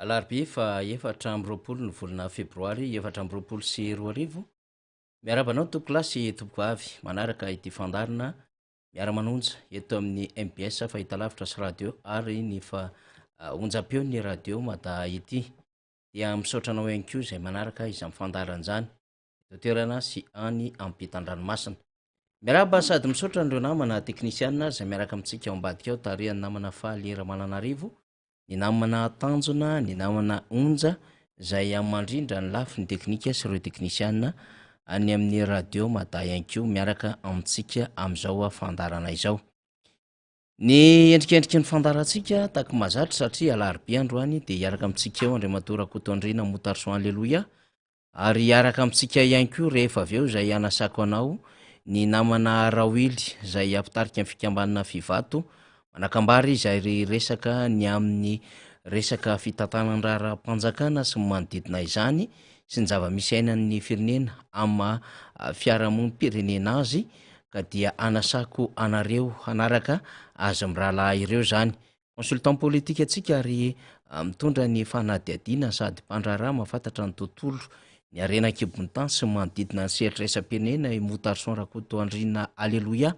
Alarobia fa efatra amby-roapolo ny volana febroary 2024 miarabanao tompo lasy tompo avy manaraka ity fandarina miara-manonja eto amin'ny MBS fahitalavitra sy radio ary ny fa onjam-peo ny radio mada ity dia misaotranao ihany koa izay manaraka izay mifandaran'izany eto toerana sy any ampitan-dranomasina miaraba sady misaotra andreo namana teknisianina izay miaraka amintsika ao ambadika ao tarihany namana fahalera mananarivo ny namana tanjona ny namana onja izay amin'ny mandrindra ny lafi ny teknika sy ireo teknisianina any amin'ny radio mada ihany koa miaraka amintsika amin'izao fandarana izao ny endrikendriky ny fandarantsika taky mazatra satria alarobia androany dia hiaraka amintsika eo Andriamatora Kotondrina Motarson Alleloia ary hiaraka amintsika ihany koa rehefa avy eo izay anasako anao ny namana Rawily izay ampitarika amin'ny fikambanana Fivato manakambary izay resaka ny amin'ny resaka fitantanan-draharam-panjakana sy manodidina izany sy ny zava-misy ainan'ny firenena amin'ny fiarahamonim-pirenena azy ka dia anasako anareo hanaraka azy mirahalahy ireo zany consultant politique atsika ary mitondra ny fanadihadiana sady mpandraharaha mahafantatra ny tontolo ny arena kibontan sy manodidina ny sehatr'aisam-pirenena i Motarson Rakotoandrina Alleloia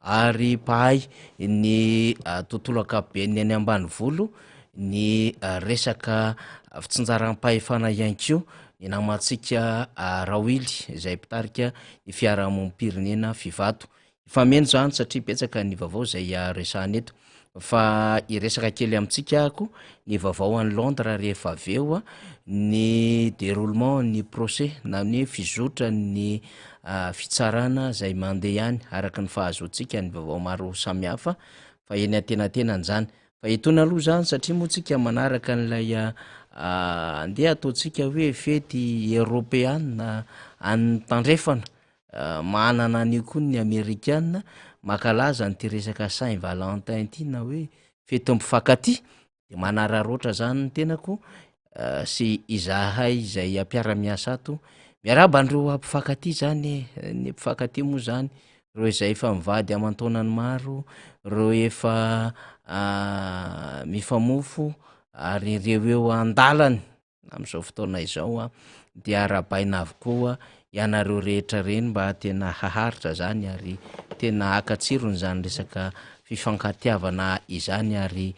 ary pahay ny tontolo akapobeany any ambanivolo ny resaka fitsinjaram-pahefana ihany koa ny namantsika Rawily izay mpitarika ny fiarahamonim-pirenena Fivato ifameno zany satria betsaka ny vaovao izay resahana eto fa iresaka kely amintsika ako ny vaovao any Londres rehefa avy eo ny déroulement ny procès na ny fizotra ny fitsarana izay mandeha ihany araka ny fahazoantsika ny vaovao maro samihafa fa eny antenatenany zany fa itony aloha zany satria moa tsika manaraka n'ilay andeha ataontsika hoe fety européana any tandrefana manana an'io koa ny amerikana makalaza ny ty resaka Saint Valentin ty na hoe fety mpifankatia de manararoatra zany ny tenako sy izahay izay ampiara-miasa ato miaraba andreo ampifankatia zany ny mpifankatia moa zany reo izay efa mivady aman-taonany maro reo efa mifamofo ary ireo eo andalany amin'izao fotoana izao dia arabaina avokoa ianareo rehetra reny mba tena haharitra zany ary tena akatsirony zany resaka fifankatiavana izany ary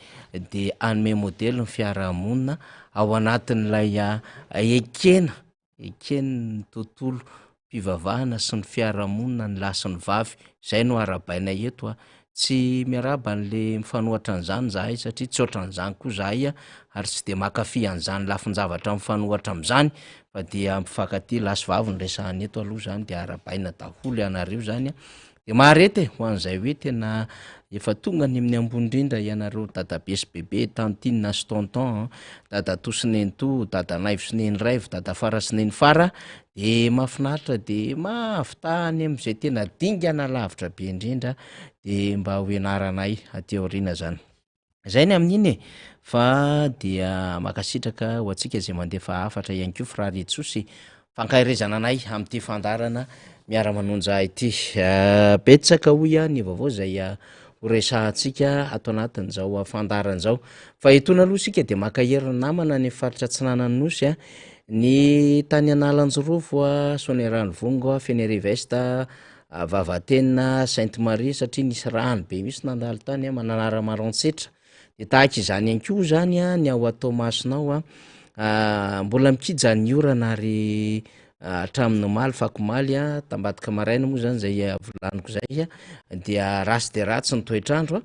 de anome modely ny fiarahamonina ao anatin'ilay ekena ny tontolo mpivavahana sy ny fiarahamonina ny lasy ny vavy izay no arabaina eto tsy miaraba n'le mifanohatra an'izany zahay satria tsy ohatran'izany koa zahay ary tsy de makafy an'izany lafin-javatra mifanohatra am'izany fa dia mpifankatia lasy vavy ny resahany eto aloha zany de arabaina daholo ianareo zany de maharety ho an'izay hoe tena efa tonga ny amin'ny ambony indrindra ianareo dadabe sy bebe tantinina sy tonton dada to sy neny to dada naivo sy neny raivo dada fara sy neny fara de mahafinaritra de mahavitahany am'izay tena dingana lavitra be indrindra de mba hoenaranay aty aoriana zany zay ny amin'iny fa dia makasitraka ho antsika zay mandefa afatra ihany ko frary tsosy fankahirezana anay am'ty fandarana miara-manonja ity betsaka hoy ny vaovao zay horesahantsika ato anatin'zao fandaran'zao fa itony aloha sika de makaherina namana ny faritra tsinanany nosy ny tany analanjorofo sonerano vongo fenerive-est vavatenina sainte marie satria nisy rano be misy nandalo tany mananara marontsetra de tahaka izany any ko zany ny ao atao masonao mbola mikijany orana ary hatramin'ny maly fakomaly tambadika maraina moa zany zay volaniko zay dia rasy de ratsy ny toetrandro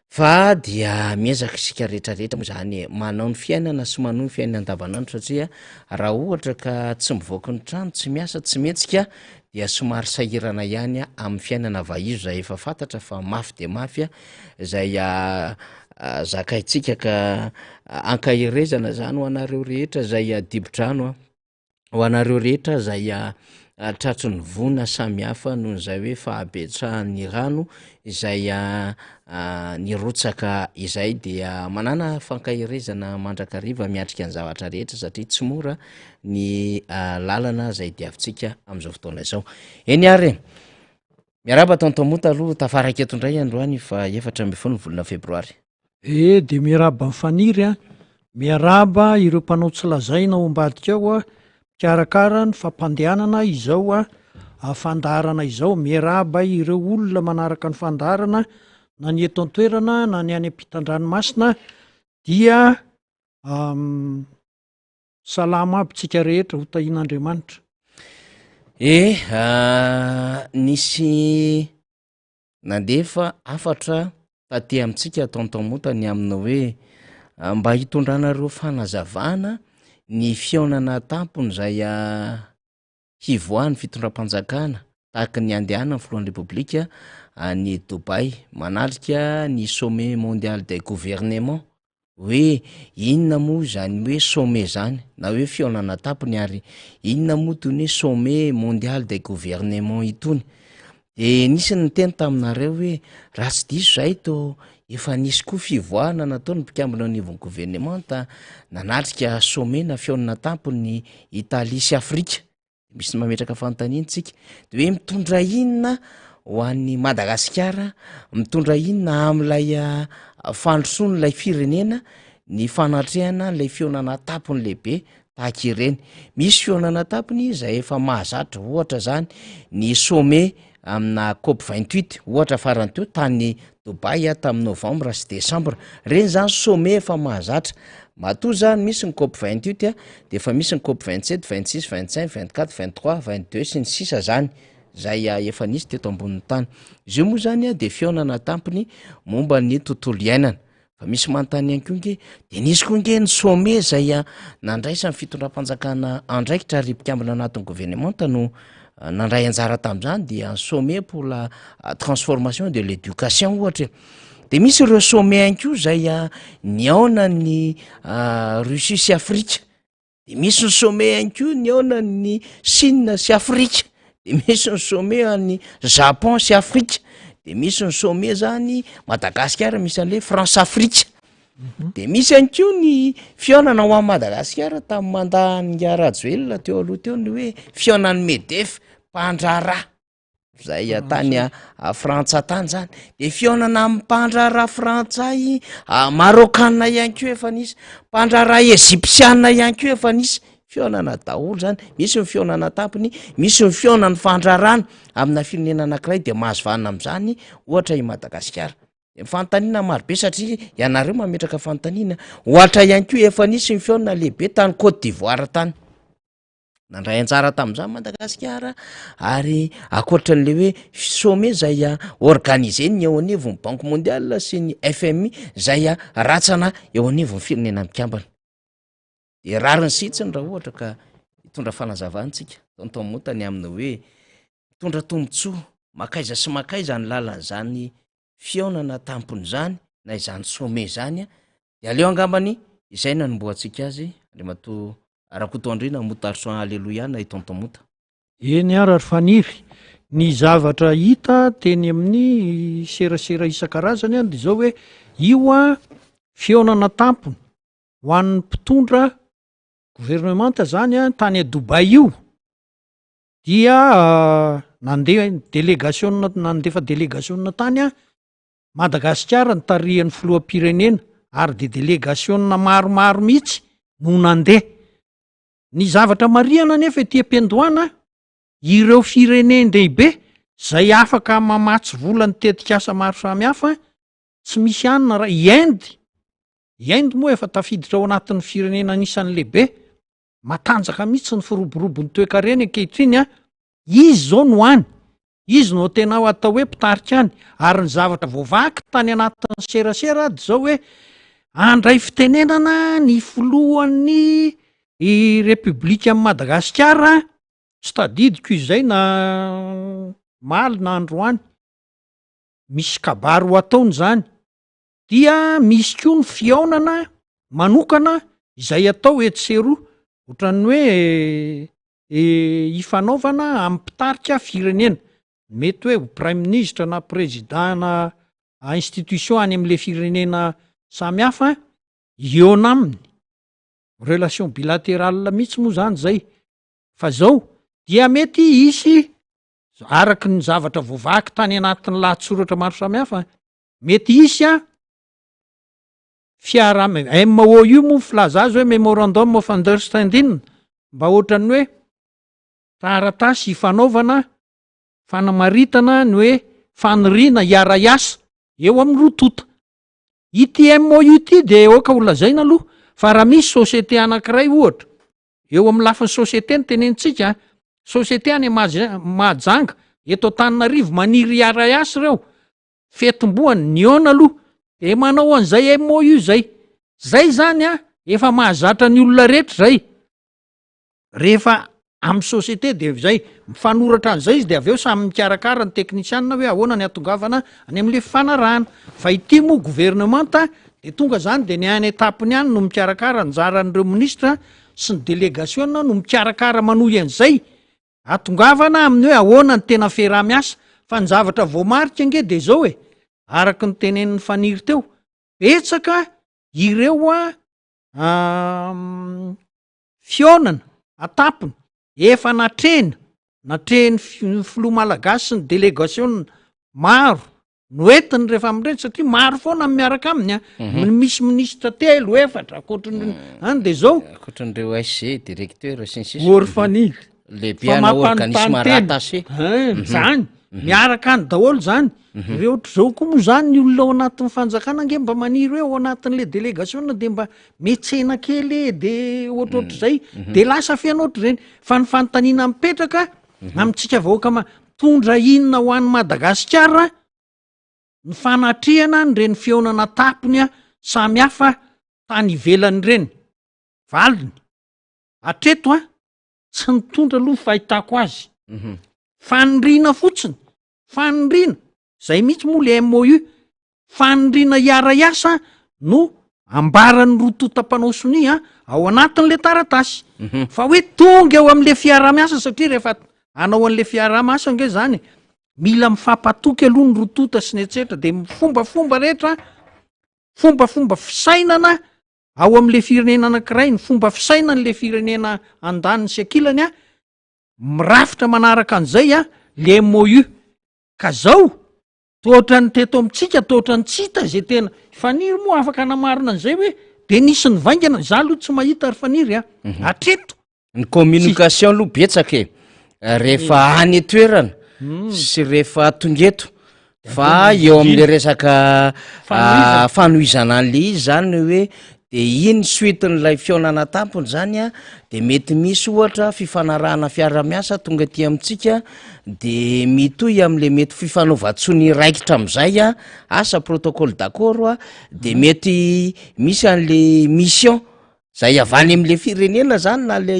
fa dia miezaka isika rehetrarehetra moa zany manao ny fiainana sy manao ny fiainana andavanandro satria raha ohatra ka tsy mivoaka ny trano tsy miasa tsy metsika dia somary sahirana ihany amin'ny fiainana vahizo zay efa fantatra fa mafy de mafy zay zakaitsika ka ankahirezana zany ho anareo rehetra zay dibo-drano ho anareo rehetra zay tratry ny vona samy hafa noho zay hoe fahabetrahan'ny rano izay nirotsaka izay dia manana fankahirezana mandrakariva miatrika ny zavatra rehetra satria tsy mora ny lalana zay diavintsika am'izao fotoana izao eny ary miaraba tontomota aloha tafaraka eto indray androany fa 14 volana febroary de miaraba mifaniry miaraba ireo mpanao tsy lazaina ao ambadika ao mikarakara ny fampandehanana izao fandarana izao miaraba ireo olona manaraka ny fandarana na ny eto an-toerana na ny any ampitan-dranomasina dia salama aby tsika rehetra ho tahin'Andriamanitra nisy nandefa afatra taty amintsika tontomotany amina hoe mba hitondranareo fanazavana ny fionana tampony zay hivoahany fitondram-panjakana tahaka ny andehana ny filohan'ny repoblika ny Dubai manalika ny sommet mondial des gouvernements hoe inona moa zany hoe sommet zany na hoe fionana tampony ary inona moa tony hoe sommet mondial des gouvernements itony de nisy ny teny taminareo hoe raha tsy diso zay to efa nisy koa fivoahana nataony mpikambina anivon'ny gouvernementa nanatrika sommet na fionana tampony Italie sy Afrika misy mametraka fanontaniantsika de hoe mitondra inona ho an'ny Madagasikara mitondra inona am'lay fandrosoan'lay firenena ny fanatrehana lay fionana tampony lehibe tahaka ireny misy fionana tampony zay efa mahazatra ohatra zany ny sommet amina COP 28 ohatra farany teo tany Dubai tamin'ny novembre sy décembre reny zany sommet efa mahazatra matoa zany misy ny COP 28 de efa misy ny COP 27 26 25 24 23 22 sy ny sisa zany zay efa nisy teto ambonin'ny tany izy io moa zany de fionana tampony momba ny tontolo iainana fa misy manontany ihany koa nge de nisy koa nge ny sommet zay nandraisa ny fitondram-panjakana andraikitra ary mpikambina anatin'ny gouvernementa no nandray anjara tam'zany dia un sommet pour la transformation de l'éducation ohatra de misy ireo sommet ihany koa zay niaona ny Russie sy Afrika de misy ny sommet ihany koa niaona ny Chine sy Afrika de misy ny sommet any Japon sy Afrika de misy ny sommet zany Madagasikara misy an'le France Afrika de misy ihany koa ny fionana ho an'ny Madagasikara tamin'ny mandahan'ny Rajoelina teo aloha teo ny hoe fionan'ny Medef mpandrara zay tany frantsa tany zany de fionana amin'ny mpandrara frantsay marokana ihany koa efa nisy mpandrara ezipsiana ihany koa efa nisy fionana daholo zany misy ny fionana tampony misy ny fionany fandrarana amina firenena anankiray de mahazo vanina am'zany ohatra i Madagasikara fanontaniana marobe satria ianareo mametraka fanontaniana ohatra ihany koa efa nisy ny fionana lehibe tany Côte d'Ivoire tany nandray anjara tam'zany Madagasikara ary akoatran'le hoe sommet zay organisé ny eo anivon'ny Banque mondiale sy ny FMI zay ratsana eo anivon'ny firenena mikambana de rariny sitsiny raha ohatra ka hitondra fanazavantsika tontomotany amina hoe mitondra tombotsoa makaiza sy makaiza ny lalan'zany fionana tampony zany na izany sommet zany de aleo angambany izay nanomboatsika azy Andriamato Arakoto Andrina motarso aleloia na itontomota eny ary faniry ny zavatra hita teny amin'ny serasera isan-karazany a de zao hoe io a fionana tampony ho an'ny mpitondra gouvernemanta zany a tany a Dobay io dia nandeha délégation nandefa délégation tany a Madagasikara ny tarihan'ny filoham-pirenena ary de délégation maromaro mihitsy no nandeha. Ny zavatra marihana nefa ety am-piandohana ireo firenendehibe zay afaka mamatsy vola ny tetikasa maro samihafa tsy misy anina raha Inde moa efa tafiditra ao anatin'ny firenena anisan'ny lehibe matanjaka mihitsy ny firoborobon'ny toe-karena ankehitriny a izy zao no any izy no tena atao hoe mpitarika any ary ny zavatra voavaky tany anatin'ny serasera de zao hoe andray fitenenana ny filohan'ny repoblika amin'ny Madagasikara tsy tadidiko izay na maly na androany misy kabary ho ataony zany dia misy koa ny fiaonana manokana izay atao etseroa ohatran'ny hoe hifanaovana amin'ny mpitarika firenena mety hoe prime ministre na président na institution any amin'le firenena samihafa iona aminy relation bilatérale mihitsy moa zany zay fa zao dia mety isy araky ny zavatra voavaky tany anatin'ny lahatsoratra maro samihafa mety isy a MOU moa filaza azy hoe memorandum of understanding mba ohatran'ny hoe taratasy ifanaovana fanamaritana ny hoe faniriana iara-iasa eo amin'ny rotota. Ity MOU ity de oka ho lazaina aloha fa raha misy société anankiray ohatra eo amin'ny lafin'ny société ny tenenitsika société any Mahajanga eto Antananarivo maniry iara-iasa reo fetim-boany niona aloha de manao an'izay MOU zay zany a efa mahazatra ny olona rehetra zay rehefa amin'ny société de zay mifanoratra an'izay izy de aveo samy mikarakara ny teknisianina hoe ahoana ny atongavana any amin'le fanarahana fa ity moa gouvernemanta de tonga zany de ny any etapiny any no mikarakara anjaran'ireo ministra sy ny délégation no mikarakara manohy an'izay atongavana amin'ny hoe ahoana ny tena fiaraha-miasa fa ny zavatra voamarika ange de zao hoe araky ny tenen'ny faniry teo betsaka ireo a fionana atapony efa natreny filoha malagasy sy ny délégation maro no entiny rehefa amindreny satria maro foana miaraka aminy a misy ministra 3 efatra akoatrany any de zao akoatran'ireo SG directeur sy orfanily lehibiana organisme rattaché zany miaraka any daholo zany ireo ohatr' zao koa moa zany ny olona ao anatin'ny fanjakana nge mba maniry hoe ao anatin'le délégation de mba metsena kely de ohatrohatr' zay de lasa fianoatra reny fa ny fanontaniana mipetraka amintsika vahoaka tondra inona ho an'ny Madagasikara ny fanatrehana ny reny fionana tapony a samy hafa tany ivelany reny valiny atreto a tsy nitondra aloha fahitako azy fanirina fotsiny fanirina zay mihitsy moa le MOU fanirina iara-iasa no ambaran'ny rototam-panao sonia ao anatin'le taratasy fa hoe tonga eo amin'le fiaraha-miasa satria rehefa anao an'le fiaraha-miasa nge zany mila mifampatoky aloha ny rotota sy ny etsetra de fombafomba rehetra fombafomba fisainana ao amin'le firenena anankiray ny fomba fisainan'le firenena andaniny sy akilany a mirafitra manaraka an'izay a le MOU ka zao tohatra ny teto amitsika tohatra ny tsita zay tena faniry moa afaka namarina an'izay hoe de nisy ny vaingana za aloha tsy mahita ary faniry a atreto ny communication aloha betsaka rehefa any toerana sy rehefa tongeto fa eo amin'le resaka fanohizana an'le izy zany hoe de iny suiten'lay fionana tampony zany a de mety misy ohatra fifanarahana fiara-miasa tonga ty amitsika de mitohy am'le mety fifanaovatsony raikitra am'izay a asa protocole d'accord a de mety misy an'le mission zay avany am'le firenena zany na le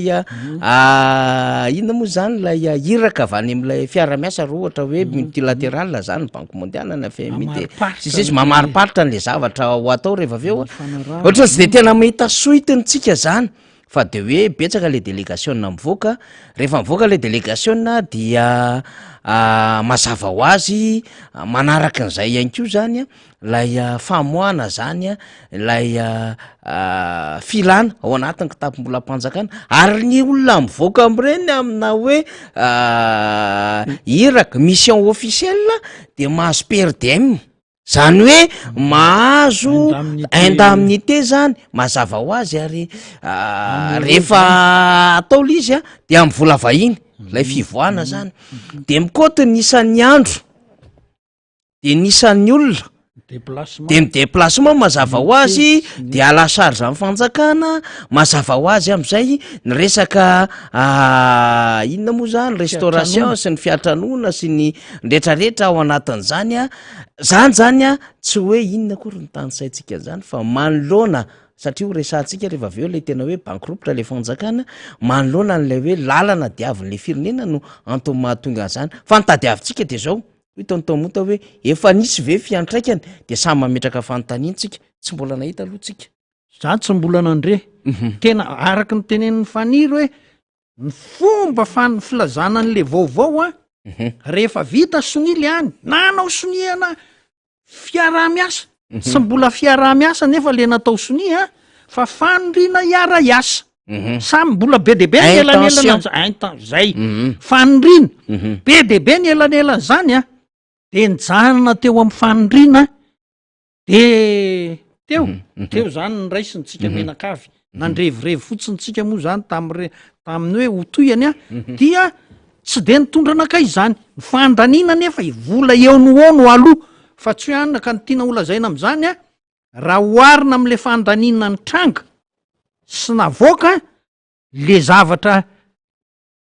inona moa zany la iraka avany am'lay fiara-miasa ro ohatra hoe multilatéral zany banque mondiale na FMI de sisy mamariparitra an'le zavatra ho atao rehefa aveo ohatra tsy de tena mahita soitiny tsika zany fa de hoe betsaka le délégationna mivoaka rehefa mivoaka le délégationna dia mazava ho azy manaraka an'izay ihany ko zany a lay famoana zany a lay filana ao anatin'ny kitapom-bolam-panjakana ary ny olona mivoaka am'ireny amina hoe iraka mission officielle de mahazo PRDM zany hoe mahazo indemnité zany mazava ho azy ary rehefa atao l izy a de amy vola vahiny lay fivoana zany de mikoty nisan'ny andro de nisan'ny olona de midéplacement mazava ho azy de alasarge amy fanjakana mazava ho azy am'izay ny resaka inona moa zany restauration sy ny fiatranona sy ny retrarehetra ao anatin'zany a zany a tsy hoe inona kory ny tanysaitsika zany fa manoloana satria ho resantsika rehefa aveo le tena hoe bankropta le fanjakana manoloana n'lay hoe lalana diavin'le firenena no antony mahatonga zany fa nitady avitsika de zao itontomota hoe efa nisy ve fiantraikany de samy mametraka fanontaniantsika tsy mbola nahita aloha tsika zany tsy mbola nandre tena araky ny tenen'ny faniry hoe ny fomba filazana n'le vaovao a rehefa vita sonily any nanao soniana fiarah-miasa sy mbola fiarah-miasa nefa le natao sonia fa fanirina iara-iasa samy mbola be de be ny elanelana zay fanirina be de be ny elanelana zany a de nijanona teo amy fanirina de teo zany ny raisintsika menakavy nandrevirevy fotsiny tsika moa zany tamin'ny hoe hotoyany a dia tsy de nitondra anakay zany ny fandaniana nefa vola eo no aloha fa tsy hoe anina ka ny tiana olazaina am'zany a raha hoarina am'le fandaniana ny tranga sy navoaka le zavatra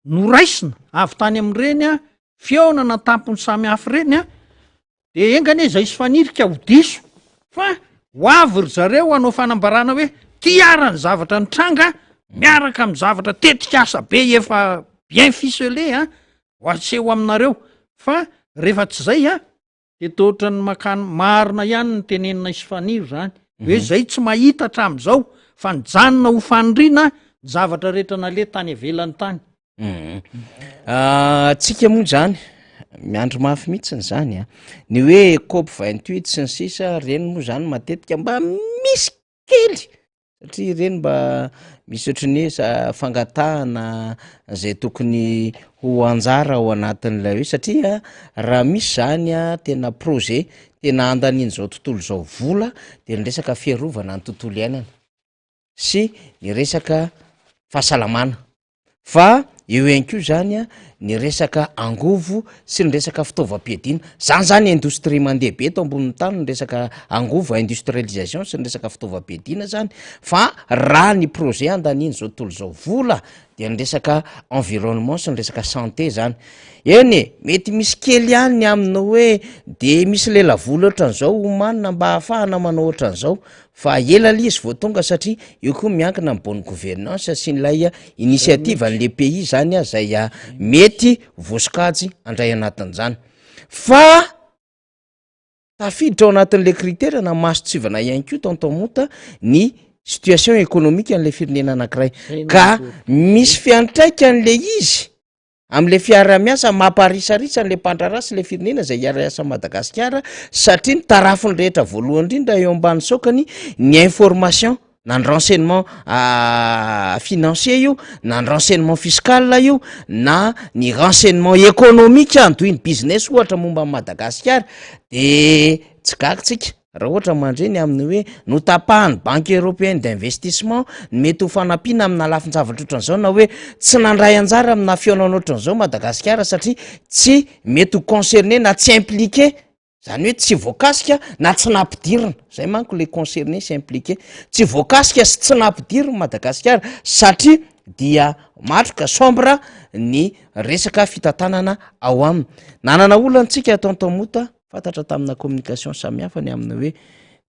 noraisina avy tany am'ireny a fiaonana tampony samy hafy reny a de engane zay sy fanirika ho diso fa ho avy ry zareo hanao fanambarana hoe tiara ny zavatra ny tranga miaraka amy zavatra tetika asa be efa bien ficelé a ho aseho aminareo fa rehefa tsy zay a de tohatra ny makany marina ihany ny tenenina isy faniry zany hoe zay tsy mahita hatram'izao fa nijanona ho fanirina ny zavatra rehetra nale tany avelan'ny tany tsika moa zany miandro mafy mihitsiny zany a ny hoe COP 28 sy ny sisa reny moa zany matetika mba misy kely satria reny mba misy ohatran'ny hoe fangatahana zay tokony ho anjara ao anatin'ilay hoe satria raha misy zany a tena projet tena andaniny zao tontolo zao vola de ny resaka fiarovana ny tontolo iainana sy ny resaka fahasalamana fa eo ihany ko zany a ny resaka angovo sy ny resaka fitaovam-piadiana zany indostrie mandeha be eto ambonin'ny tany ny resaka angovo industrialisation sy ny resaka fitaovam-piadiana zany fa raha ny projet andaniny zao tontolo zao vola de ny resaka environnement sy ny resaka santé zany eny mety misy kely ihany amina hoe de misy lela vola ohatran'izao omanina mba ahafahana manao ohatran'izao fa ela li izy vo tonga satria io koa miankina ny bonne gouvernance sy nylay initiative an'le pays zany a zay mety vosikajy andray anatin'izany fa tafiditra ao anatin'le critera na masotsivana ihany ko tontomota ny situation économique an'le firenena anankiray ka misy fiantraika an'le izy am'le fiara-miasa mamparisarisa an'le mpandrarasy le firenena zay iara-asa Madagasikara satria ny tarafiny rehetra voalohany indrindra eo ambany sokany ny information na ny renseignement financier io na ny renseignement fiscal io na ny renseignement économique antoy ny business ohatra momba ny Madagasikara de tsy gakitsika raha ohatra mandreny amin'ny hoe notapahany banque européenne d'investissement mety ho fanampiana amina lafin-javatra ohatran'izao na hoe tsy nandray anjara amina fiaonana ohatran'izao Madagasikara satria tsy mety ho concerné na tsy impliqué zany hoe tsy voakasika na tsy nampidirina zay manko le concerné sy impliqué tsy voakasika sy tsy nampidirina Madagasikara satria dia matroka sombre ny resaka fitantanana ao aminy nanana olantsika tontomota fantatra tamina communication samihafa ny amina hoe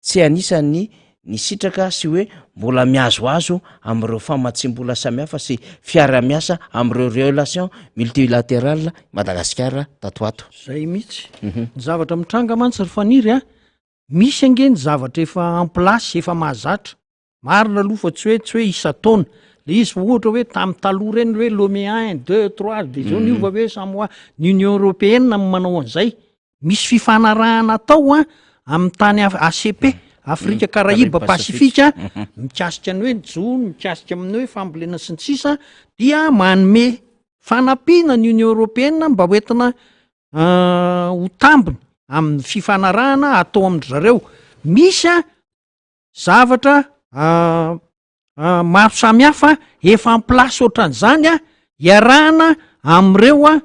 tsy anisany ny sitraka sy hoe mbola miazoazo am'ireo famatsim-bola samihafa sy fiara-miasa am'ireo relation multilatéral Madagasikara tatoato zay mihitsy ny zavatra mitranga mantsy ry faniry a misy angeny zavatra efa en place efa mahazatra marina aloha fa tsy hoe isa taona le izy fa ohatra hoe tamin'ny taloha reny hoe Lomé 1 2 3 de zao niova hoe samoa ny Union européenne manao an'izay misy fifanarahana tao a amin'ny tany ACP Afrika Karaïba Pasifika mikasika ny hoe jony mikasika amin'ny hoe fambolena sy ny sisa dia manome fanampiana ny Union européenne mba hoentina ho tambiny amin'ny fifanarahana atao amin'ny zareo misy a zavatra maro samihafa efa en place ohatran'izany a iarahana am'ireo a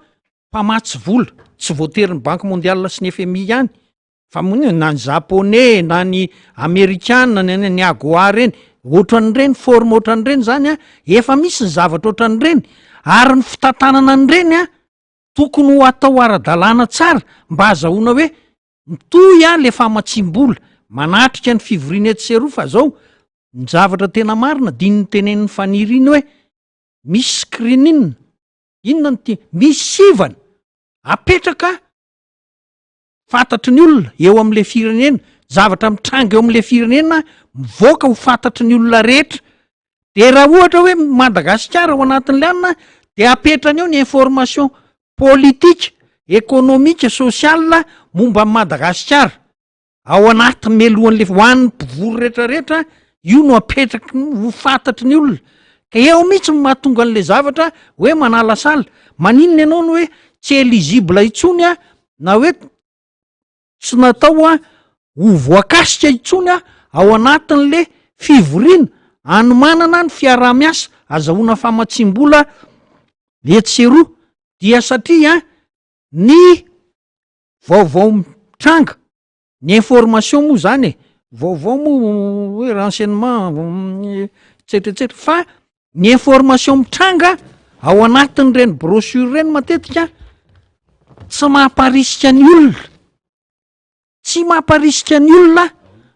mpamatsy vola tsy voatery ny Banque mondiale sy ny FMI ihany fa na ny japonais na ny amerikana ny AGOA reny ohatran'ireny forme ohatran'ireny zany a efa misy ny zavatra ohatran'ireny ary ny fitantanana an'ireny a tokony ho atao ara-dalàna tsara mba azahoana hoe mitoy a le famatsim-bola manatrika ny fivoriana eto seroa fa zao ny zavatra tena marina dininy tenen'ny faniry iny hoe misy screening inona ny misy sivana apetraka fantatry ny olona eo am'le firenena zavatra mitranga eo am'le firenena mivoaka ho fantatry ny olona rehetra de raha ohatra hoe Madagasikara ao anatin'le anina de apetrany eo ny information politika ekonomika sosiala momba ny Madagasikara ao anaty melohan'le hoan'ny mpivory rehetrarehetra io no apetraky ho fantatry ny olona ka eo mihitsy mahatonga an'le zavatra hoe manalasala maninona ianao no hoe tsy eligible itsony a na hoe tsy natao a ho voakasika itsony a ao anatin'le fivoriana anomanana ny fiaraha-miasa azahoana famatsim-bola etseroa dia satria ny vaovao mitranga ny information moa zany e vaovao moa hoe renseignement etsetratsetra fa ny information mitranga ao anatin'ireny brochure reny matetika tsy mamparisika ny olona tsy mamparisika ny olona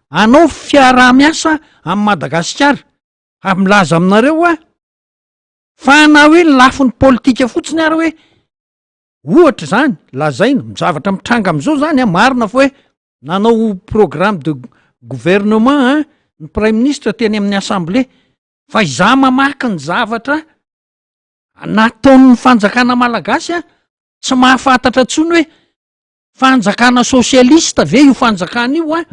anao fiaraha-miasa amin'ny Madagasikara milaza aminareo a fa na hoe lafin'ny politika fotsiny ary hoe ohatra zany lazaina mizavatra mitranga am'izao zany a marina fa hoe nanao programme de gouvernement ny prime ministre teny amin'ny assemblée fa iza mamaky ny zavatra nataon'ny fanjakana malagasy a tsy mahafantatra tsony hoe fanjakana sosialista ve io fanjakana io a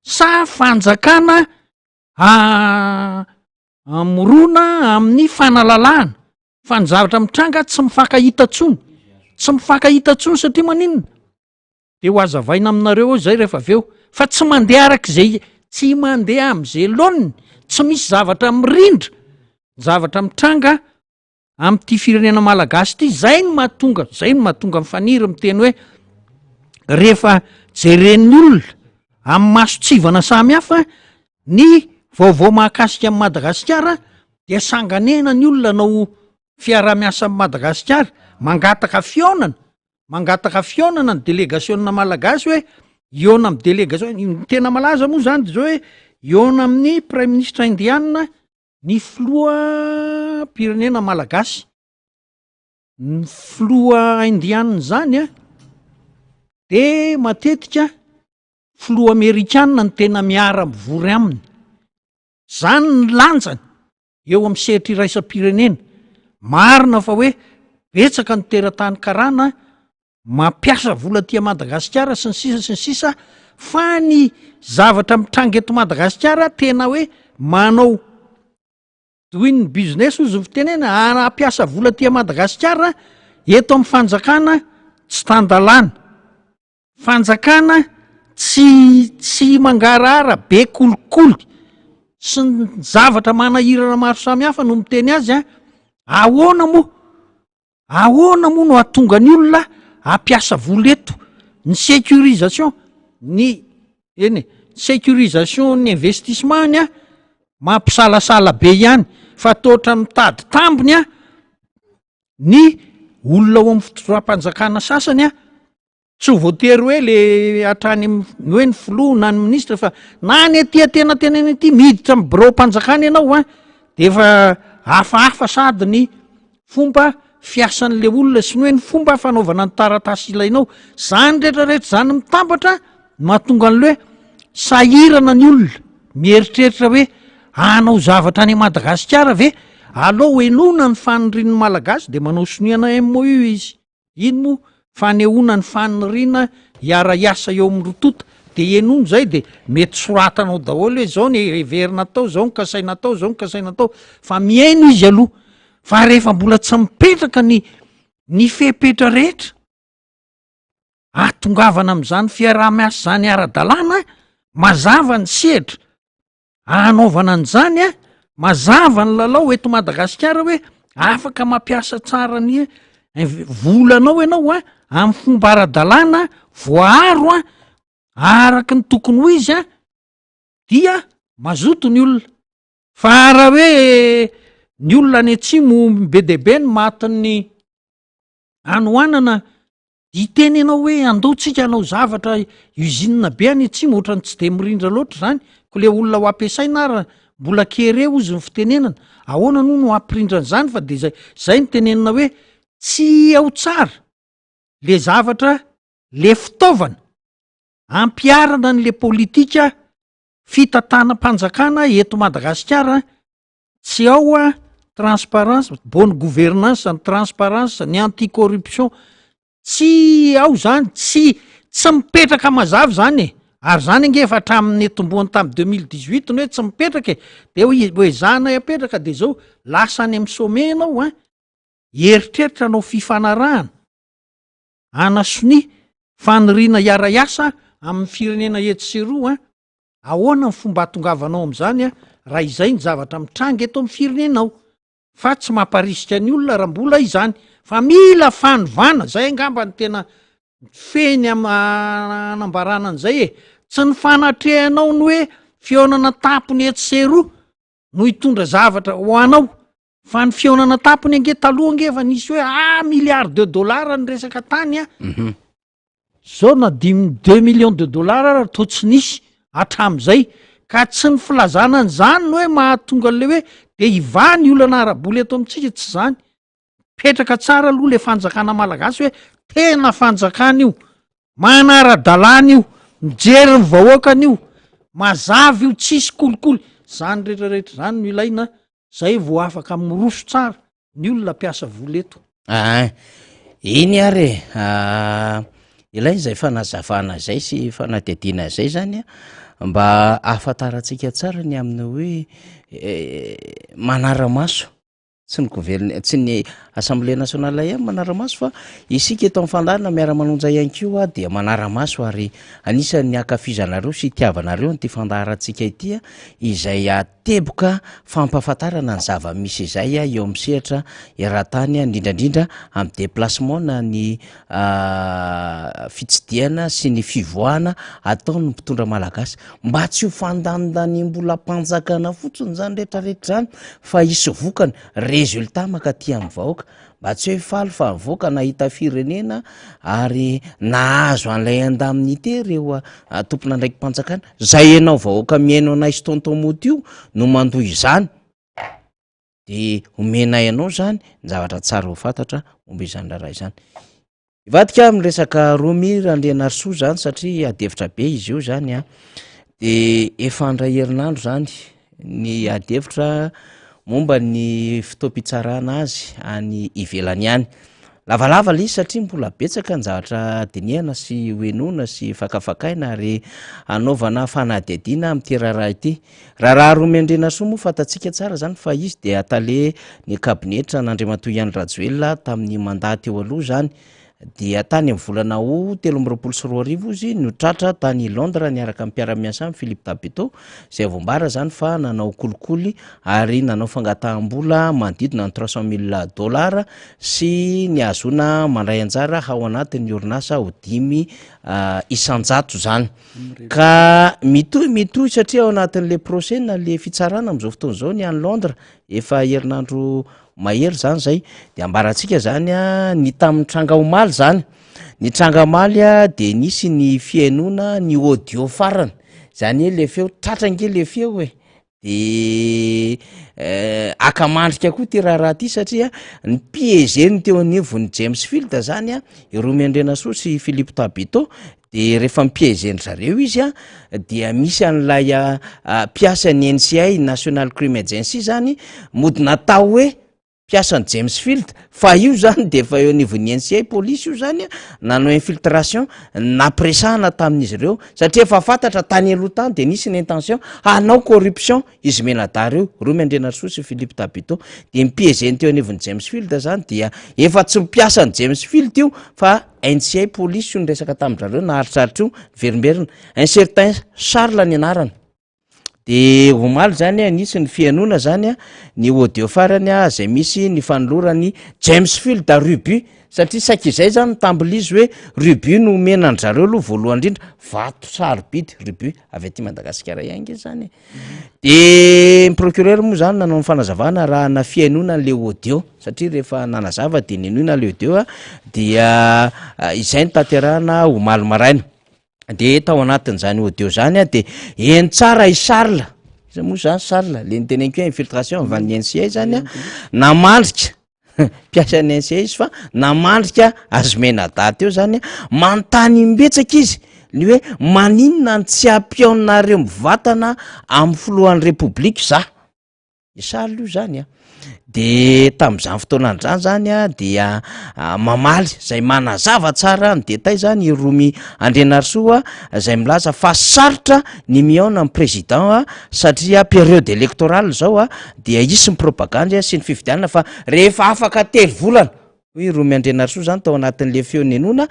sa fanjakana morona amin'ny fanalalahana fa ny zavatra mitranga tsy mifankahita tsony tsy mifankahita tsony satria maninona de ho azavaina aminareo ao zay rehefa aveo fa tsy mandeha arak'izay tsy mandeha am'izay laoniny tsy misy zavatra mirindra zavatra mitranga am'ty firenena malagasy ty zay ny mahatonga mifaniry miteny hoe rehefa jeren'ny olona amin'ny masotsivana samihafa ny vaovao mahakasika amin'ny Madagasikara dia sanganena ny olona nao fiaraha-miasa amin'ny Madagasikara mangataka fionana ny délégationna malagasy hoe iona amin'ny délégation tena malaza moa zany de zao hoe iona amin'ny prime ministre indiana ny filoha pirenena malagasy ny filoha indiana zany a de matetika filoha amerikana ny tena miara mivory aminy zany ny lanjany eo amin'ny sehatra iraisam-pirenena marina fa hoe betsaka ny teratany karana mampiasa vola tia Madagasikara sy ny sisa fa ny zavatra mitranga eto Madagasikara tena hoe manao toy ny business ozy fitenena ampiasa vola tia Madagasikara eto amin'ny fanjakana tsy tandalana fanjakana tsy mangarahara be kolikoly sy ny zavatra manahirana maro samihafa no miteny azy a ahoana moa no ahatonga ny olona ampiasa vola eto ny sécurisation ny investissement ny a mampisalasala be ihany fa toatra mitady tambiny a ny olona ao amin'ny fitondram-panjakana sasany a tsy voatery hoe le hatrany hoe ny filoha na ny ministra fa na ny aty tena eny aty miditra amin'ny bureau-mpanjakana ianao a de efa hafahafa sady ny fomba fiasan'le olona sy ny hoe ny fomba fanaovana ny taratasy ilainao zany rehetrarehetra zany mitambatra mahatonga an'le hoe sahirana ny olona mieritreritra hoe anao zavatra any Madagasikara ve alao enona ny faniriany malagasy de manao soniana MOU izy ino mo fanehoana ny faniriana iara-iasa eo amin'ny rotota de enono zay de mety soratanao daholo hoe zao ny heverina atao zao ny kasaina atao zao ny kasaina atao fa miaino izy aloha fa rehefa mbola tsy mipetraka ny fepetra rehetra atongavana am'izany fiaraha-miasa zany ara-dalàna mazava ny sehatra anaovana an'izany a mazava ny lalao eto Madagasikara hoe afaka mampiasa tsara ny volanao ianao a amin'ny fomba ara-dalàna voaharo a araky ny tokony ho izy a dia mazoto ny olona fa raha hoe ny olona any atsimo be debe ny matin'ny anoanana diteny ianao hoe andaotsika hanao zavatra usine be any atsimo ohatrany tsy de mirindra loatra zany ko le olona ho ampiasaina ara mbola kere ozy ny fitenenana ahoana no no ampirindra an'izany fa de zay ny tenenina hoe tsy ao tsara le zavatra le fitaovana ampiarana n'le politika fitantanam-panjakana eto Madagasikara tsy ao a transparence bonne gouvernance ny transparence ny anti-corruption tsy ao zany tsy mipetraka mazava zany e ary zany ange efa hatramin'ny etomboany tamy 2018 ny hoe tsy mipetraka e de hoe zana apetraka de zao lasa any amin'ny some ianao a eritreritra anao fifanarahana anasony faniriana iara-iasa amin'ny firenena etseroa ahoana ny fomba hatongavanao am'izany a raha izay ny zavatra mitranga eto amin'ny firenenao fa tsy mamparisika ny olona raha mbola izany fa mila fanovana zay angamba ny tena feny anambarana an'izay e tsy ny fanatrehanao ny hoe fionana tampony etseroa no hitondra zavatra ho anao fa ny fionana tampony ange taloha ange fa nisy hoe milliard de dollars ny resaka tany a zao na 2 millions de dollars raha to tsy nisy hatram'izay ka tsy ny filazana an'izany no hoe mahatonga an'le hoe de iva ny olana araboly eto amintsika tsy zany petraka tsara aloha le fanjakana malagasy hoe tena fanjakana io manara-dalàna io mijery ny vahoakana io mazava io tsisy kolikoly zany rehetrarehetra zany no ilaina zay vo afaka miroso tsara ny olona mpiasa vola eto iny ary ilainy zay fanazavana zay sy fanadidina zay zany a mba ahafantarantsika tsara ny amin'ny hoe manara-maso tsy ny gouverne tsy ny assemblée nationale ihany manara-maso fa isika eto amin'ny fandarina miara-manonja ihany koa dia manara-maso ary anisan'ny akafizanareo sy itiavanareo nyty fandarantsika itya izay ateboka fampahafantarana ny zava-misy izay eo amin'ny sehatra iran-tany indrindrandrindra amin'ny déplacement na ny fitsidiana sy ny fivoahana ataony mpitondra malagasy mba tsy ho fandanindany mbola mpanjakana fotsiny zany rehetrarehetra zany fa isy vokany résultat makaty amin'ny vahoaka mba tsy hoe faly fa voaka nahita firenena ary nahazo an'ilay andamin'ity reo tompona ndraiky mpanjakana zay ianao vahoaka miaino anay tontomoty io no mandoy izany de omenay ianao zany ny zavatra tsara ho fantatra omby izany raha izany ivadika amin'ny resaka romi randrianarsoa zany satria adevitra be izy io zany a de efa andray herinandro zany ny adevitra momba ny fitoam-pitsarana azy any ivelany any lavalava le izy satria mbola betsaka ny zavatra dinihana sy hoenona sy fakafakaina ary anaovana fanadidina amin'ity raharaha ity raha Romiandrenasoa moa fantatsika tsara zany fa izy de atale ny kabinetra n'Andriamatoa Iany Rajoelina tamin'ny mandat teo aloha zany dia tany amin'ny volana o 13 izy no tratra tany Londres niaraka amin'ny mpiara-miasa amin'ny Philippe Tabito zay vombara zany fa nanao kolikoly ary nanao fangataham-bola manodidina ny $300,000 sy ny azona mandray anjara ao anatin'ny orinasa ho 5 isanjato zany ka mitohy satria ao anatin'le procès na le fitsarana amin'izao fotoana izao ny any Londres efa herinandro mahery zany zay de ambarantsika zany a ny tamin'ny tranga omaly zany ny tranga omaly a de nisy ny fiainona ny audio farany zany hoe le feo tratrange le feo hoe de akamandrika koa ty raharaha ty satria ny piégeny teo anivon'ny James Field zany a Romiandrenasoa sy Philippe Tabito de rehefa mipiezendry zareo izy dia misy an'lay mpiasa ny NCI National Crime Agency zany mody natao hoe mpiasan'ny James Field fa io zany de efa eo anivon'ny NCI polisy io zany nanao infiltration napresahana tamin'izy ireo satria efa fantatra tany aloha tany de nisy ny intention hanao corruption izy menadar io Romy Andrianarsoa sy Philippe Tapito de mipiezeny teo anivon'ny James Field zany dia efa tsy mpiasan'ny James Field io fa NCI polisy io nyresaka tamin-drareo naharitraritra io verimberina un certain Charles ny anarany de omaly zany nisy ny fianona zany ny audio farany zay misy ny fanolorany James Field Ruby satria sakizay zany tambilizy hoe Ruby no menany zareo aloha voalohany indrindra vato sarobidy Ruby avy aty Madagasikara ihany zany de procureur moa zany nanao fanazavana raha na fianona le audio satria rehefa nanazava de nenona le audio dia izay ny tanterahana omaly maraina de tao anatin'izany audio zany de entsara i Charles izy moa zany Charles le niteneniko infiltration avy ny NCI zany namandrika mpiasa ny NCI izy fa namandrika Azmenada teo zany manontany mbetsaka izy ny hoe maninona ny tsy ampiaonareo mivatana amin'ny filohan'ny Republique za i Charles io zany de tam'izany fotoanan'izany zany dia mamaly zay manazava tsara ny detay zany Romy Andrianarsoa zay milaza fa sarotra ny miaona amin'ny président satria période électorale zao dia isy ny propagande sy ny fifidianana fa rehefa afaka telo volana hoy Romy Andrianarsoa zany tao anatin'le feonenona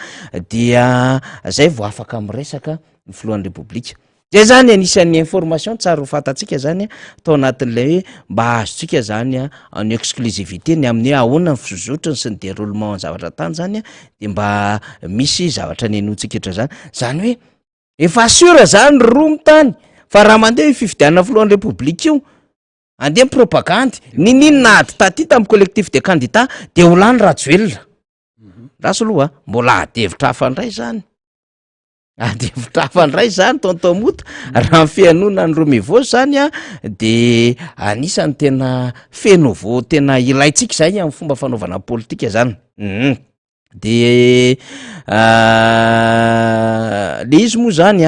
dia zay vao afaka miresaka ny filohan'ny Republique zay zany anisan'ny information tsara ho fantatsika zany tao anatin'ilay hoe mba azotsika zany en exclusivité ny amin'ny ahoana ny fizotrony sy ny déroulement ny zavatra tany zany de mba misy zavatra nenontsika etra zany hoe efa sura zany romy tany fa raha mandeha fifidianana filohan'ny Republique io andeha propagande ninina ady taty tamin'ny collectif de candidats de ho lany Rajoelina rasy aloha mbola adevitra hafandray zany adevitra hafandray zany tontomota raha fianona ny Romivo zany de anisany tena fenovo tena ilaitsika zay amin'ny fomba fanaovana politika zany de le izy moa zany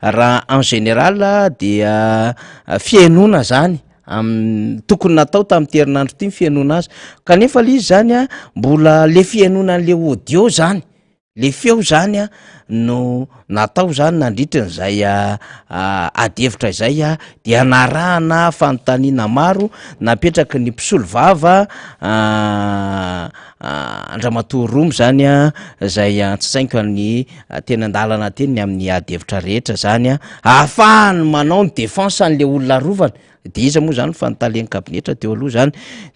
raha en général dia fianona zany tokony natao tamin'ny herinandro ty fianona azy kanefa le izy zany mbola le fianona an'le audio zany le feo zany no natao zany nandritran'izay adevitra izay de anarahana fanontaniana maro napetraky ny mpisolo vava Andramatoa Romy zany zay antsasainko ny tena andalana teny amin'ny adevitra rehetra zany ahafahany manao ny défense an'le olona rovana de iza moa zany fanontaniany kabinetra teo aloha zany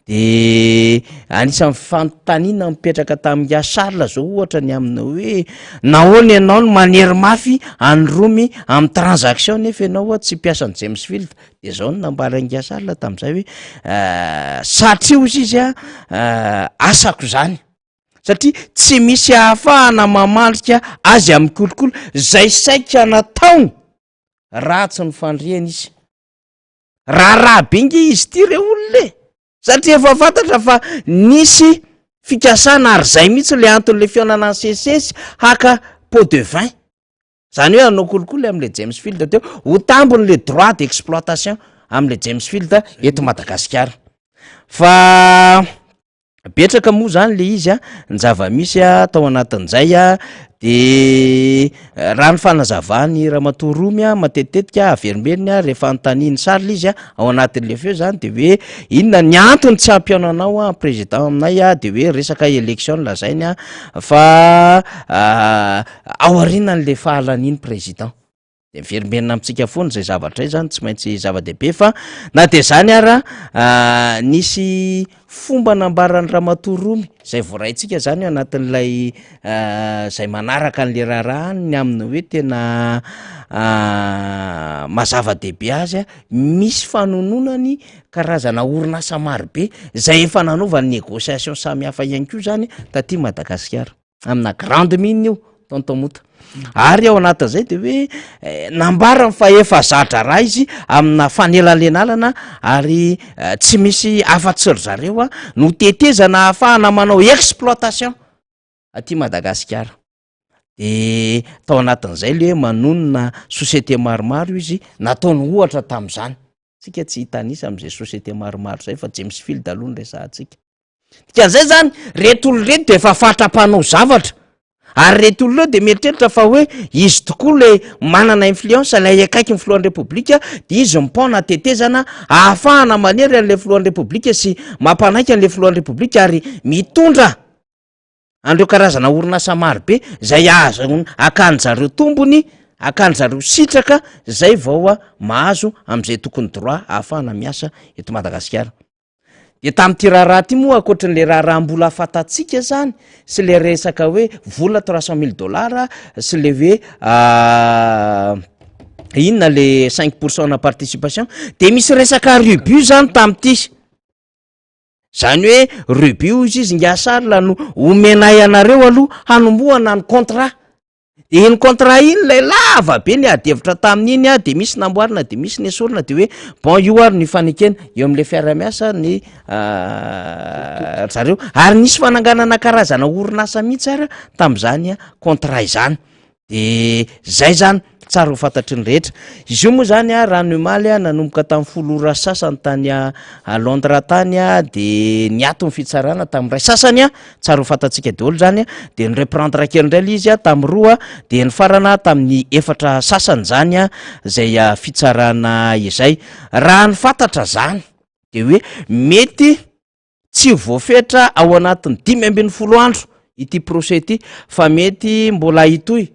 de anisan'ny fanontaniana mipetraka tamin'ny Charles zao ohatra ny amina hoe nahoana ianao no manery mafy any Romy amin'ny transaction nefa ianao tsy mpiasan'ny James Field de zao no nambaran'ny Charles tamin'izay hoe satria ozy izy asako zany satria tsy misy ahafahana mamandrika azy amin'ny kolokolo zay saika nataony ratsy ny fandriana izy raha bengy izy ty re olona satria efa fantatra fa nisy fikasana ary zay mihitsy le anton'le fiaonana sesesy haka pot de vin zany hoe anao kolokolo am'le James Field teo ho tambony le droit d'exploitation am'le James Field eto Madagasikara fa betraka moa zany le izy ny zava-misy tao anatin'izay de raha ny fanazavany Ramatoa Romy matetetika averimberiny rehefa anontaniany Charles izy ao anatin'le feo zany de hoe inona ny antony tsy ampiaonanao président aminay de hoe resaka élection lazainy fa aorianan'le fahalaniny président de miverimberina amitsika foana zay zavatra zay zany tsy maintsy zava-dehibe fa na de zany ara nisy fomba nambaran'ny Ramatoa Romy zay voaraintsika zany anatin'ilay zay manaraka an'le raharaany aminy hoe tena mazava-dehibe azy misy fanononany karazana orinasa marobe zay efa nanaovany négociation samy hafa ihany koa zany taty Madagasikara amina grande mine io tontomota ary ao anatin'izay de hoe nambarany fa efa zatra raha izy amina fanelalenalana ary tsy misy afa-tsy ry zareo no tetezana ahafahana manao exploitation aty Madagasikara de tao anatin'izay le hoe manonona société maromaro izy nataony ohatra tam'izany tsika tsy hitanisa am'izay société maromaro zay fa James Field aloha nresahantsika dikan'izay zany reto olo reto de efa fatrapanao zavatra ary reto olo reo de mieritreritra fa hoe izy tokoa le manana influence lay akaiky ny filohan'ny repoblika de izy mipaona tetezana ahafahana manery an'le filohan'ny repoblika sy mampanaiky an'le filohan'ny repoblika ary mitondra andreo karazana orinasa maro be zay azo akany zareo tombony akany zareo sitraka zay vao a mahazo am'izay tokony droit ahafahana miasa eto Madagasikara. De tam'ty raharaha ty moa akoatrin'le raharaha mbola fatatsika zany sy le resaka hoe vola $300,000 sy le hoe inona le 5% na participation de misy resaka rubus zany tam'ty zany hoe rubus izy ngiasarla no omenay anareo aloha hanombohana ny contrat de iny contrat iny lay lava be ny adevitra tamin'iny a de misy namboarina de misy ny esorina de hoe bon io ary ny fanekena eo am'le fiara-miasa ny zareo ary nisy fananganana karazana orinasa mihitsy ara tam'izany a contrat izany de zay zany tsara ho fantatry ny rehetra izy io moa zany a raha nomaly a nanomboka tamin'ny 10 ora sasany tany a Londres tany a de niato ny fitsarana tamin'ny ray sasany a tsara ho fantatsika daholo zany a de ny reprendre kely indray izy a tamin'ny 2 de ny farana tamin'ny 4 sasany zany a zay fitsarana izay raha ny fantatra zany de hoe mety tsy voafetra ao anatin'ny 15 andro ity procès ity fa mety mbola hitoy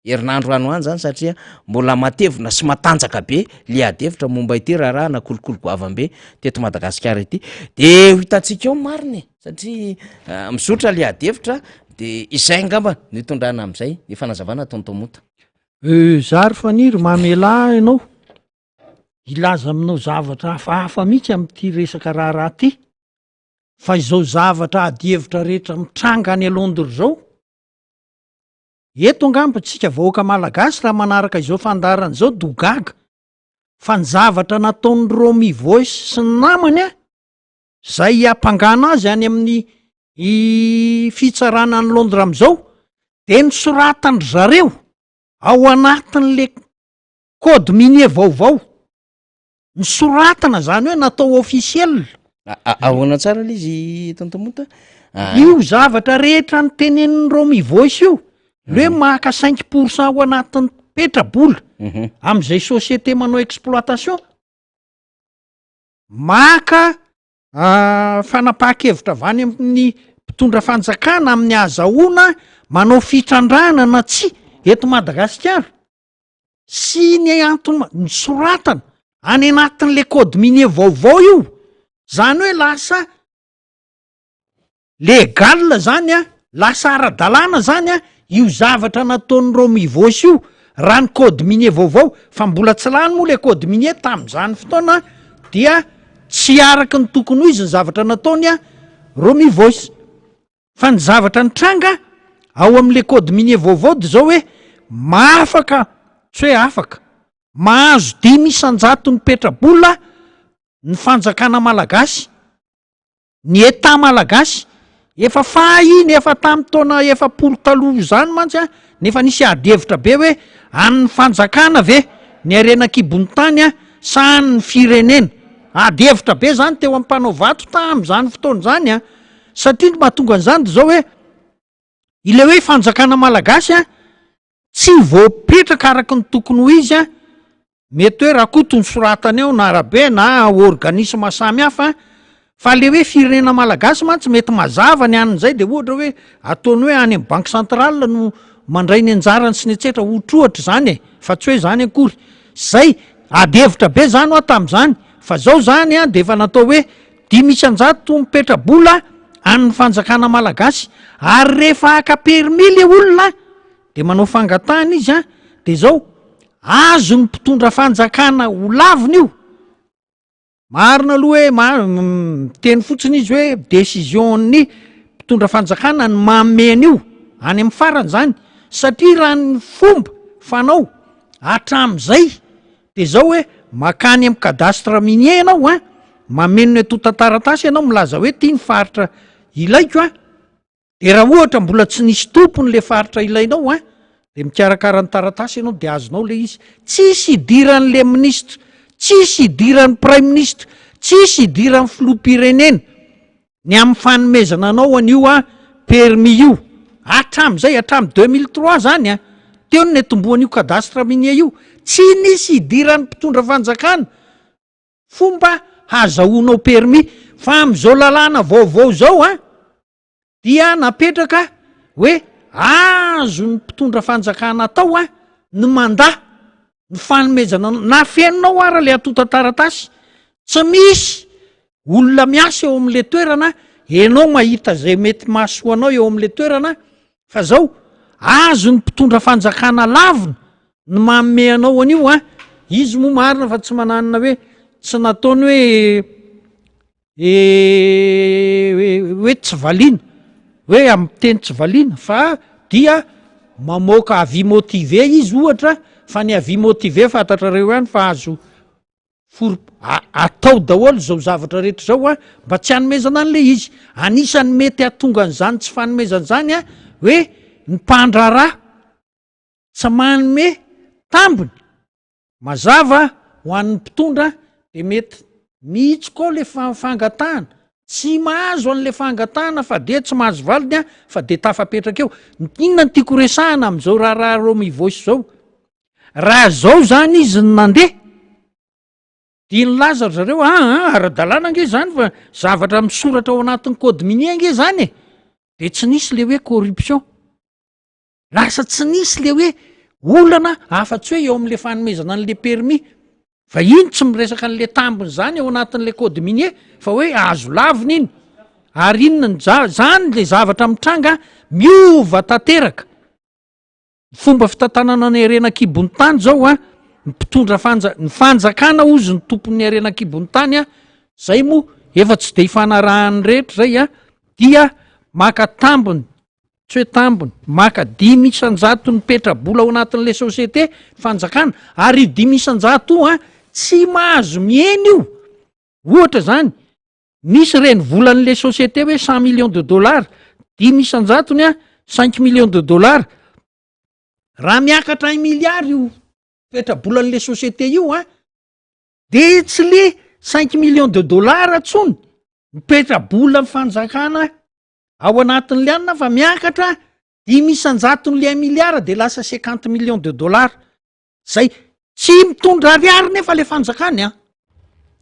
herinandro anoany zany satria mbola matevina sy matanjaka be le adevitra momba ity raha na kolokolo goavambe teto Madagasikara ity de hitantsika eo mariny satria mizotra le adevitra de izay ngamba nitondrana am'izay ny fanazavana tontomota zary faniry mamela ianao ilaza aminao zavatra hafahafa mihitsy am'ty resaka raharaha ty fa izao zavatra adevitra rehetra mitranga any Londres zao eto angamba tsika vahoaka malagasy raha manaraka izao fandarana zao dogaga fa ny zavatra nataon'ny Romy Voice sy ny namany a zay ampangana azy any amin'ny fitsarana any Londres am'izao de nisoratany zareo ao anatin'le code minier vaovao nisoratana zany hoe natao officiel ahoana tsara le izy tontomota io zavatra rehetra ny tenenin'ny Romy Voice io le hoe maka 5% ao anatin'ny petrabola am'izay société manao exploitation maka fanapaha-kevitra avany amin'ny mpitondra fanjakana amin'ny azahoana manao fitrandrana na tsy eto Madagasikara sy ny antony nisoratana any anatin'le code minier vaovao io zany hoe lasa legal zany a lasa ara-dalàna zany a io zavatra nataon'ny Romy Voice io raha ny code minier vaovao fa mbola tsy lany moa le code minier tam'izany fotoana dia tsy araky ny tokony ho izy ny zavatra nataony a Romy Voice fa ny zavatra nitranga ao am'le code minier vaovao de zao hoe maafaka tsy hoe afaka mahazo 10,000 ny petrabola ny fanjakana malagasy ny eta malagasy efa fahiny efa tamin'ny taona 10 zany mantsy a nefa nisy adevitra be hoe an'ny fanjakana ve ny arenakibony tany a sa ny firenena adevitra be zany teo amin'ny mpanao vato tam'izany fotoana zany a satria mahatonga an'izany de zao hoe ile hoe fanjakana malagasy a tsy voapetraka araky ny tokony ho izy a mety hoe raha koto ny soratany eo na arabe na organisme samy hafa fa le hoe firenena malagasy mantsy mety mazava ny an'izay de ohatra hoe ataony hoe any amin'ny banque centrale no mandray ny anjarany sy ny etsetra otrohatra zany e fa tsy hoe zany akory zay adevitra be zany ho tam'izany fa zao zany a de efa natao hoe 10,000 mipetrabola amin'ny fanjakana malagasy ary rehefa aka-permis le olona de manao fangatahana izy a de zao azo ny mpitondra fanjakana ho laviny io marina aloha hoe teny fotsiny izy hoe décision-ny mpitondra fanjakana ny mamena io any amin'ny farany zany satria raha ny fomba fanao hatram'izay de zao hoe makany amin'ny cadastre minier ianao a mameno ny ato tantaratasy ianao milaza hoe tia ny faritra ilaiko a de raha ohatra mbola tsy nisy tompony le faritra ilainao de mikarakara ny taratasy ianao de azonao le izy, tsisy idiran'le ministra, tsisy idiran'ny prime ministre, tsisy idiran'ny filoham-pirenena ny amin'ny fanomezana anao an'io permis io hatram'izay hatramy 2003 zany teo ny tomboan'io cadastre minier io tsy nisy idiran'ny mpitondra fanjakana fomba hazahoanao permis fa am'izao lalàna vaovao zao dia napetraka hoe azo ny mpitondra fanjakana atao ny mandat ny fanomezana na fenonao ara le atota taratasy tsy misy olona miasa eo amin'le toerana ianao mahita zay mety mahasoanao eo amin'le toerana fa zao azo ny mpitondra fanjakana lavina ny manome anao an'io izy moa marina fa tsy mananina hoe tsy nataony hoe tsy valiana hoe amin'ny teny tsy valiana fa dia mamoaka avis motivé izy ohatra fa ny avis motivé fantatrareo ihany fa azo atao daholo zao zavatra rehetra zao mba tsy hanomezana an'le izy anisany mety atonga an'izany tsy fanomezana zany hoe ny mpandrara tsy manome tambiny mazava ho an'ny mpitondra de mety mihitsy koa le fangatahana tsy mahazo an'le fangatahana fa de tsy mahazo valiny fa de tafapetraka eo inona ny tiako resahana am'izao raha romivoisy zao raha zao zany izy ny nandeha dia nylazatra zareo ara-dalàna nge zany fa zavatra misoratra ao anatin'ny code minier nge zany de tsy nisy le hoe corruption lasa tsy nisy le hoe olana afa-tsy hoe eo amin'le fanomezana an'le permis fa iny tsy miresaka an'le tambiny zany ao anatin'le code minier fa hoe azo lavina iny ary inona zany le zavatra mitranga miova tanteraka fomba fitantanana ny arenan-kibony tany zao mpitondra ny fanjakana ozy ny tompon'ny arenan-kibony tany zay moa efa tsy de hifanarahany rehetra zay dia maka tambiny tsy hoe tambiny maka 5 isanjato ny petrabola ao anatin'le société fanjakana ary 5 isanjato tsy mahazo mieny io ohatra zany misy reny volan'le société hoe 100 millions de dollars 5 isanjatony 5 millions de dollars raha miakatra 1 milliard io petrabolan'le société io de tsy le 5 millions de dollars tsony mipetrabola fanjakana ao anatin'le anina fa miakatra 5 isanjaton'le 1 milliard de lasa 50 millions de dollars zay tsy mitondra ariary nefa le fanjakany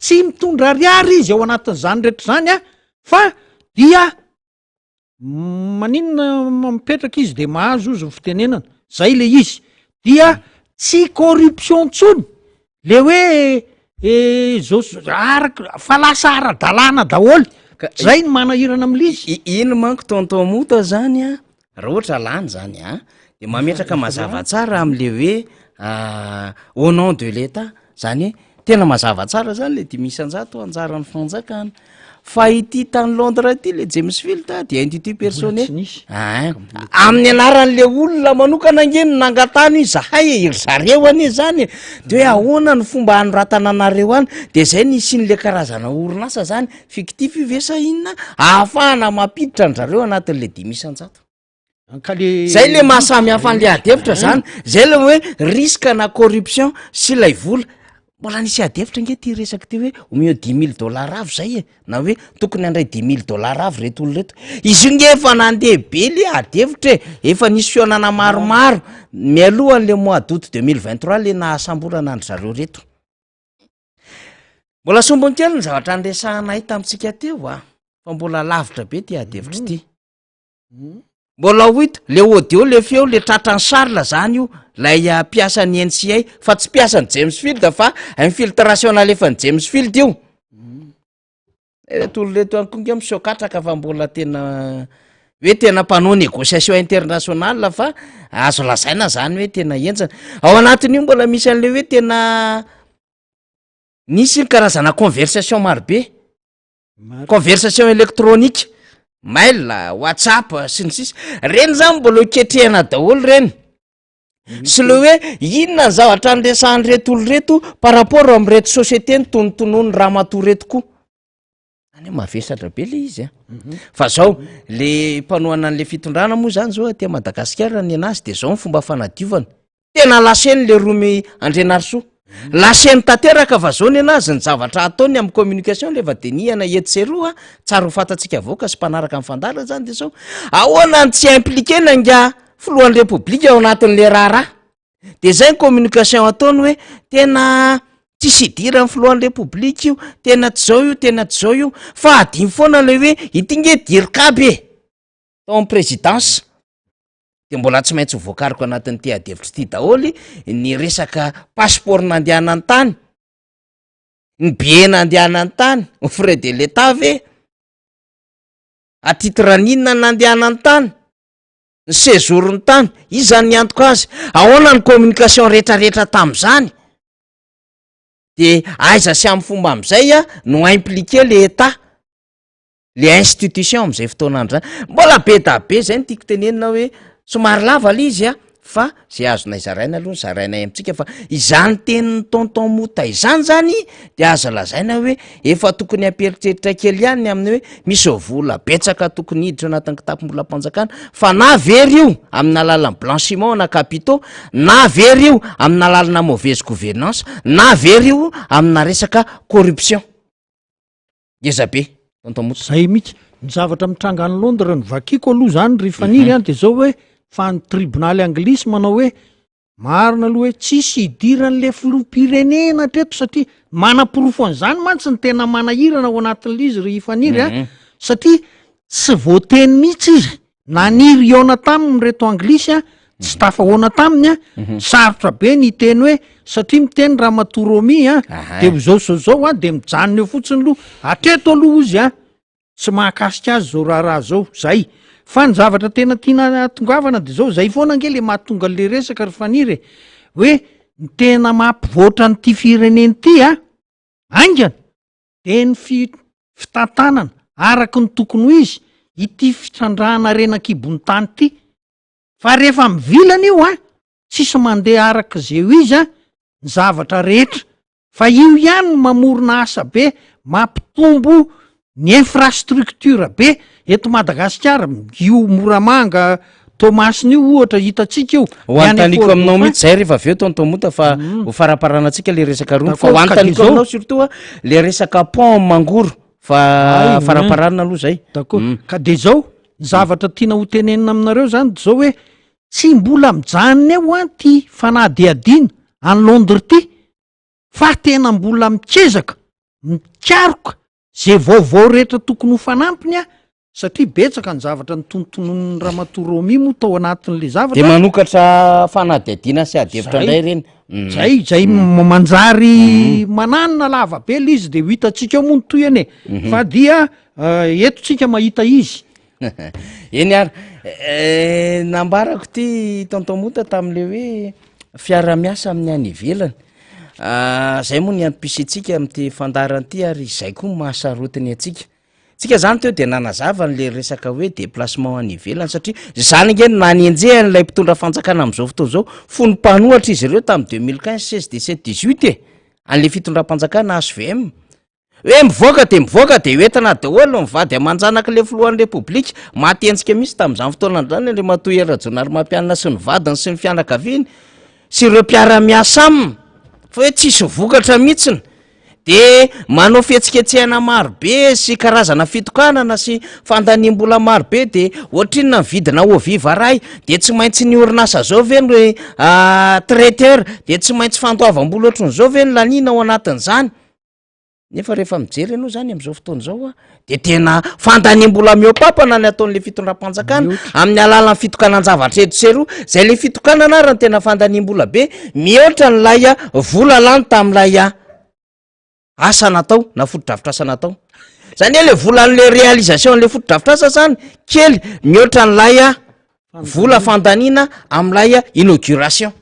tsy mitondra ariary izy ao anatin'izany rehetra zany fa dia maninona mipetraka izy de mahazo izy ny fitenenana zay le izy dia tsy corruption tsony le hoe zao fa lasa ara-dalàna daholy zay ny manahirana am'le izy iny manko tonton mota zany raha ohatra lany zany de mametraka mazava tsara am'le hoe au nom de l'état zany tena mazava tsara zany le 5 isanjato anjaran'ny fanjakana fa ity tany Londres ty le Jamesfield dia intitut personnel amin'ny anaran'le olona manokana ngeny nangatany zahay zareo ane zany de hoe ahoana ny fomba anoratana anareo any de zay nisy n'le karazana orinasa zany fictif vesa inona ahafahana mampiditra anjareo anatin'le 5 isanjato zay le mahasamy hafa an'le adevitra zany zay le hoe risque na corruption sy lay vola mbola nisy adevitra nge ty resaky ty hoe omeo 10 000 $ avy zay na hoe tokony andray 10 000 $ avy reto olo reto izy io nge efa nandeha be le adevitra efa nisy fionana maromaro mialohan'le mois d'août 2023 le nahasamborana andry zareo reto mbola sombony kely ny zavatra andesahanay tamitsika teo fa mbola lavitra be ty adevitra ty mbola hoito le audio le feo le tratrany Charles zany io lay piasa ny NCA fa tsy piasa ny Jamesfield fa infiltration nalefa ny Jamesfield io reto olo reto ankonga misokatraka fa mbola tena hoe tena mpanao négociation internationale fa azo lazaina zany hoe tena enjana ao anatin'io mbola misy an'le hoe tena nisy karazana conversation marobe conversation électronique mail WhatsApp sy ny sisy reny zany mbola ketrehana daholo reny sy le hoe inona ny zavatra andesahany reto olo reto par rapport am'reto société ny tonotonono raha matoa reto koa any mavesatra be le izy fa zao le mpanoana an'le fitondrana moa zany zao aty Madagasikara ny anazy de zao ny fomba fanadiovana tena laseny le romy Andrenarsoa laseny tanteraka fa zao ny anazy ny zavatra ataony amin'ny communication lefa deniana etseroa tsara ho fatatsika avoaka sy mpanaraka amin'ny fandala zany de zao ahoana ny tsy impliqué nanga filohan'ny repoblika ao anatin'le raharaha de zay ny communication ataony hoe tena tsy sidira ny filohan'ny repoblika io tena tsy zao io tena tsy zao io fa adiny foana le hoe itinge dirikabe tao amin'ny présidence de mbola tsy maintsy voakariko anatin'ny ty adevitra ty daholy ny resaka passeport nandehana ny tany ny billet nandehana ny tany ny frais de l'état ve à titre aninona nandehana ny tany ny séjour ny tany izany ny antoko azy ahoana ny communication rehetrarehetra tam'zany de aiza sy amin'ny fomba am'izay no impliqué le état le institution am'izay fotoana andro zany mbola be da be zay ny tiako tenenina hoe somary lava le izy fa zay azonay zaraina aloha ny zarainay amitsika fa izany tenin'ny tonton Mota izany zany de aza lazaina hoe efa tokony amperitreritra kely ihany amin'ny hoe misy vola betsaka tokony hiditra anatin'ny kitapom-bolam-panjakana fa na very io amin'ny alalan'ny blanchiment na capitaux na very io amin'ny alalana mauvaise gouvernance na very io amina resaka corruption ngeza be tonton Mota zay mihitsy ny zavatra mitranga any Londres ny vakiko aloha zany ry faniry de zao hoe fa ny tribonaly anglisy manao hoe marina aloha hoe tsisy idiran'le filoham-pirenena treto satria manam-porofo an'izany mantsy ny tena manahirana ao anatin'le izy ry faniry satria tsy voateny mihitsy izy naniry iona taminy reto anglisy tsy tafahoana taminy sarotra be ny teny hoe satria miteny Ramatoromi de zao de mijanona eo fotsiny aloha atreto aloha izy tsy mahakasika azy zao raharaha zao zay fa ny zavatra tena tiana tongavana de zao zay foana nge le mahatonga le resaka ry faniry hoe ny tena mampivoatra nyty fireneny ty aingana de ny fitantanana araky ny tokony ho izy ity fitrandrahana renan-kibony tany ty fa rehefa mivilana io tsisy mandeha araka zay ho izy ny zavatra rehetra fa io ihany mamorona asa be mampitombo ny infrastructure be eto Madagasikara io Moramanga Tomasiny io ohatra hitatsika io ho antaniko aminao mihitsy zay rehefa aveo tonton Mota fa ho faraparanantsika le resaka rony fa ho antaniko aminao surtout le resaka pont Mangoro fa faraparanana aloha zay d'accord ka de zao zavatra tiana ho tenenina aminareo zany de zao hoe tsy mbola mijanona eo ty fanadeadina any Londres ty fa tena mbola mikezaka mikaroka zay vaovao rehetra tokony ho fanampiny satria betsaka ny zavatra ny tontonon'ny Ramatoromi moa tao anatin'le zavatra de manokatra fanadihadiana sy adevitra indray reny zay manjary mananina lava be le izy de ho hitatsika moa ny toyany fa dia etotsika mahita izy eny ary nambarako ty tonton Mota tam'le hoe fiara-miasa amin'ny any ivelany zay moa ny antom-pisitsika am'ty fandaran'ty ary zay koa mahasarotiny atsika tsika zany teo de nanazavany le resaka hoe déplacement any ivelany satria zany nge nanenjehan'ilay mpitondra fanjakana am'izao fotoana zao fony mpanohatra izy ireo tamy 2015 16 17 an'le fitondram-panjakana HVM hoe mivoaka de hoentina daholo mivady amanjanaka le filohan'ny repoblika matentsika misy tam'izany fotoana zany le matoy rajonary mampianina sy ny vadiny sy ny fianakaviany sy ireo mpiara-miasa aminy fa hoe tsisy vokatra mihitsiny de manao fihetsiketsehana marobe sy karazana fitokanana sy fandaniam-bola marobe de ohatrinona vidina oviva ray de tsy maintsy ny orinasa zao ve ny traiteur de tsy maintsy fandoavam-bola ohatrin' zao ve ny lanina ao anatin'izany nefa rehefa mijery ianao zany am'izao fotoana zao de tena fandaniam-bola miopapana ny ataon'le fitondram-panjakana amin'ny alalan'ny fitokanan-javatra eto seroa zay le fitokanana ary ny tena fandaniam-bola be mihoatra ny lay vola lany tam'lay asa natao na foto-drafitra asa natao zany hoe le volan'le réalisation le foto-drafitra asa zany kely mihoatra ny lay vola fandaniana am'lay inauguration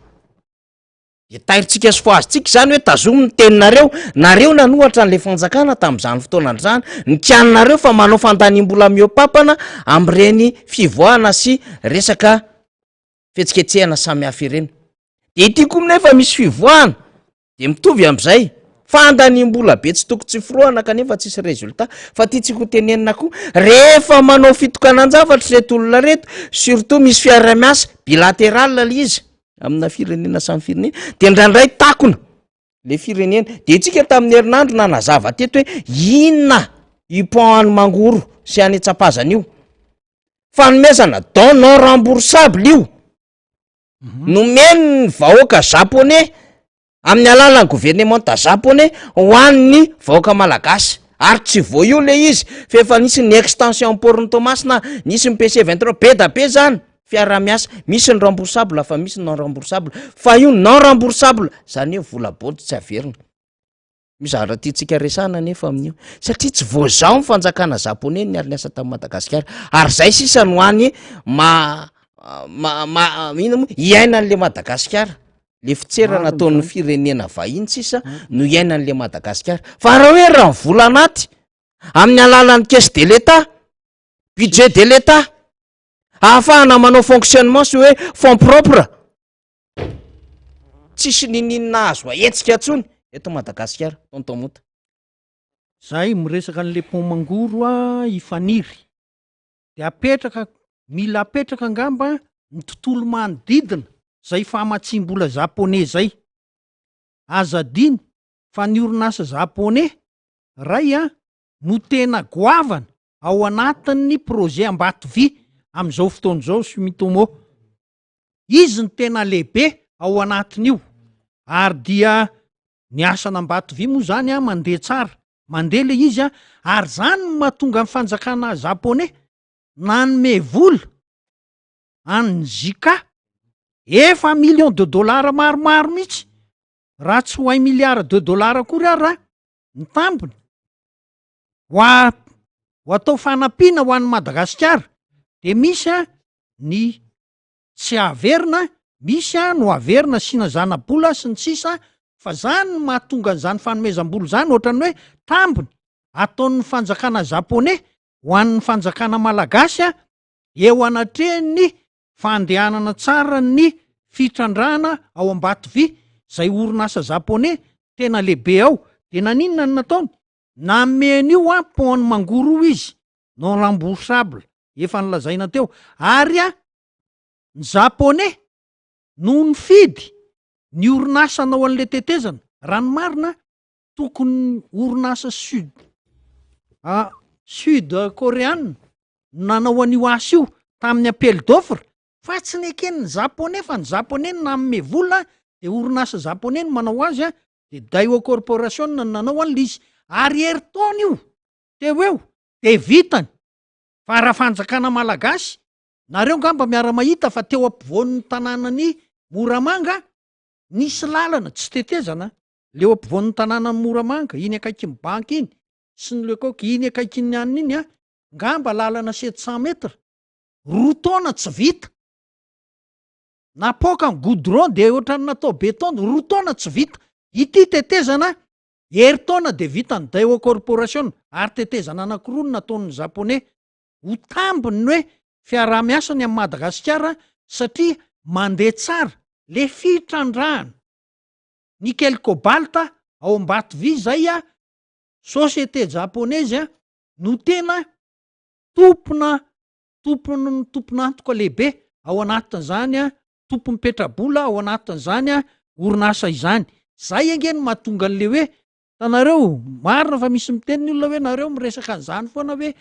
de tairitsika sy foazitsika zany hoe tazomy ny teninareo nareo nanohatra n'le fanjakana tam'izany fotoana zany ny tianinareo fa manao fandaniam-bola miopapana am'ireny fivoahana sy resaka fihetsiketsehana samy hafa ireny de ity koa mina efa misy fivoahana de mitovy am'izay fandanimbola be tsy toko tsy foroana kanefa tsisy resultat fa ty tsy ho tenenina koa rehefa manao fitokanan-javatra reto olona reto surtout misy fiara-miasa bilateral le izy amina firenena samy firenena de ndraindray takona le firenena de itsika tamin'ny herinandro nanazava teto hoe inona ipoany mangoro sy any tsapazana io fanomezana don non remboursable io nomeny vahoaka japonais amin'ny alalan'ny gouvernementa japonais ho an'ny vahoaka malagasy ary tsy vo io le izy fa efa nisy ny extension porny tomasina nisy ny pc 23 be da be zany fiara-miasa misy ny remboursable fa misy ny non remboursable fa io non remboursable zany hoe vola-boly tsy averina mizara ty tsika resana nefa amin'io satria tsy voazao ny fanjakana japonais ny ary niasa tamin'ny Madagasikara ary zay sisa no any ina moa iaina an'le Madagasikara le fitserana ataon'ny firenena vahiny sisa no iaina an'le Madagasikara fa raha hoe raha vola anaty amin'ny alalan'ny caisse de l'État budget de l'État ahafahana manao fonctionnement sy hoe fonds propre tsisy nininina azo ahetsika tsony eto Madagasikara tontomota zay miresaka an'le pont mangoro ifaniry de apetraka mila apetraka angamba ny tontolo manodidina zay famatsim-bola japonais zay azadiny fa ny orinasa japonais ray no tena goavana ao anatin'ny projet Ambatovy am'izao fotoana zao Sumitomo izy ny tena lehibe ao anatin'io ary dia ny asana Ambatovy moa zany mandeha tsara mandeha le izy ary zany no mahatonga ny fanjakana japonais nanome vola any zika efa million de dollars maromaro mihitsy raha tsy ho 1 milliard de dollars akory ary raha ny tambony ho atao fanampiana ho an'ny Madagasikara de misy ny tsy averina misy no averina sina zana-bola sy ny sisa fa zany no mahatonga an'izany fanomezam-bola zany ohatrany hoe tambony ataon'ny fanjakana japonais ho an'ny fanjakana malagasy eo anatrehny fandehanana tsara ny fitrandrana ao Ambatovy zay orinasa japonais tena lehibe ao de naninona ny nataony namen'io pont mangoro izy non remboursable efa nilazaina teo ary ny japonais no nifidy ny orinasa nao an'le tetezana rano marina tokony orinasa sud coréenne nanao an'io asa io tamin'ny appel d'offre fa tsy neken'ny japonais fa ny japonais nanome vola de orinasa japonais no manao azy de Daiwa corporation nanao an'le izy ary heritaona io teo eo de vitany fa raha fanjakana malagasy nareo ngamba miara mahita fa teo ampovoan'ny tanànany Moramanga nisy lalana tsy tetezana leo ampovoan'ny tanànany Moramanga iny akaiky ny banky iny sy ny lekoky iny akaiky ny anina iny ngamba lalana 700 metra roa taona tsy vita napoka ny goudron de ohatrany natao beton roa taona tsy vita ity tetezana heritaona de vita ny Daiwa corporation ary tetezana anankiroa no nataon'ny japonais ho tambiny hoe fiaraha-miasany amin'ny Madagasikara satria mandeha tsara le fitrandrahana nickel cobalt ao Ambatovy zay société japonaise no tena tompon'antoka lehibe ao anatin'izany tompony petrabola ao anatin'izany orinasa izany zay angeny mahatonga an'le hoe tanareo marina fa misy miteny ny olona hoe nareo miresaka an'izany foana hoe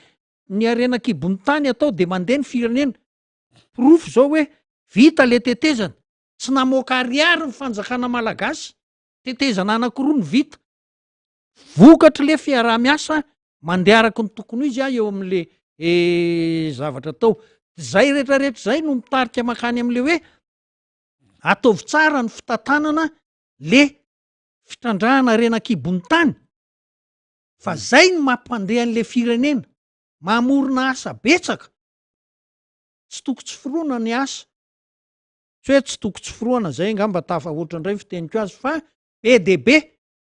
ny arenakibon'ny tany atao de mandeha ny firenena profo zao hoe vita le tetezana tsy namoaka ariary ny fanjakana malagasy tetezana anankiroa ny vita vokatra le fiaraha-miasa mandeha araky ny tokony izy eo am'le zavatra tao zay rehetrarehetra zay no mitarika makany am'le hoe ataovy tsara ny fitantanana le fitrandrahana renakibon'ny tany fa zay ny mampandeha an'le firenena mamorona asa betsaka tsy toko tsy foroana ny asa tsy hoe tsy toko tsy foroana zay ngamba tafa ohatrandray fiteniko azy fa PDB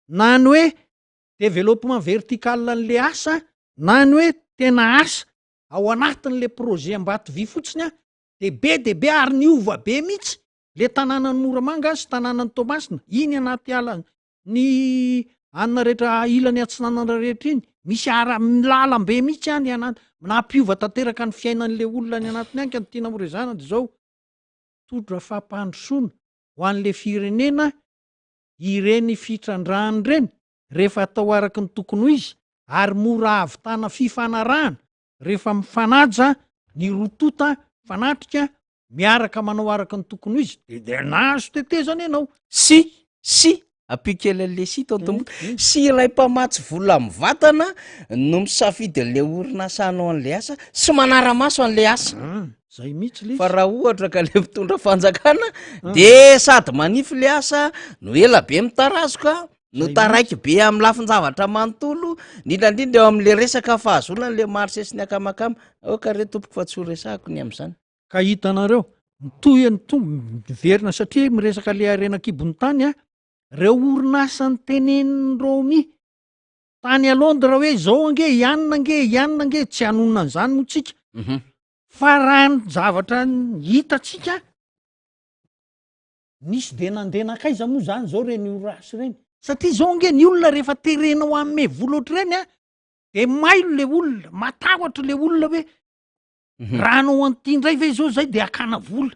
na ny hoe développement vertical an'le asa na ny hoe tena asa ao anatin'le projet Ambatovy fotsiny de be ary ny ova be mihitsy le tanànany Moramanga sy tanànany Tomasina iny anaty ala ny anina rehetra ilany atsinanana rehetra iny misy lalambe mihitsy any anaty nampiova tanteraka ny fiainan'le olona ny anatiny any ka ny tiana morezana de zao todra fampandrosoana ho an'le firenena ireny fitrandrahany reny rehefa atao araky ny tokony ho izy ary mora avitana fifanarahana rehefa mifanaja ny rotota fanatrika miaraka manao araky ny tokony ho izy de nahazo tetezana ianao sy apikelan'le si tontomota sy ilay mpamatsy vola mivatana no misafidy an'le orinasa anao an'le asa sy manara-maso an'le asa zay mihitsy le fa raha ohatra ka le mpitondra fanjakana de sady manify le asa no ela be mitarazoka no taraiky be amin'ny lafin-javatra manontolo indrindrandrindra eo am'le resaka fahazona n'le marshe sy ny akamakama aoka re tompoko fa tsy ho resahako ny am'izany ka hitanareo miverina satria miresaka le arenakibony tany a reo orinasany teneniny romi tany alondra hoe zao ianina tsy hanonona an'izany motsika fa raha ny zavatra hitatsika nisy de nandenakaiza moa zany zao reny orinasy reny satria zao ny olona rehefa terenao ame vola oatra reny a de mailo le olona matahotra le olona hoe raha anao an'ity ndray ve zao zay de akana vola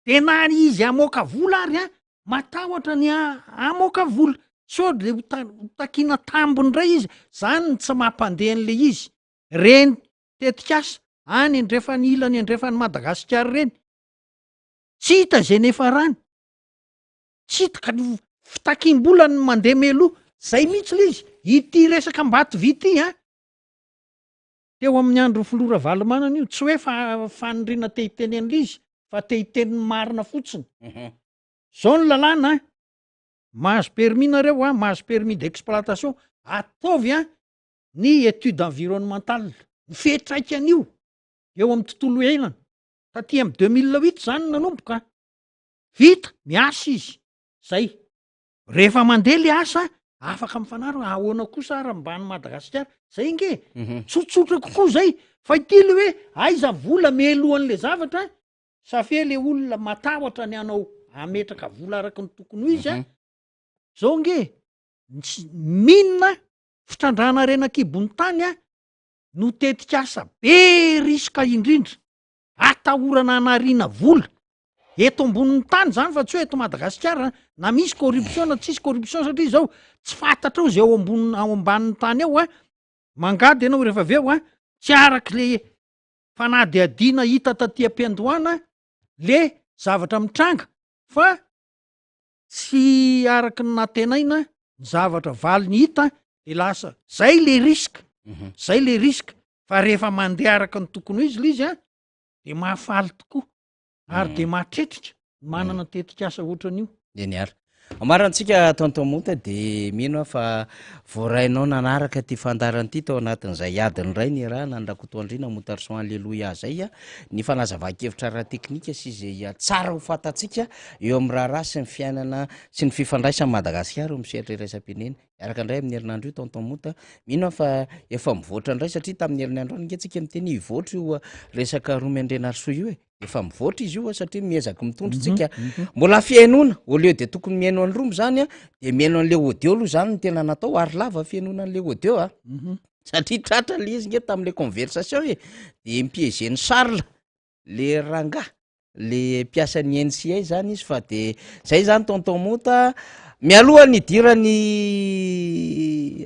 de na izy amoaka vola ary a matahotra ny amoaka vola so de hotakina tambony ndray izy zany tsy mampandeha an'le izy reny tetikasa any andrefa ny ilany andrefa ny Madagasikara reny tsy hita zay nefa rany tsy hita ka fitakim-bola ny mandeha meloha zay mihitsy le izy ity resaka mbaty vity a teo amin'ny andro filora valomanana io tsy hoe fanirina tehitenen'le izy fa tehiteniny marina fotsiny zao ny lalàna mahazo permis nareo a mahazo permis d'exploitation ataovy a ny étude environnementale ny fetraikany eo amin'ny tontolo iainana taty amy 2008 zany nanomboka vita miasa izy zay rehefa mandeha le asa afaka mifanaro ahoana kosa raha mbany Madagasikara zay nge tsotsotra kokoa zay fa ity le hoe aiza vola mialohan'le zavatra safe le olona matahotra ny anao ametraka vola araky ny tokony ho izy a zao nge minina fitrandrahana renakibony tany a no tetikasa be riska indrindra atahorana anariana vola eto ambonin'ny tany zany fa tsy hoe eto Madagasikara na misy corruption na tsisy corruption satria zao tsy fantatra ao zay ao ambanin'ny tany ao a mangady ianao rehefa aveo a tsy araky le fanady adina hita taty am-piandohana le zavatra mitranga fa tsy araky ny natenaina ny zavatra valy ny hita de lasa zay le riska fa rehefa mandeha araky ny tokony ho izy le izy a de mahafaly tokoa ary de mahatretritra manana tetikasa ohatran'io de niara amarantsika tontomota de mino fa voarainao nanaraka ty fandaran'ity tao anatin'izay adiny ray ny raha nandrakotoandrina motarson alleloia zay a ny fanazava-kevitra raha teknika sy zay tsara ho fatatsika eo amin'ny raharaha sy ny fiainana sy ny fifandraisany Madagasikara amy sehatra iraisam-penena araka indray amin'ny herinandro io tontomota mino fa efa mivoatra indray satria tamin'ny herinandro any nge tsika miteny hivoatra io resaka Romaindrenarso io efa mivoatra izy io satria miezaky mitondritsika mbola fiainona au lieu de tokony miaino an'ny rombo zany a de miaino an'le audio aloha zany ny tena natao ary lava fiainona an'le audio a satria tratra le izy nge tam'le conversation de mpiezeny Charles le ranga le mpiasan'ny NCA zany izy fa de zay zany tontomota mialoha ny dirany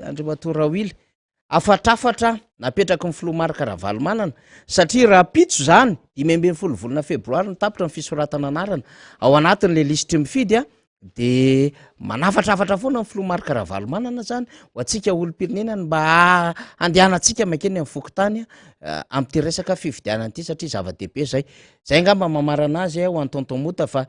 Andriamato Rawily afatrafatra napetraky ny filomarika Ravalomanana satria raha pitso zany 15 volana febroary ny tapitra ny fisoratana anarana ao anatin'le listre mifidy a de manafatrafatra foana ny filomarika Ravalomanana zany ho atsika olom-pirenena mba andehanantsika makeny amin'ny fokotany am'ty resaka fividianan'ity satria zava-dehibe zay ngamba mamarana azy ho any tontomota fa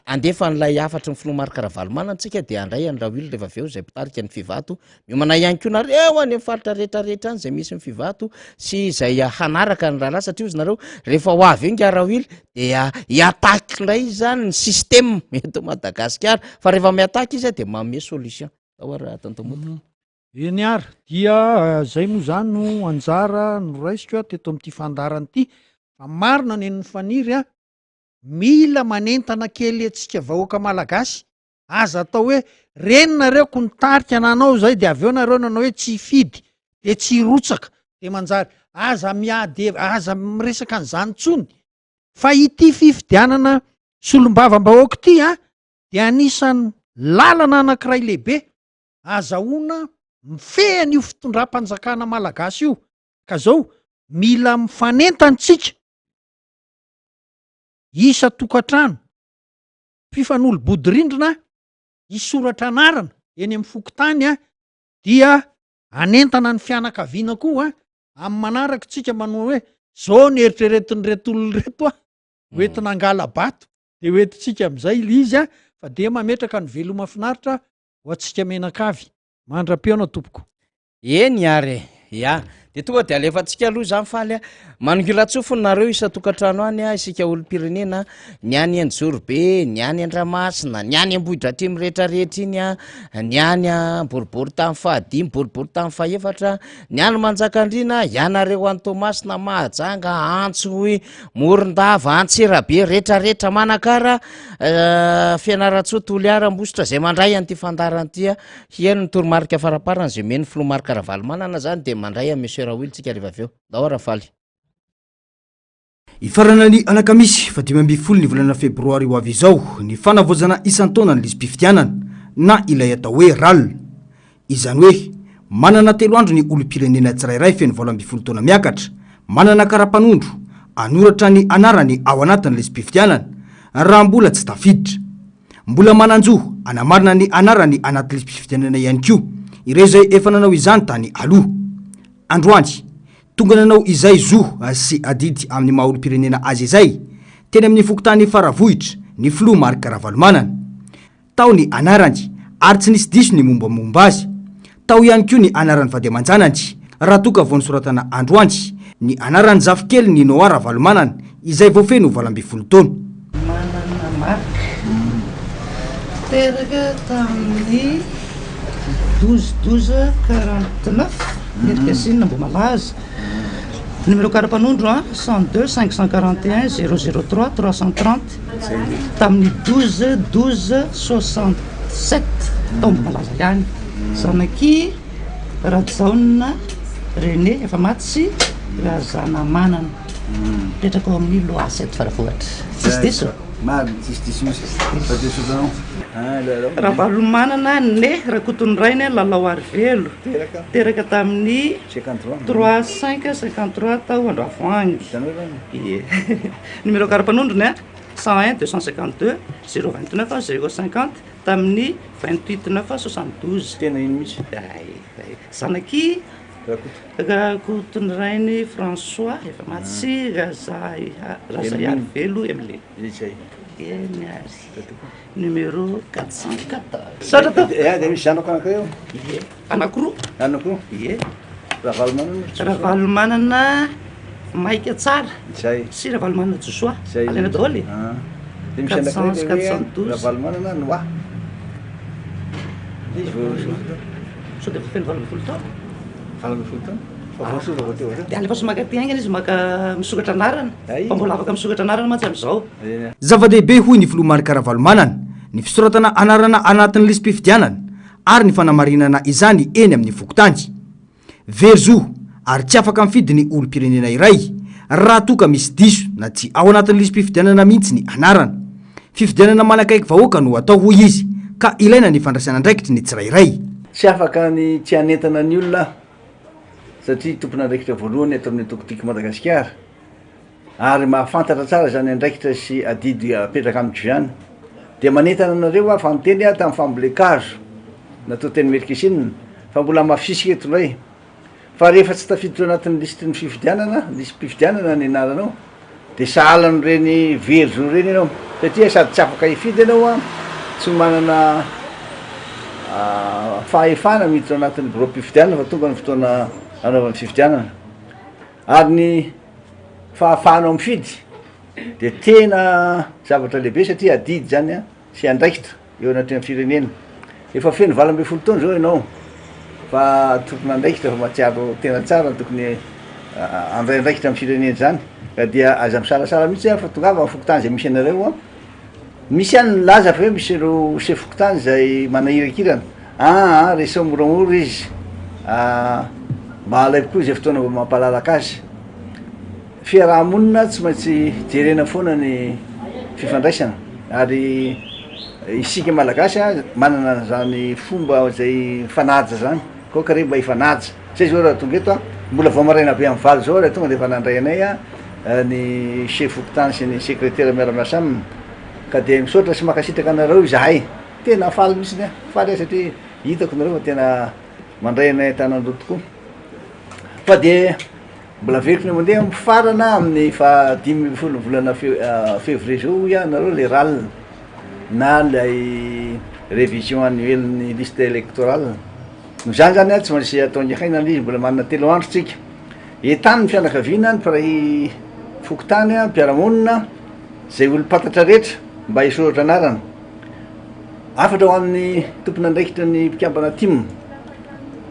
andefa n'lay afatra ny filomarika Ravalomanana antsika de andray any Rawily rehefa aveo zay mpitarika ny fivato miomana ihany koa nareo any amin'ny faritra rehetrarehetra any zay misy ny fivato sy zay hanaraka ny rahalahy satria ozy nareo rehefa ho avy eo nge Rawily de iataky ndray zany ny système eto Madagasikara fa rehefa miataky izy de manome solution raha tontomota eny ary dia zay moa zany no anjara no raisiko teto am'ty fandaran'ity fa marina ny faniry a mila manentana kely atsika vahoaka malagasy aza atao hoe reny nareoko nitarika nanao zay de avy eo nareo nanao hoe tsy fidy de tsy rotsaka de manjary aza miady aza miresaka an'izany tsony fa ity fifidianana solom-bavambahoaka ity a de anisany lalana anankiray lehibe azahoana mifehany io fitondram-panjakana malagasy io ka zao mila mifanentantsika isa tokantrano mpifanolo-bodyrindrina isoratra anarana eny amin'ny fokotany a dia anentana ny fianakaviana koa amin'ny manaraka tsika manao hoe zao ny eritreretin'nyretolony reto a oentina angala bato de oentitsika am'izay il izy a fa de mametraka ny velo mafinaritra ho atsika menakavy mandra-peona tompoko eny ary ya de tonga de alefantsika aloha zany faly a manongilatsofony nareo isatokantrano any a isika olo-pirenena ny any anjorobe ny any andramasina ny any ambohidratrimy rehetrarehetra iny a ny any a boribory tamin'ny fahadimy boribory tamin'ny faefatra ny any manjakandrina ianareo any tomasina mahajanga antso hoe morondava antserabe rehetrarehetra manakara fianaratsotoly mbositra zay mandray an'ty fandaran'tya hiaino ny toromarika faraparana zay meny filomarika ravalomanana zany de mandray a monsieur raha oilitsika rehefa avy eo dao rafaly ifarana ny alakamisy fa 5 ny volana febroary ho avy izao ny fanavozana isan-taona ny lisy-pifidianana na ilay atao hoe ral izany hoe manana 3 andro ny olo-pirenena tsirairay feno 20 taona miakatra manana kara-panondro anoratra ny anarany ao anatin'ny lisy-pifidianana raha mbola tsy tafiditra mbola mananjoa anamarina ny anarany anaty lisy-pifidianana ihany koa ireo zay efa nanao izany tany aloha androany tonga nanao izay zo sy adidy amin'ny maha olo-pirenena azy izay teny amin'ny fokotany faravohitra ny flo marika ravalomanana tao ny anarany ary tsy nisy diso ny mombamomba azy tao ihany koa ny anarany vady aman-janany raha toka vao nisoratana androany ny anarany zafikely ny noa ravalomanana izay voafeno 20 taona manana marika teraka tamin'ny 12-12-49 erikasina mbo malaza numéro karapanondro 102 541 003 330 tamin'ny 12-12-67 tao mbo malaza ihany zanaky rajaona René efa maty razana manana petraka ao amin'ny loaset faravohatra tsisy diso ravalomanana ne rakotony rainy lalao ary velo teraka tamin'ny 3553 tao andravoangy numéro karapanondrony 101 252 029 050 tamin'ny 28 972 tena ino mihitsy zanaky rakotony rainy François efa maty razay ary velo emile eny ary numéro 414 de misy zanako anakay eo anakoroa ie ravalomanana maika tsara zay sy ravalomanana josoa zay alena daholo de misy anakay 412 ravalomanana noa so de feno 20 taona 20 taona de alefa somaka ty aingana izy maka misokatra anarana fa mbola afaka misokatra anarana mantsy am'izao zava-dehibe hoy ny filomarika ravalomanana ny fisoratana anarana anatin'ny lisy-pifidianana ary ny fanamarinana izany eny amin'ny fokotany verzo ary tsy afaka mifidy ny olo-pirenena iray raha toka misy diso na tsy ao anatin'ny lisy-pifidianana mihitsy ny anarana fifidianana manakaiky vahoaka no atao hoy izy ka ilaina ny fandraisana ndraikitry ny tsirairay tsy afaka ny tsy anentana ny olona satria tompona andraikitra voalohany atao amin'ny tokotiky Madagasikara ary mahafantatra tsara zany andraikitra sy adidy apetraka amiko zany de manentana anareo a fanteny a tamin'ny fambolekazo natao teny merikesina fa mbola mafisika eto ndray fa rehefa tsy tafiditra anatin'ny lisitry ny fifidianana lisy mpifidianana ny anaranao de sahalany reny verzo reny ianao satria sady tsy afaka hifidy ianao a tsy manana fahefana miditra anatin'ny bureau mpifidianana fa tonga ny fotoana anaovan'ny fifidianana ary ny fahafahanao mifidy de tena zavatra lehibe satria adidy zany a sy andraikitra eo anatin'ny firenena efa feno 20 taona zao ianao fa tokony andraikitra fa matsiaro tena tsara tokony andray andraikitra amin'ny firenena zany ka dia aza misarasara mihitsy fa tongava ny fokotany zay misy anareo a misy any laza fa hoe misy ro sefokotany zay manahirakirana resao moramora izy mba alaiky koa zay fotoana mba mampalalaka azy fiarahamonina tsy maintsy jerena foana ny fifandraisana ary isika malagasy manana zany fomba zay fanaja zany koa kare mba ifanaja zay zao raha tonga eto mbola vao maraina be amin'ny valo zao raha tonga de efa nandray anay ny chef-fokotany sy ny secrétaire miaramiasa aminy ka de misaotra sy makasitraka anareo izahay tena faly mihitsy ny faly satria hitako nareo fa tena mandray anay tanandro tokoa fa de mbola veriko ny mandeha mifarana amin'ny fa 10 volana février zao ia nareo le RAL na lay révision annuelle liste électorale no zany zany tsy maintsy ataonjakaina izy mbola manana 3 andro tsika etany ny fianakaviana ny mparay fokotany mpiaramonina zay olo patatra rehetra mba hisoratra anarana afatra ho amin'ny tompona andraikitra ny mpikambana tim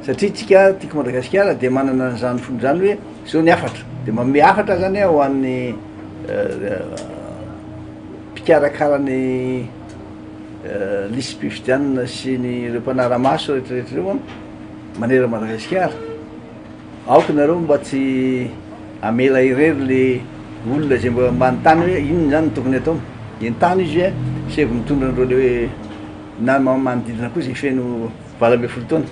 satria tsika tiako Madagasikara de manana an'izany fomba zany hoe zao ny afatra de manome afatra zany ho an'ny mpikarakarany lisy mpifidianana sy ny ireo mpanaramaso rehetrarehetra reo manera Madagasikara aoka nareo mba tsy amela irery le olona zay mba manontany hoe inony zany tokony atao entany izy hoe sy vao mitondra andreo le hoe na manodidina koa zay feno 20 taona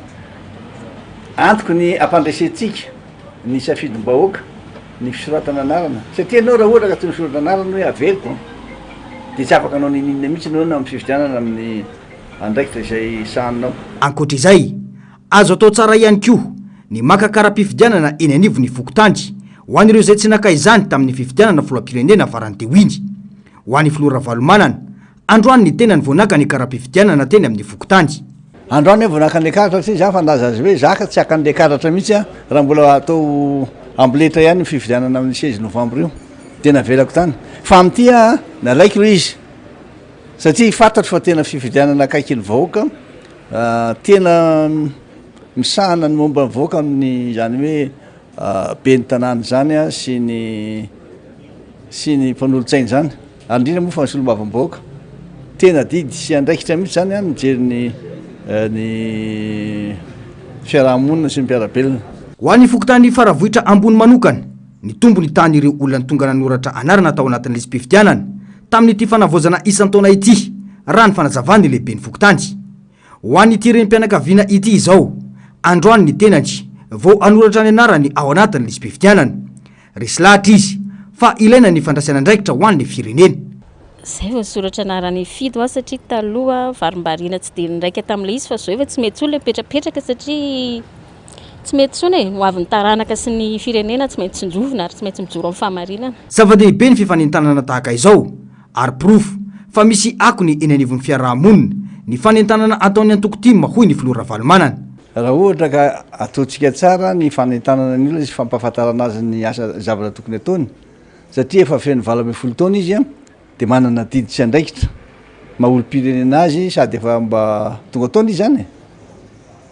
antoko ny ampandraisentsika ny safidim-bahoaka ny fisoratana anarana satria anao raha ohatra ka toy misoratra anarana hoe aveliko de tsy afaka anao ninina mihitsy anao na amin'ny fifidianana amin'ny andraikitra izay saninao ankoatr'izay azo atao tsara ihany koa ny makakara-pifidianana eny anivony fokotandry ho an'ireo zay tsy nakay izany tamin'ny fifidianana filoham-pirenena farany teo iny ho an'ny filoha Ravalomanana androany ny tena ny voanaka ny kara-pifidianana teny amin'ny fokotandry androany hoe voanaka an'le karatra satria za fandaza azy hoe zaka tsy akan'le karatra mihitsy raha mbola atao amboletra ihany ny fifidianana amin'ny 16 novembre io tena velako tany fa am'ty nalaiky ro izy satria fantatro fa tena fifidianana akaiky ny vahoaka tena misahana ny momba ny vahoaka amin'ny zany hoe be ny tanàny zany sy ny mpanolotsainy zany ary indrindra moa fa ny solombavam-bahoaka tena didy sy andraikitra mihitsy zany mijery ny fiarahamonina sy ny mpiarabelona ho an'ny fokotany faravohitra ambony manokana ny tombony tany ireo olona tonga nanoratra anarana tao anatin'ny lisy mpifidianana tamin'ity fanavozana isan-taona ity raha ny fanazavany lehibe ny fokotandry ho an'ny ity renim-pianakaviana ity izao androany ny tenany vao anoratra ny anarany ao anatin'ny lisy mpifidianana resy lahatra izy fa ilaina ny fandraisana andraikitra ho an'ny firenena zay vao soratra anarany fidy satria taloha varimbarina tsy de ndraika tam'le izy fa zao efa tsy mety tsony le petrapetraka satria tsy mety tsony ho avy ny taranaka sy ny firenena tsy maintsy njovona ary tsy maintsy mijoro amin'ny fahamarinana zava-dehibe ny fifanentanana tahaka izao ary profo fa misy akony eny anivon'ny fiarahamonina ny fanentanana ataony antokotima hoy ny filoha Ravalomanana raha ohatra ka ataontsika tsara ny fanentanana ny olona sy fampahafantarana azy ny asa zavatra tokony ataony satria efa feno 20 taona izy de manana didy sy andraikitra maolo-pirenena azy sady efa mba tonga taona izy zany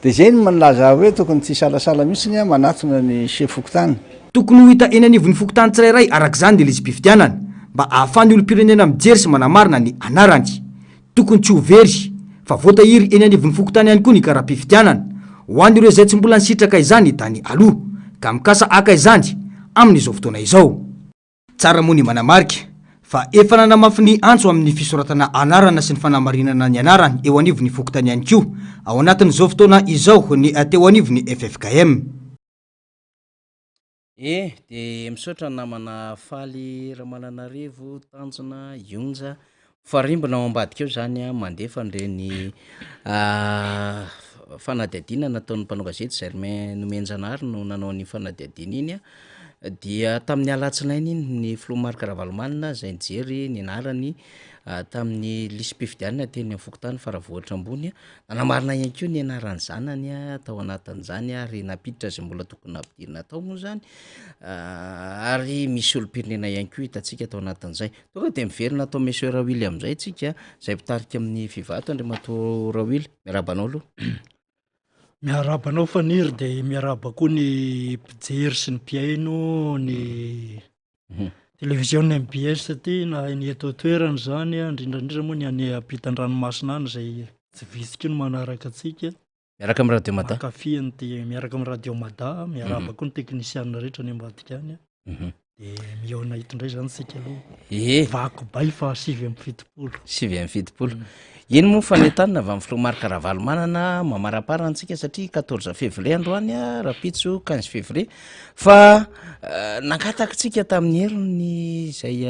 de zay ny manlaza hoe tokony tsy salasala mihitsy manatona ny chef fokotany tokony ho hita eny anivon'ny fokotany tsirairay arak'izany de lisy mpifidianana mba ahafahany olo-pirenena mijery sy manamarina ny anarany tokony tsy ho very fa voatahiry eny anivon'ny fokotany ihany koa ny kara-pifidianana ho an'ireo zay tsy mbola nisitraka izany tany aloha ka mikasa aka izany amin'izao fotoana izao tsara moa ny manamarika fa efa nanamafy ny antso amin'ny fisoratana anarana sy ny fanamarinana ny anarany eo anivon'ny fokotany ihany koa ao anatin'izao fotoana izao ny teo anivon'ny FFKM de misaotra namana faly Ramananarivo Tanjona Ionja farimbona ao ambadika eo zany mandefa nireny fanadihadiana nataon'ny mpanao gazety Germain Nomenjanary no nanao ny fanadihadiana iny dia tamin'ny alatsinainy iny ny filoha Marc Ravalomanana zay nijery ny anarany tamin'ny lisy mpifidianana teny amin'ny fokotany faravohatra ambony nanamarina ihany koa ny anarany zanany tao anatin'izany ary napiditra zay mbola tokony nampidirina tao moa zany ary misy olo-pirenena ihany koa hitantsika tao anatin'izay tonga de miverina atao monsieur Rawily amin'izay tsika zay mpitarika amin'ny fivato Andriamato Rawily miarabanao aloha miarabanao faniry de miaraba koa ny mpijery sy ny mpiaino ny televizion MBS ty na ny eto toerany zany indrindrandrindra moa ny any ampitan-dranomasina any zay tsy visika no manaraka atsika miaraka amin'ny radio mada kafiany de miaraka amin'ny radio mada miaraba koa ny teknisianina rehetra ny ambadika any de miona hitondray zany sika aloha vako bay fa 7 amby fitopolo iny moa fanentanina avy amin'ny filomarika Ravalo manana mamarapara antsika satria 14 février androany rapitso 15 février fa nankatakintsika tamin'ny heriny zay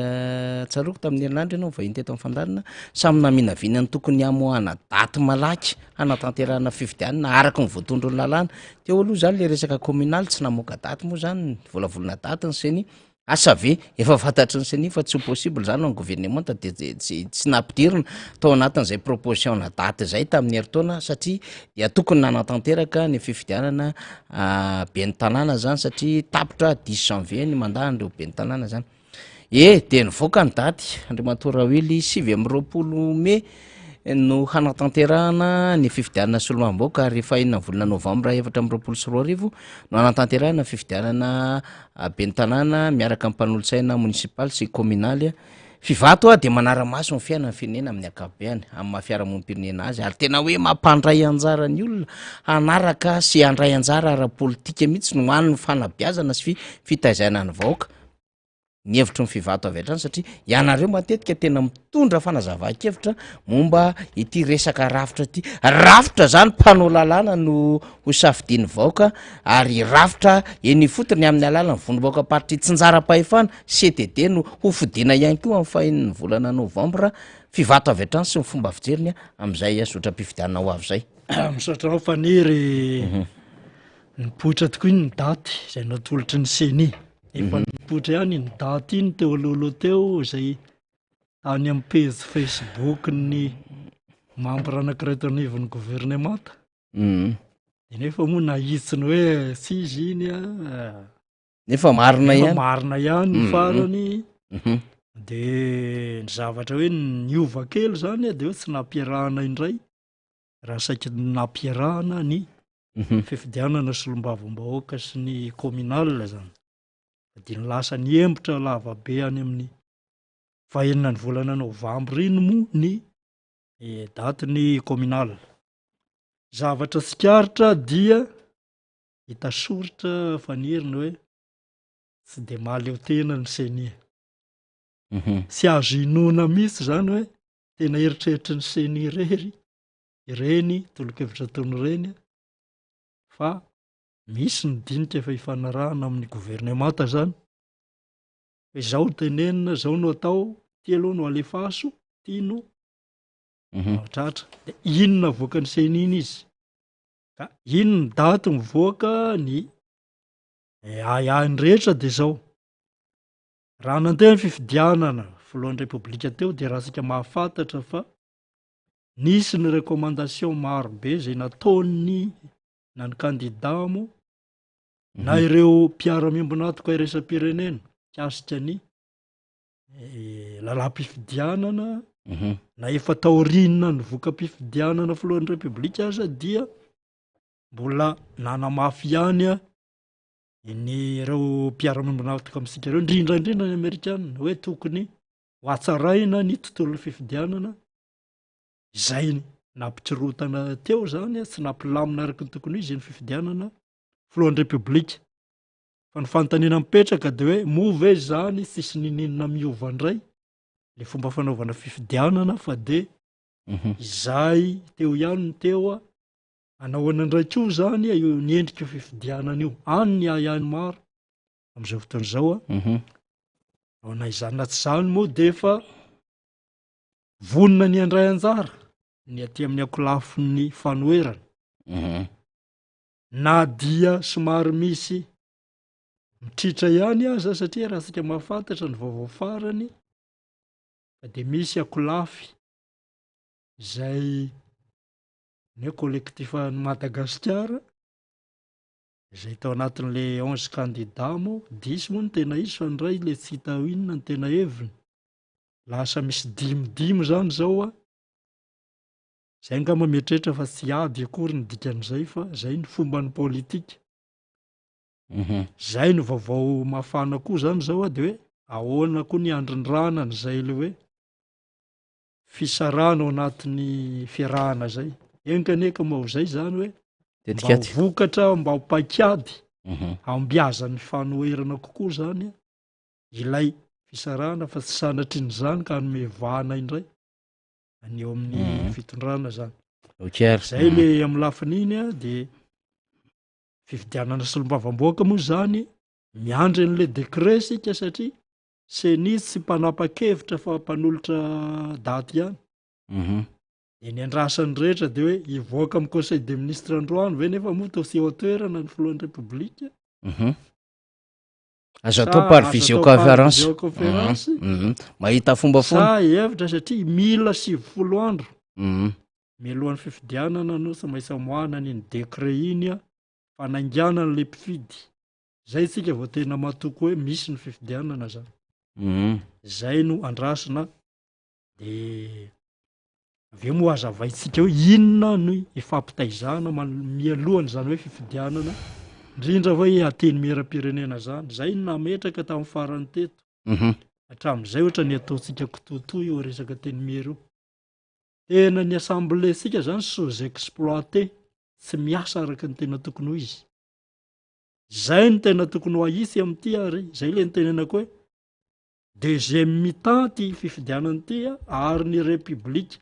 tsaroko tamin'ny herinandro ianao vahiny teto amin'ny fandarina samy naminavinany tokony amoana daty malaky hanatanterahana fifidianana araka ny voatondro ny lalàna teo aloha zany le resaka communal tsy namoaka daty moa zany volavolana daty ny seny asa ve efa fantatry ny seny fa tsy possible zany ny gouvernement de tsy nampidirina tao anatin'izay proposition na daty zay tamin'ny heritaona satria dia tokony nanatanteraka ny fifidianana ben'ny tanàna zany satria tapitra 10 janvier ny mandahan'ireo ben'ny tanàna zany de nivoaka ny daty Andriamatora Rahoely 7 mai no hanatanterahana ny fifidianana solomamboka rehefa inona volana novambra 2024 no hanatanterahana fifidianana ben'ny tanàna miaraka amin'ny mpanolotsaina municipal sy communal fivato de manara-maso ny fiainana firenena amin'ny akabeany amin'ny mahafiarahamonimpirenena azy ary tena hoe mampandray anjara ny olona hanaraka sy handray anjara ara-politika mihitsy no any ny fanabeazana sy fitaizana ny vahoaka ny hevitry ny fivato avy hatrany satria ianareo matetika tena mitondra fanazava-kevitra momba ity resaka rafitra ty rafitra zany mpanao lalàna no hosafidiny vahoaka ary rafitra eny fotony amin'ny alalany vonim-bahoaka party tsinjara-pahefana CTD no hofidina ihany koa amin'ny fahin'ny volana novambra fivato avy hatrany sy ny fomba fijeriny amin'izay sotra-pifidianana ho avy zay misaotra ao faniry nipoitra tokoa iny ny daty zay natolotry ny seni efa nipoitra ihany ny daty iny teo alohaloha teo zay any amin'ny page Facebook ny mampiranakiraito anivon'ny gouvernemanta de nefa moa nahitsiny hoe sy izy iny nefa marina ihany ny farany de ny zavatra hoe niova kely zany de hoe tsy nampiarahana indray raha saika nampiarahana ny fifidianana solombavambahoaka sy ny communal zany de ny lasa ny embotra lavabe any amin'ny fahenina ny volana novambra iny moa ny daty ny communal zavatra tsikaritra dia hita soritra faniriny hoe tsy de mahaleo tena ny senia sy azo inona mihitsy zany hoe tena eritreritry ny seni rery ireny tolokevitra taony reny fa misy ny dinika efa hifanarahana amin'ny gouvernemanta zany hoe zao tenenina zao no atao ty aloha no alefaso ty no tratra de inona voaka ny seniny izy ka ino ny daty mivoaka ny ahany rehetra de zao raha nandeha ny fifidianana filohan'ny repoblika teo de raha sika mahafantatra fa nisy ny recommandation maro be zay nataony na ny candidat mo na ireo mpiara-miambonatoka iresa-pirenena kasika ny lalam-pifidianana na efa taorinina ny voka-pifidianana filohan'ny repoblika aza dia mbola nanamafy ihany ny ireo mpiara-miambonatoka amintsika ireo indrindraindrindra ny amerikanina hoe tokony ho atsaraina ny tontolo fifidianana izay nampitsirotana teo zany tsy nampilamina araka ny tokony izy ny fifidianana filohan'ny repoblika fa ny fanontaniana mipetraka de hoe move zany tsisy nininona miova indray le fomba fanaovana fifidianana fa de izay teo ihany ny teo anahoana ndraikio zany io niendrika io fifidianana io any ny ahihany maro am'izao fotoana zao ao na izany tsy zany moa de fa vonona ny andray anjara ny aty amin'ny akolafo ny fanoerana na dia somary misy mitritra ihany aza satria raha sika mahafantatra ny vaovao farany fa de misy akolafy zay ny collectif ny Madagasikara zay tao anatin'le 11 candidat mo 10 moa ny tena izy fa ndray le tsy hita inona ny tena heviny lasa misy 5 zany zao zay angamba mietrehitra fa tsy ady akory ny dikan'izay fa zay ny fomba ny politika zay ny vaovao mafana koa zany zao de hoe ahoana koa ny andron-dranany zay le hoe fisarana ao anatin'ny fiarahana zay enkaneka mao zay zany hoe mba vokatra mba hopaikady ambiazan'ny fanoerana kokoa zany ilay fisarana fa tsy sanatrin' zany ka nomevana indray aneo amin'ny fitondrana zany zay le amy lafin'iny a de fifidianana solombavam-boaka moa zany miandry an'le décret sika satria senisy sy mpanapa-kevitra fa mpanolotra daty ihany de ny andrasany rehetra de hoe ivoaka amy conseil des ministres androany ve nefa moa tao sy toerana ny filohan'ny republika azo atao par visioconférence mahita fomba sa hevitra satria mila 90 andro mialohan'ny fifidianana no sa maisa moanany ny décret iny a fanainganana le mpifidy zay tsika vao tena matoko hoe misy ny fifidianana zany zay no andrasina de aveo moa azavaitsika hoe inona no ifampitaizana mialohany zany hoe fifidianana indrindra hoe ateny miera-pirenena zany zay nametraka tamin'ny farany teto hatramin'izay ohatra ny ataontsika kitotoy eo resaka teny miera io tena ny assemblée sika zany sous-exploité tsy miasa araka ny tena tokony ho izy zay ny tena tokony ho aisy am'ty ary zay le nytenenako hoe deuxième mi-temps ty fifidianany ty ary ny république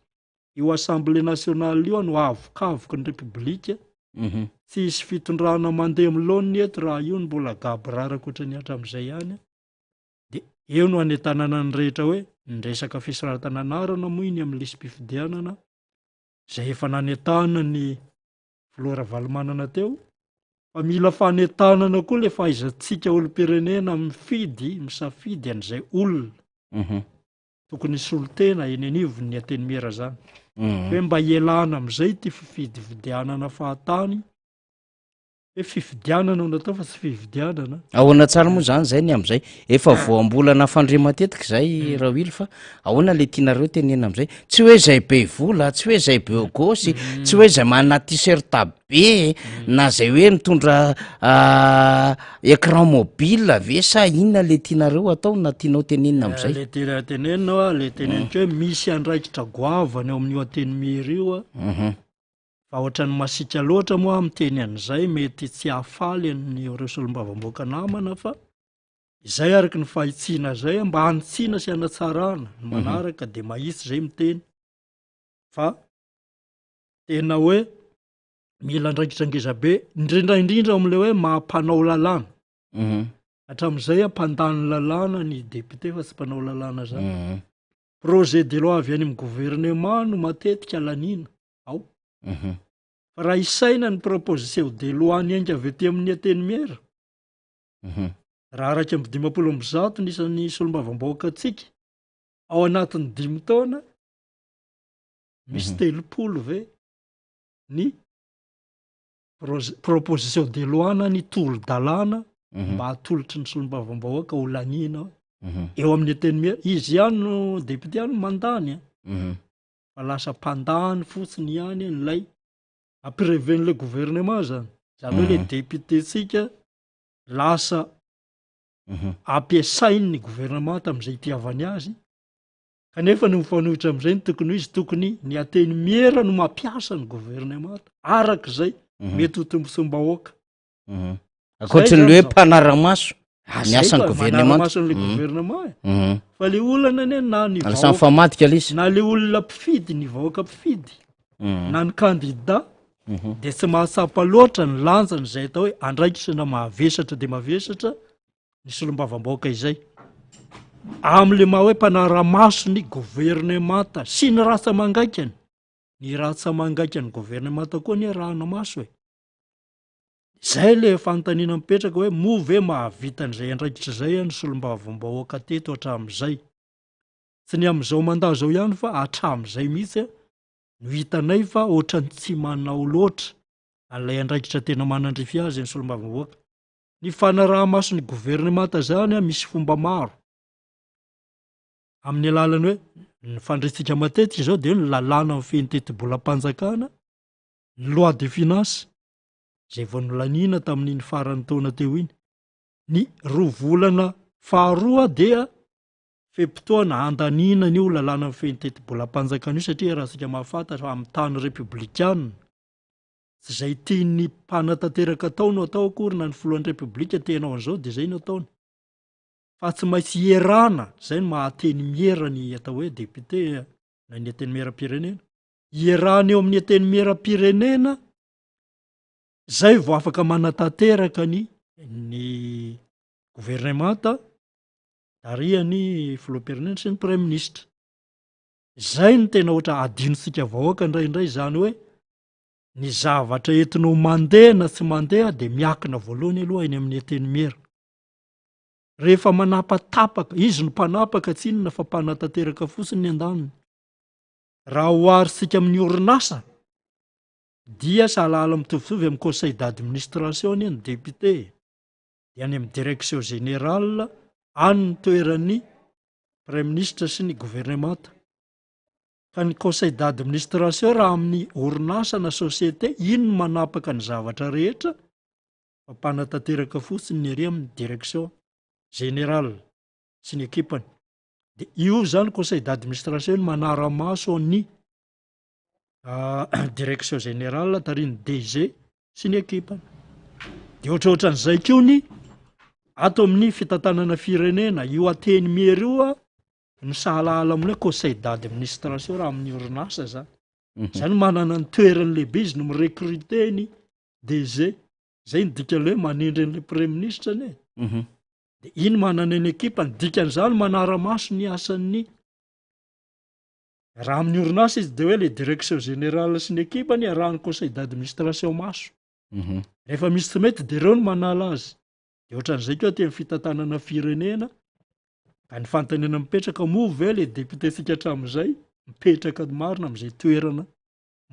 io assemblée nationale io no avokavoky ny république tsy isy fitondrana mandeha am'loniny eto raha io ny mbola gaby raraka oatra ny hatram'izay ihany de eo no anetanana ny rehetra hoe ny resaka fisaratananarana moa iny am'lisy mpifidianana zay efa nanetana ny filora valomanana teo fa mila fanetanana koa le fahaizantsika olo-pirenena mifidy misafidy an'izay olona tokony solotena eny anivony ny ateny miera zany hoe mba ielana am'izay ty fifidianana fahatany hoe fifidianana o natao fa tsy fifidianana ahoana tsara moa zany zay ny am'izay efa voambolana fandre matetika zay raha oily fa ahoana le tianareo tenena am'izay tsy hoe zay be vola tsy hoe zay be gosy tsy hoe zay manana t-shirt be na zay hoe mitondra écran mobile ve sa inona le tianareo atao na tianao tenenina am'izay le tena tenenina le teneniko hoe misy andraikitra goavany eo amin'io ateny miera io fa ohatrany masika loatra moa miteny an'izay mety tsy hafaly ny reo solombavam-boaka namana fa izay araky ny fahitsiana zay mba hanitsiana sy hanatsarana ny manaraka de mahisy zay miteny fa tena hoe mila andraikitra angeza be indrindraindrindra am'le hoe mampanao lalàna hatram'izay ampandany lalàna ny député fa tsy mpanao lalàna zany projet de loi avy any amin'ny gouvernement no matetika alanina ao fa raha isaina ny proposition de loi ny ainga avy ety amin'ny ateny miera raha araky amby 500 nisan'ny solombavam-bahoaka atsika ao anatin'ny 5 taona misy 30 ve ny proposition de loi na ny tolo-dalàna mba hatolotry ny solombavam-bahoaka ho lanina eo amin'ny ateny miera izy ihany no député ihany mandany fa lasa mpandany fotsiny ihany nylay ampireveny le gouvernement zany hoe le député tsika lasa ampiasainy ny gouvernement tam'izay itiavany azy kanefa no mifanohitra am'izay ny tokony izy tokony ny ateny miera no mampiasa ny gouvernement araka zay mety ho tombosombahoaka akoatrin'le hoe mpanaramaso miasa ny gouvernementmason'le gouvernement fa le olana ane na nylasa mifamadika alisy na le olona mpifidy ny vahoaka mpifidy na ny candidat de tsy mahatsapa loatra ny lanjany zay atao hoe andraikitra na mahavesatra de mavesatra ny solombavam-bahoaka izay am'le maha hoe mpanaramaso ny gouvernementa sy ny ratsa mangaikany ny ratsa mangaikany gouvernementa koa ny rahana maso e zay le fanontaniana mipetraka hoe move mahavitan'izay andraikitra zay ny solombavam-bahoaka teto hatram'izay tsy ny am'izao mandaha zao ihany fa hatram'izay mihitsy no hitanay fa ohatrany tsy manao loatra an'ilay andraikitra tena manandrify azy ny solombavam-bahoaka ny fanaraha-maso ny gouvernementa zany misy fomba maro amin'ny alalany hoe ny fandritsika matetika zao de ny lalàna amin'ny feniteti-bolam-panjakana ny loi de finance zay vao nolanina tamin'iny farany taona teo iny ny roa volana faharoa dia fempotoana andanina ny io lalàna amin'ny fentetym-bolam-panjakana io satria raha sika mahafantatra amin'ny tany republikanina tsy zay tiany mpanatanteraka atao no atao akory na ny filohan'ny repoblika tenao an'izao de zay no ataony fa tsy maintsy ierana zay no mahateny miera ny atao hoe depute na ny ateny miera-pirenena ierana eo amin'ny ateny miera-pirenena zay vao afaka manatanteraka ny gouvernemanta ariany filoham-pirenena sy ny premier ministre zay no tena ohatra adinosika vahoaka indraindray zany hoe ny zavatra entinao mandeha na tsy mandeha de miakina voalohany aloha eny amin'ny ateny miera rehefa manapatapaka izy no mpanapaka tsy inona fa mpanatanteraka fotsiny ny andaniny raha oharysika amin'ny orinasa dia sahalala mitovitovy amin'ny conseil d'administration ny député de any amin'ny direction générale any ny toeran'ny premier ministre sy ny gouvernemanta ka ny conseil d'administration raha amin'ny orinasa na société ino no manapaka ny zavatra rehetra fa mpanatanteraka fotsiny ny ary amin'ny direction générale sy ny ekipany de io zany conseil d'administration no manara-maso ny direction générale tariny DG sy ny ekipany de ohatrohatran'izay keo ny ato amin'ny fitantanana firenena io ateny mery io ny sahalala amin'ny hoe conseil d'administration raha amin'ny orinasa zany zany manana ny toerany lehibe izy no mirecruter ny DG zay ny dikany hoe manendry an'le premier ministre ny de iny manana ny ekipany dikan'izany manara-maso ny asan'ny raha amin'ny orinasa izy de hoe le direction générale sy ny ekipany raha ny conseil d'administration maso rehefa misy tsy mety de reo no manala azy de ohatran'izay koa ty amin'ny fitantanana firenena ka ny fantanena mipetraka moa ve le député sika hatramin'izay mipetraka marina amin'izay toerana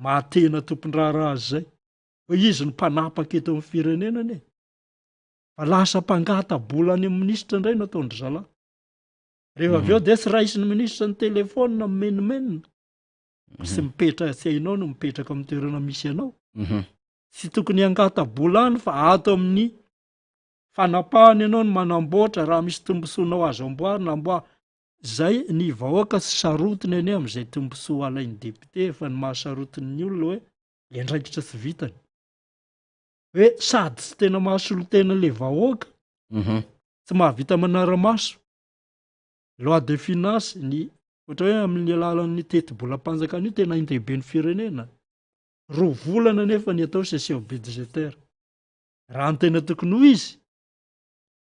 mahatena tompon-draharaha azy zay hoe izy no mpanapaka eto amin'ny firenenany fa lasa mpangatabola any amin'ny ministra indray no ataondry zalahy rehefa avy eo de sy raisy ny ministra ny telefona mimenimenina sy mipetraka sy hainao no mipetraka amin'ny toerana misy anao sy tokony angatabola any fa ato amin'ny fanapahany ianao no manamboatra raha misy tombosoanao azo amboarina amboa zay ny vahoaka sy sarotiny ane amin'izay tombosoa alain'ny député fa ny mahasarotiny olona hoe le ndraikitra tsy vitany hoe sady tsy tena mahasolo tena le vahoaka tsy mahavita manara-maso loi de finance ny ohatra hoe amin'ny alalan'ny teti-bolam-panjakana io tena indehibe ny firenena roa volana nefa ny atao session budgétaire raha ny tena tokony ho izy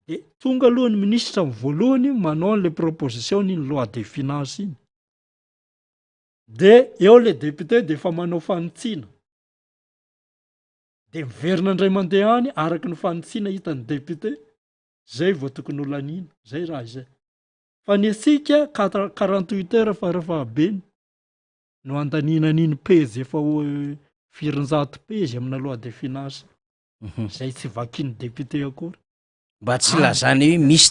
de tonga aloha ny ministra amin'ny voalohany manao an'le proposition ny loi de finance iny de eo le député de efa manao fanitsiana de miverina indray mandeha any araky ny fanitsiana hitan'ny député zay vao tokony ho lanina zay raha izay fa ny asika 48 heures farafahabeny no andaninan'iny page efa 400 page amina loi de finance zay tsy vakiany député akory mba tsy lazany hoe misy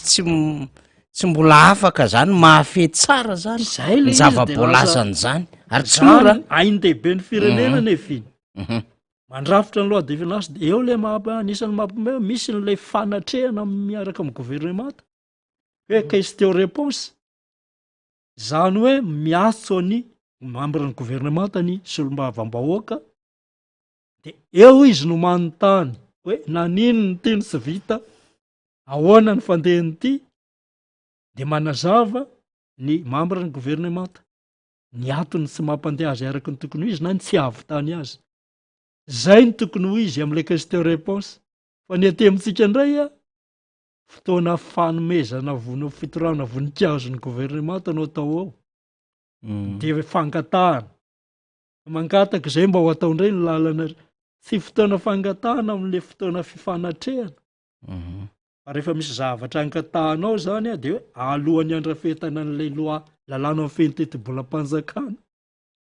tsy mbola afaka zany mahafety tsara zany zay le ny zava-boalazany zany ary tsy mora aindehibe ny firenena nefiny mandrafitra ny loi de finance de eo le anisany mampime misy n'le fanatrehana miaraka amin'ny gouvernemanta hoe question réponse zany hoe miaso ny membre-ny gouvernemanta ny solombavam-bahoaka de eo izy no manontany hoe nanino ny teny tsy vita ahoana ny fandehany ity de manazava ny membre-ny gouvernemanta ny atony tsy mampandeha azy araky ny tokony ho izy na ny tsy avy-tany azy zay ny tokony ho izy am'le question réponse fa ny aty amintsika indray fotoana fanomezana fitorana voninkazo ny gouvernemanta no atao ao de fangatahana mangataka zay mba ho atao indray ny lalana tsy fotoana fangatahana amin'le fotoana fifanatrehana fa rehefa misy zavatra angatahanao zany de hoe alohan'ny andrafetana an'le loi lalàna amin'ny fenitety-bolam-panjakana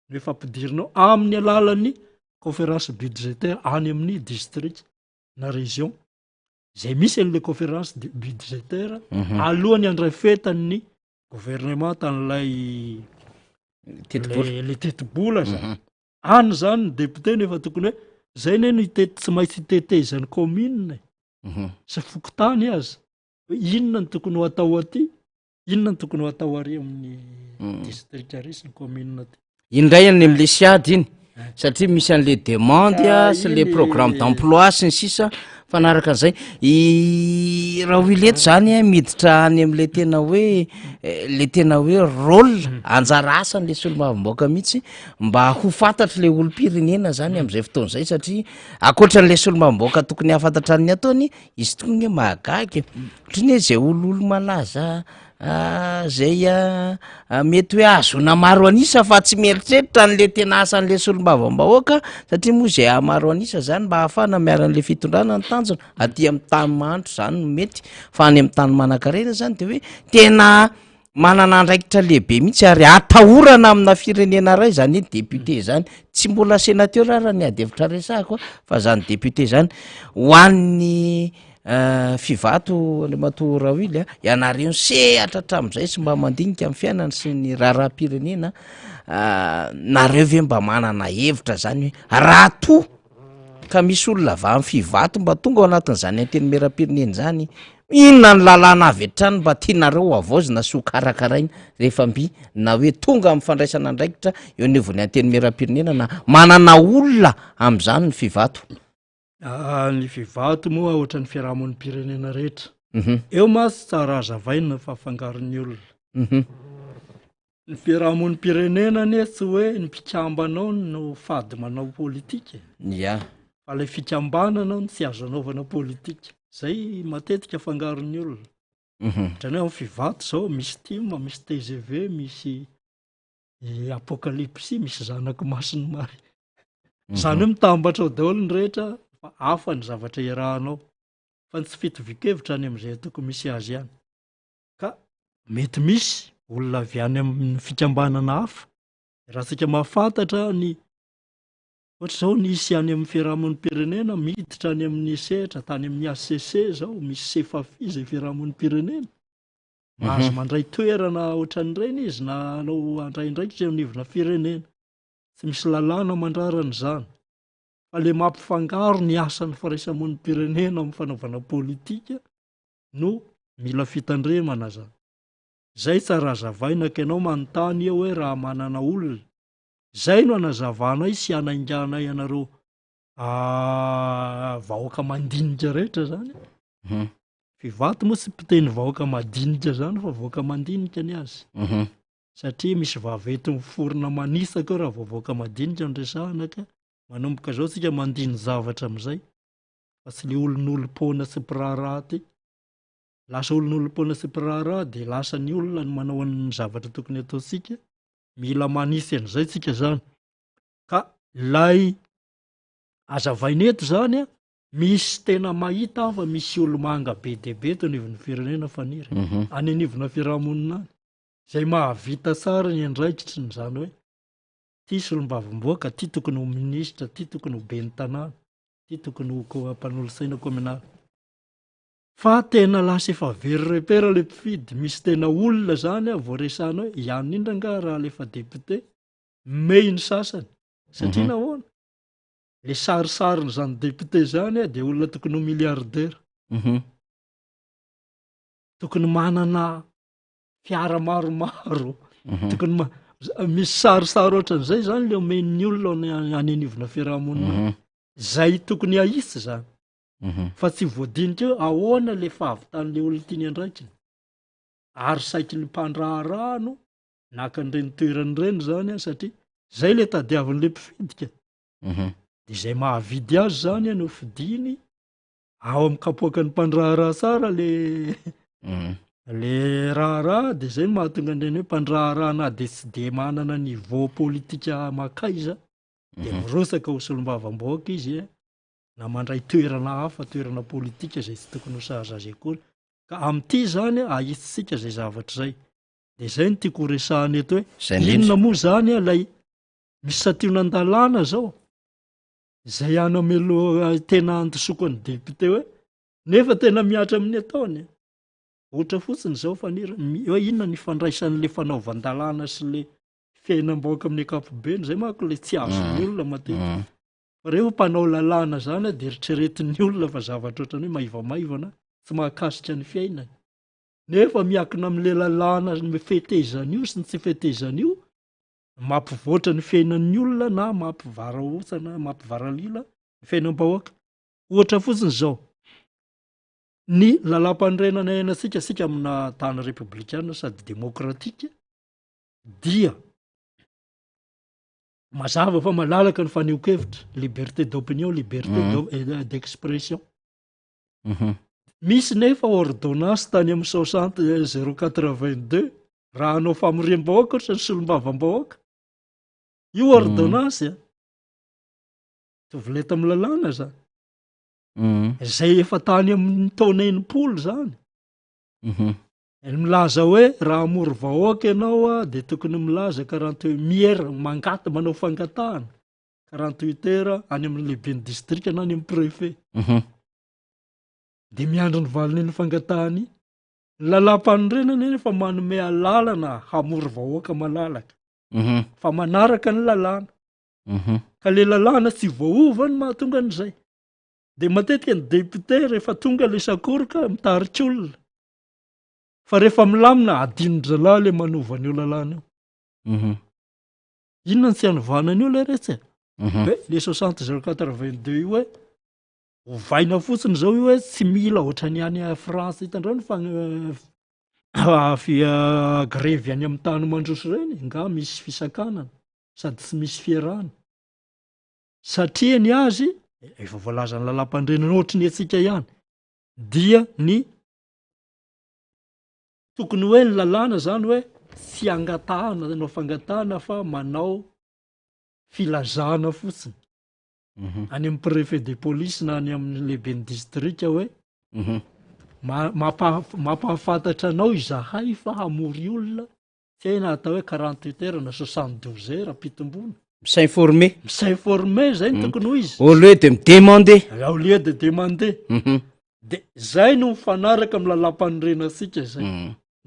no efa ampidirinao amin'ny alalan'ny conférence budgétaire any amin'ny district na région zay misy an'le conférence budgétaire alohan'ny andrafetan'ny gouvernemanta an'lay le tetibola zany any zany ny député nefa tokony hoe zay ne no itety tsy maintsy itetezany commune sy fokotany azy hoe inona ny tokony ho atao aty inona ny tokony ho atao ary amin'ny district resy ny commune ty indray any am'le siady iny satria misy an'le demande sy le programme d'emploi sy ny sisa fanaraka an'izay raha ho ileto zany miditra any am'le tena hoe le tena hoe rôle anjara asan'le solomavamboaka mihitsy mba ho fantatry le olom-pirenena zany am'izay fotoan'izay satria akoatran'le solomavamboaka tokony hafantatra ny ataony izy tokony hoe mahagagy ohatrany hoe zay ololo malaza zay mety hoe azona maro anisa fa tsy mieritreritra n'le tena asan'le solomavambahoaka satria moa zay maro anisa zany mba hahafana miaran'le fitondrana ny tanjona aty amin'ny tany mahandro zany no mety fa any amin'ny tany manan-karena zany de hoe tena manana andraikitra lehibe mihitsy ary atahorana amina firenena ray zany hoe député zany tsy mbola sénateur raha ny adevitra resako fa zany député zany ho an'ny fivato le matora wily ianareo sehatra hatramin'izay sy mba mandinika amin'ny fiainana sy ny raharaha-pirenena nareo ve mba manana hevitra zany hoe raha to ka misy olona va amin'ny fivato mba tonga ao anatin'izany anteny meram-pirenena zany inona ny lalàna avy etrany mba tianareo avoazina sy ho karakaraina rehefa mby na hoe tonga amin'ny fandraisana andraikitra eo nevony anteny meram-pirenena na manana olona am'izany ny fivato ny fivato moa ohatra ny fiarahamon'ny pirenena rehetra eo masy tsara azavaina fa afangaron'ny olona ny fiarahamon'ny pirenena anie tsy hoe ny mpikambanao no fady manao politika fa le fikambananao no tsy azo anaovana politika zay matetika afangaron'ny olona ohatrany hoe amin'ny fivato zao misy tima misy TGV misy apocalypse misy zanaky masiny mary zany hoe mitambatra ao daholo ny rehetra fa hafa ny zavatra irahanao fa ny tsy fitovikevitra any am'izay tokony misy azy ihany ka mety misy olona avy any amin'ny fikambanana hafa raha tsika mahafantatra ny ohatra zao nisy any amin'ny fiarahamon'ny pirenena miditra any amin'ny sehatra tany amin'ny ACC zao misy sefafi zay fiarahamon'ny pirenena mahazo mandray toerana ohatran'ireny izy na anao andray ndraikitra eo anivona firenena tsy misy lalàna mandrarana zany fa le mampifangaro ny asan'ny firaisamon'ny pirenena amin'ny fanaovana politika no mila fitandremana zany zay tsara hazavaina ka ianao manontany eo hoe raha manana olona zay no anazavanay sy anainganay ianareo vahoaka mandinika rehetra zany fivato moa tsy mpiteny vahoaka madinika zany fa vahoaka mandinika ny azy satria misy vavety miforona manisaka eo raha vahoaka madinika nresahana ka manomboka zao tsika mandiny zavatra am'izay fa tsy le olon'olom-pona sy piraharaha ty lasa olon'olom-pona sy piraharaha de lasa ny olona ny manao an'ny zavatra tokony ataotsika mila manisy an'izay tsika zany ka lay azavaineto zany misy tena mahita fa misy olo-manga be debe to anivon'ny firenena faniry any anivona fiarahamonina any zay mahavita tsara ny andraikitry ny zany hoe ty solom-bavamboaka ty tokony ho ministra ty tokony ho ben'ny tanàna ty tokony ho mpanolosaina kominala fa tena lasa efa very repera le mpifidy misy tena olona zany voaresana hoe ihany indra nga raha lefa député mey ny sasany satria nahoana le sarisariny zany député zany de olona tokony ho milliardaire tokony manana fiara maromaro tokony misy sarisary ohatran'izay zany le omen'ny olona any anivona fiarahamonina zay tokony ahisy zany fa tsy voadinika hoe ahoana le fahavitan'le olona tiany andraikiny ary saiky ny mpandraharano naka an'ireny toeran'ireny zany satria zay le tadiavin'le mpifidika de zay mahavidy azy zany no fidiny ao amin'ny kapoakany mpandraharaha tsara le raharaha de zay mahatonga andreny hoe mpandraharaha na de tsy de manana niveau politika makaiza de mirosaka ho solom-bavamboaka izy na mandray toerana hafa toerana politika zay tsy tokony ho sahaza azy akory ka am'ty zany ahisitsika zay zavatra zay de zay no tiako ho resahany eto hoe inona moa zany lay misy sationan-dalàna zao zay ana melo tena antosoko ny député hoe nefa tena miatra amin'ny ataony ohatra fotsiny zao fanira hoe inona ny fandraisan'le fanaovan-dalàna sy le fiainam-baoaka amin'ny ankapobeny zay manko le tsy azon'ny olona matetika fa rehefa mpanao lalàna zany de eritreretin'ny olona fa zavatra ohatrany hoe maivamaivana tsy mahakasika ny fiainany nefa miakina am'le lalàna fetezana io sy ny tsy fetezana io mampivoatra ny fiainan'ny olona na mampivaraotsana mampivaralila ny fiainam-bahoaka ohatra fotsiny zao ny lalam-pandrenana ainasika sika amina tany republikana sady demokratika dia mazava fa malalaka ny faneokevitra liberté d'opinion liberté d'expression misy nefa ordonnance tany amin'ny 60/082 raha anao famoriam-bahoaka ohatra ny solombavam-bahoaka io ordonnance tovoleta amin'ny lalàna zany zay efa tany amin'ny taona 80 zany milaza hoe raha amory vahoaka ianao de tokony milaza 48 heures mangata manao fangatahana 48 heures any amin'ny lehibe ny distrika na any amin'ny préfet de miandro ny valiny ny fangatahany lalam-panorenana eny fa manome alalana hamory vahoaka malalaka fa manaraka ny lalàna ka le lalàna tsy voaova ny mahatonga an'izay de matetika ny député rehefa tonga le sakoroka mitaritsy olona fa rehefa milamina adinin-dralahy le manovan'io lalàna io inona ny tsy anovanan'io le retsy hoe le 60/082 io hoe ovaina fotsiny zao io hoe tsy mila ohatra ny any France hitandrao ny grevy any amin'ny tany mandroso reny nga misy fisakanana sady tsy misy fiarahana satria ny azy efa voalaza ny lalam-pandrenana ohatry ny atsika ihany dia ny tokony hoe ny lalàna zany hoe tsy angatahana anao fangatahana fa manao filazana fotsiny any amin'ny préfet de police na any amin'ny lehibe ny distrika hoe mampahafantatra anao izahay fa hamory olona tsy hay na atao hoe 48 heures na 72 heures ampitomboana s'informer zay ny tokony ho izy au lieu de midemander au lieu de demander de zay no mifanaraka amin'ny lalam-panorenasika zay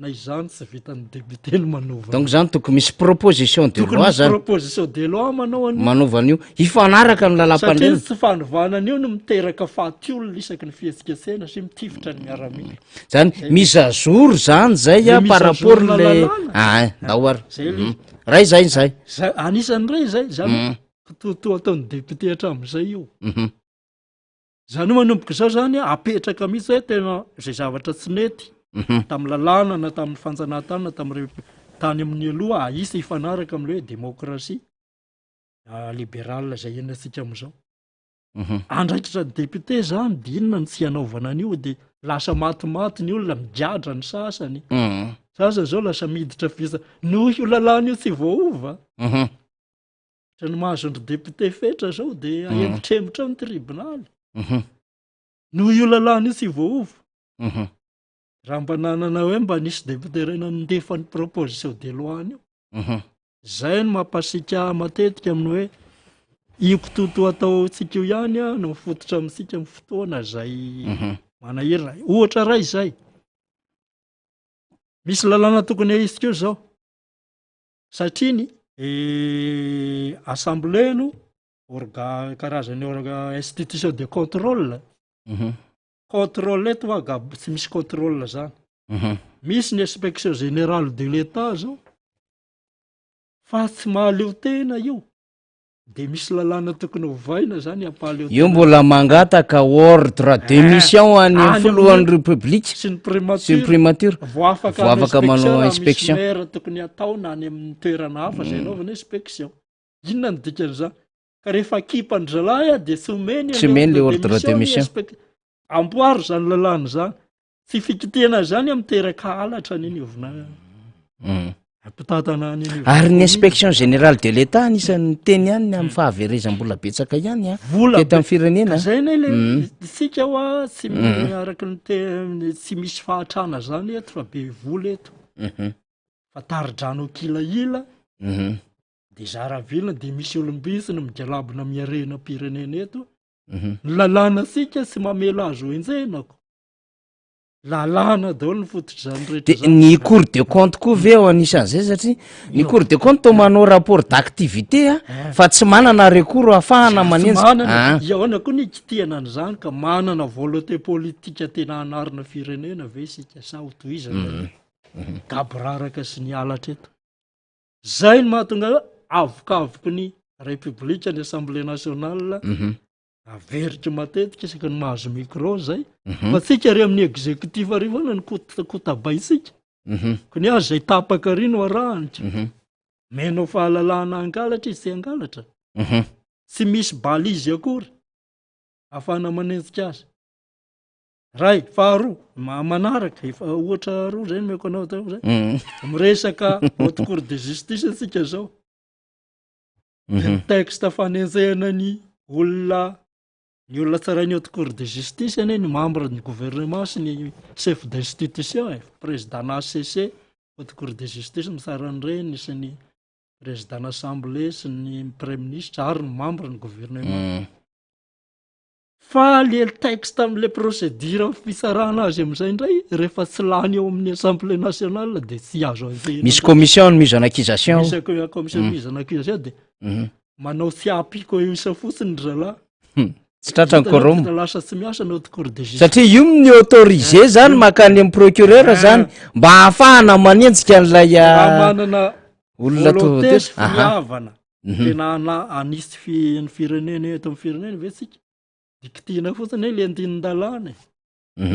na izany tsy vitan'ny député ny manova donc zany tokony misy proposition de loi zany proposition de loi manao an'io manovan'io hifanaraka amin'ny satria lalam-pandrenana tsy fanovanan'io no miteraka fahatyolona isaky ny fihetsiketsena sy mitifitra ny miaramila zany misazoro zany zay a par rapport le dahoary ray zay anisan'ny ray zay zany to ataon'ny député hatramin'izay io zany manomboka zao zany apetraka mihitsy hoe tena zay zavatra tsy nety tamin'ny lalàna na tamin'ny fanjanahantany na tany amin'ny aloha aisa hifanaraka am'le hoe démocratie libéral zay enasika am'izao andraikitra ny député zany de inona ny tsy anaovana an'io de lasa matimaty ny olona migadra ny sasany sasany zao lasa miditra visa noho io lalàna io tsy voaova sa ny mahazondry député fetra zao de aembotrembotra amin'ny tribunaly noho io lalàna io tsy voaova raha mba nanana hoe mba nisy député ray nandefa ny proposition de loi io zay no mampasika matetika amin'ny hoe io kototo atao tsika io ihany no mifototra amintsika amin'ny fotoana zay manahirina ohatra ray zay misy lalàna tokony aisika io zao satria ny assemblée no karazany institution de contrôle contrôle eto agabo tsy misy contrôle zany misy ny inspection générale de l'état zao fa tsy mahaleo tena io de misy lalàna tokony hovaina zany ampaleo io mbola mangataka ordre d'émission any folohan'ny république sy ny primature voafaka manao inspection maire tokony atao na any amin'ny toerana hafa zay anaovana inspection inona ny dikan'izany ka rehefa kipan-dralahy de tsy omeny le ordre d'émission amboary zany lalàna zany tsy fikitena zany amiteraka halatra ny iniovina ampitatana any ary ny inspection générale de l'état anisan'ny teny ihany amin'ny fahaverezam-bola betsaka ihany teto amin'ny firenena zay na le isika hoa tsy miaraky tsy misy fahatrana zany eto fa be vola eto fa taridrano kilaila de zaravilona de misy olombisiny migalabona miarena pirenena eto ny lalàna sika tsy mamela azo enjenako lalàna daholo ny fototry zany de rehetra ny cour de compte koa ve ao anisan'izay satria ny cour de compte to manao rapport d'activité a fa tsy manana recours ahafahana manenjy iaona koa ny kitiana an'izany ka manana volonté politika tena anarina firenena ve sika sa hotoizana gaboraraka sy ny alatra eto zay ny mahatonga avokavoko ny république ny assemblée nationale averitra matetika isaka ny mahazo micro zay fa tsika ry amin'ny exécutif arivana ny kotabaisika kony azy zay tapaka ry no arahanitra menao fahalalahana angalatra izy tsy angalatra tsy misy balizy akory ahafahana manenjika azy ray faharoa manaraka efa ohatra roa zay meko anao tao zay miresaka haute cour de justice antsika zao ny texte fanenjehana ny olona tsara ny haute cour de justice any ny membre ny gouvernement sy ny chef d'institution président ACC haute cour de justice misaran'ireny sy ny président assemblée sy ny premier ministre ary ny membre ny gouvernement fa le texte am'le procédure fisarahana azy am'izay indray rehefa tsy lany eo amin'ny assemblée nationale de tsy azo anjehana misy commission mise en accusation misy commission mise en accusation de manao siapiko eo isa fotsiny ry zalahy tsy tratrany corrompre lasa tsy miasa ny haute cour de justice satria io ny autorisé zany makany amin'ny procureur zany mba ahafahana manenjika an'ilay manana olona volonté sy finiavana tena anisy ny firenena eto amin'ny firenena ve tsika dikitina fotsiny hoe le andinin-dalàna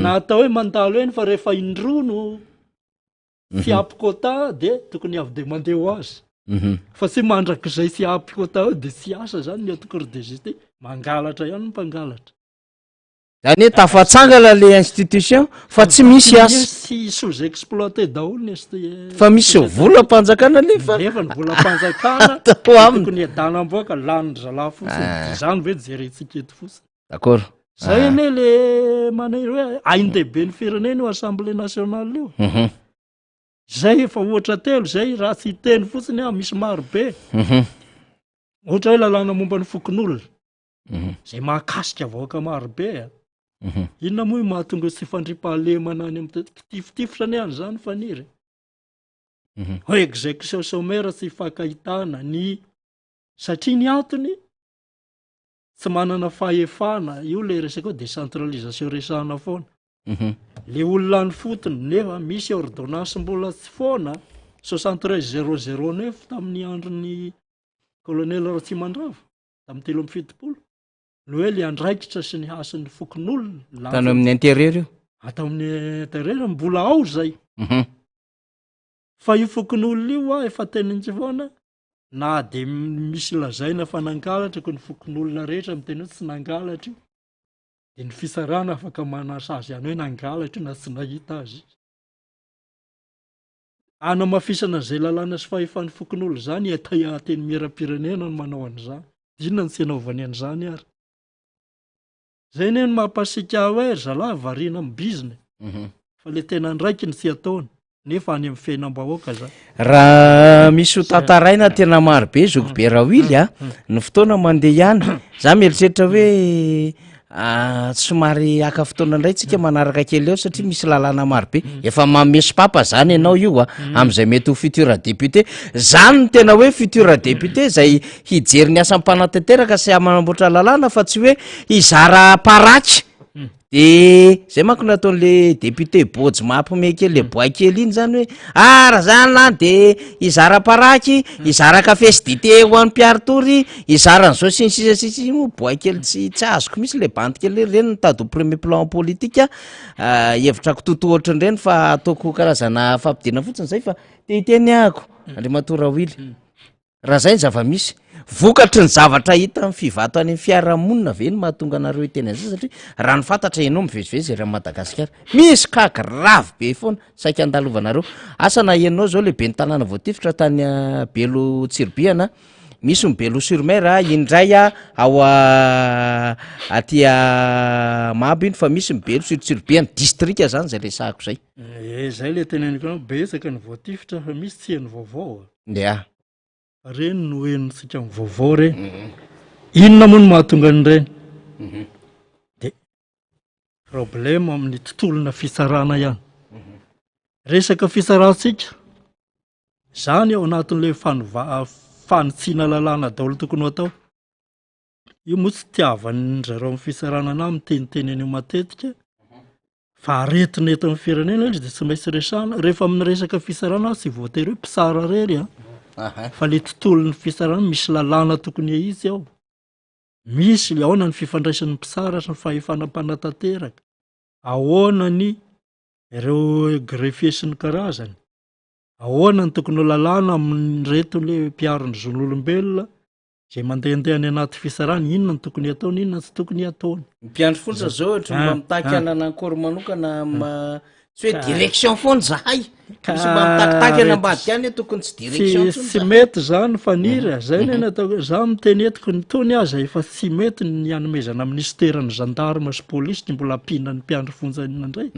na atao hoe mandalo eny fa rehefa indrono fiapikota de tokony avy de mandeha ho azy fa tsy mandrak'izay siapikota eo de tsy asa zany ny haute cour de justice mangalatra ihany ny mpangalatra zany hoe tafatsangala le institution fa tsy misy asa sy sous exploité daholo ny fa misy volam-panjakana nefa ny volam-panjakana tokony adanam-boaka lanindry zalahy fotsiny zany ve jerentsika eto fotsiny d'accord zay ane le manay hoe ain-dehibe ny firenena io assemblée nationale io zay efa ohatra telo zay raha tsy teny fotsiny misy maro be ohatra hoe lalàna momba ny fokon'olona zay mahakasika vahoaka maro be inona moa mahatonga tsy fandripahalemana any amin'ny kitifitifitra any zany faniry hoe exécution sommaire tsy fakahitana ny satria ny antony tsy manana fahefana io le resaka hoe décentralisation resahana foana le olona ny fotony nefa misy ordonnance mbola tsy foana 73 009 tamin'ny androny colonel Ratsimandrava tamin'ny 3 no hoe le andraikitra sy ny hasan'ny fokon'olona tany amin'ny intérieur io atao amin'ny intérieur mbola ao zay fa io fokon'olona io efa tenintsy foana na de misy lazaina fa nangalatra ko ny fokon'olona rehetra miteny hoe tsy nangalatra io de ny fisarana afaka manasa azy ihany hoe nangalatra io na tsy nahita azy anamafisana zay lalàna sy fahefan'ny fokon'olona zany ateny miera-pirenena no manao an'izany dinona ny tsy anaovany an'izany ary zay ne no mampasika hoe zalahy variana amin'ny bizina fa le tena ndraiky ny tsy ataony nefa any amin'ny fiainam-bahoaka zany raha misy ho tantaraina tena maro be zoko be rawily ny fotoana mandeha ihany za mieritreritra hoe somary aka fotoana indray tsika manaraka kely eo satria misy lalàna maro be efa mamesy papa zany ianao io am'izay mety ho futur député zany ny tena hoe futur député zay hijery ny asa mpanantanteraka sy manamboatra lalàna fa tsy hoe hizara paraky de zay manko nataon'le député bojy mampome kely le bois kely iny zany hoe raha zany lany de hizara paraky hizara kafe sy dité ho an'ny mpiaritory hizara n'zao sinsisasisy mo bois kely tsy azoko misy le banty kely reny nitady au premier plan politique hevitrako totohatra reny fa ataoko karazana fampidina fotsiny zay fa tehiteny ako Andriamatora Wily raha zay ny zava-misy vokatry ny zavatra hita amin'ny fivato any amin'ny fiarahamonina ve ny mahatonga anareo teny an'izay satria raha ny fantatra ianao mivezivezy ery Madagasikara misy kagrave be foana saika andalovanareo asa na ianao zao lehibe ny tanàna voatifitra tany Belo Tsirbiana misy ny Belo sur Mer indray ao aty Mabo iny fa misy ny Belo sur Tsirbiana district zany zay resahako zay zay le teneniko betsaka ny voatifitra fa misy tsy ny vaovao ndea reny no enitsika ny vaovao reny inona moa no mahatonga ny reny de problema amin'ny tontolona fisarana ihany. Resaka fisarantsika zany ao anatin'le fanitsiana lalàna daholo tokony ho atao. Io moa tsy tiavany zareo amin'ny fisarana na miteniteny eo matetika fa aretina eto amin'ny firenena izy dia tsy maintsy resana. Rehefa amin'ny resaka fisarana tsy voatery hoe mpisara rery fa le tontolon'ny fisarana misy lalàna tokony izy ao. Misy ahoana ny fifandraisan'ny mpisara sy ny fahefanam-panatanteraka, ahoana ny ireo grefie sy ny karazany, ahoana ny tokony ho lalàna amin'reto le mpiaro-ny zon'olombelona zay mandehandeha any anaty fisarana, inona ny tokony ataony, inona tsy tokony ataony. Mpiandro fotsy zao ohatra mba mitaky anana akory manokana tsy hoe direction foany zahay. Misy mba mitakitaky anambady any tokony tsy direction tsy mety zany faniry zay ny atao za miteny etiko ny tony aza efa tsy mety ny hanomezana ministeran'ny gendarme sy polisy ny mbola ampina ny mpiandro fonjanina indray.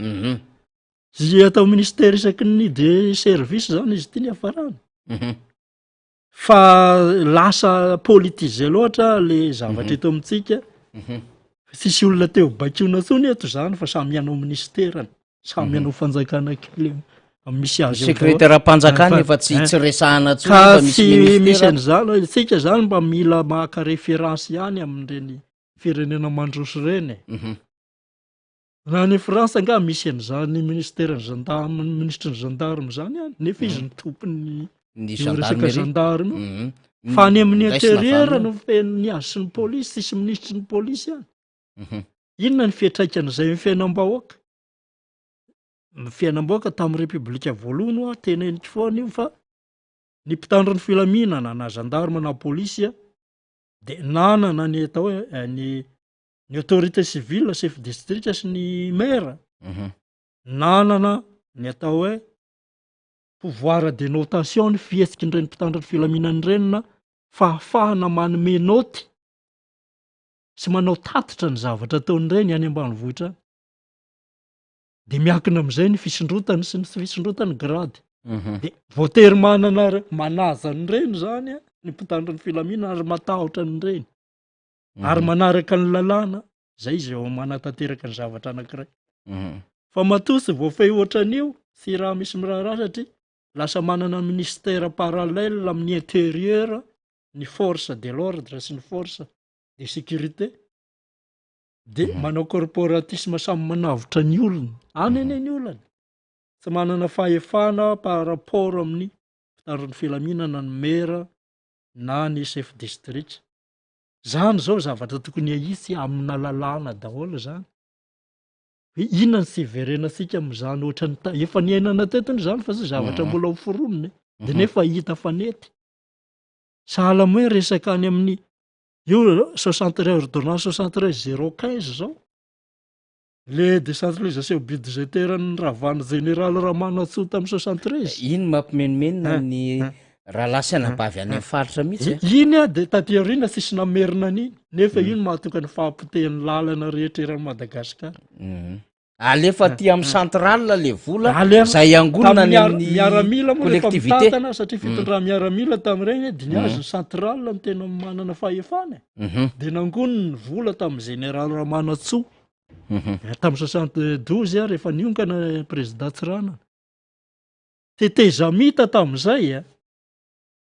Zy atao ministera isaky ny de service zany izy ty ny hafarany. Fa lasa politize loatra le zavatra eto amintsika. Tsisy olona teo bakiona tsony eto zany fa samy hanao ministerany, samy hanao fanjakana kely misy azy sekretera-panjakana efa tsy resahana tsony fa misy an'izany. Tsika zany mba mila maka référence ihany amin'ireny firenena mandroso reny. Na ny France nga misy an'izany ministeran'ny gendarme, ministry ny gendarme zany ihany, nefa izy ny tompony resaka gendarme. Fa ny amin'ny intérieur no fen'ny azy sy ny polisy, sisy ministry ny polisy ihany. Inona ny fiantraikan'izay amin'ny fiainam-bahoaka? Ny fiainam-bahoaka tamin'ny repoblika voalohany teneniko foana io fa ny mpitandro ny filaminana na gendarme na polisy dia nanana ny atao hoe ny autorité civile, chef district sy ny maire, nanana ny atao hoe pouvoir de notation ny fihetsiky n'ireny mpitandro ny filaminana ireny na fahafahana manome noty sy manao tatitra ny zavatra ataon'ireny any ambanivohitra. Dia miankina amin'izay ny fisondrotany sy ny tsy fisondrotany grady. Dia voatery manaza an'ireny zany ny mpitandro ny filaminana ary matahotra an'ireny. Ary manaraka ny lalàna, zay izy eo manatanteraka ny zavatra anankiray. Fa matosy voafehy ohatran'io, tsy raha misy miraharaha satria lasa manana ministère parallèle amin'ny intérieur, ny force de l'ordre sy ny force de sécurité. Dia manao corporatisme samy manavotra ny olona, any ny olana. Tsy manana fahefana par rapport amin'ny mpitandro ny filaminana, ny maire na ny chef district. Zany zao zavatra tokony hisy amina lalàna daholo zany. Inona ny tsy iverenantsika amin'izany ohatran'ny efa niainana tetony zany fa tsy zavatra mbola ho foroniny dia nefa hita fanety. Sahala hoe resaka any amin'ny io 63 ordonnance 63/015 zao. Le décentralisation budgétaire ny ravany général Ramanatsoa tamin'ny 63. Iny mampimenomenona ny raha lasa anabavy any amin'ny faritra mihitsy. Iny dia taty aoriana tsisy namerina an'iny, nefa iny mahatonga ny fahampitehan'ny lalana rehetra eran'ny Madagasikara. Alefa ty amin'ny central le vola zay angonina ny amin'ny miaramila moa rehefa collectivité mitatana satria fitondrà miaramila tamin'ireny dia ny azy ny central no tena manana fahefana. Dia nangonina ny vola tamin'ny général Ramanatsoa tamin'ny 72 rehefa nionkana président Tsirana. Tetezamita tamin'izay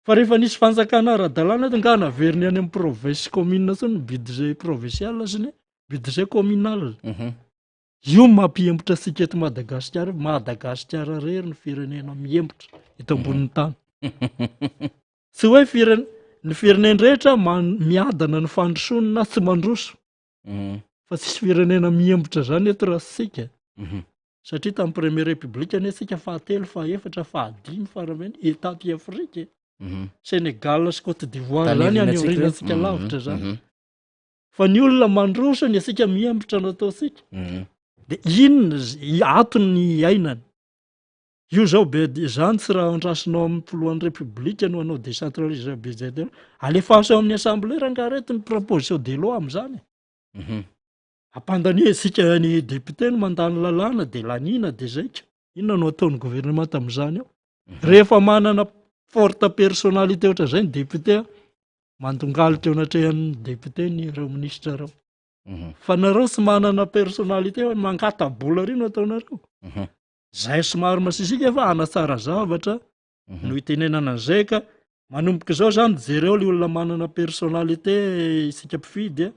fa rehefa nisy fanjakana ara-dalàna nga naveriny any amin'ny province commune tsony budget provincial sy ny budget communal. Io mampiembotra antsika eto Madagasikara, Madagasikara rery ny firenena miembotra eto ambonin'ny tany. Tsy hoe ny firenena rehetra miadana ny fandrosona na tsy mandroso, fa tsisy firenena miembotra zany eto raha sika. Satria tamin'ny première république any antsika fahatelo, fahaefatra, fahadimy, faharaveny etaty Afrika. Sénégal sy Côte d'Ivoire zany any aorianantsika lavitra zany. Fa ny olona mandroso ny asika miembotra nataosika. Dia inona atony ainany? Io zao be zany tsy raha andrasinao amin'ny filohan'ny république no anao décentralisation budgétaire. Alefaso amin'ny assemblée rangarety ny proposition de loi amin'izany. Ampandania isika ny député no mandany lalàna dia lanina dia zaika. Inona no ataon'ny gouvernement tamin'izany ao? Rehefa manana forte personnalité ohatran'izay ny député, mandongalitra eo anatrehan'ny député ny ireo ministra reo. fa nareo sy manana personalité mangatabola reny ataonareo zay somary masisika fa anatsara zavatra no itenenana an'izay ka manomboka zao zany jereo le olona manana personalité isika mpifidy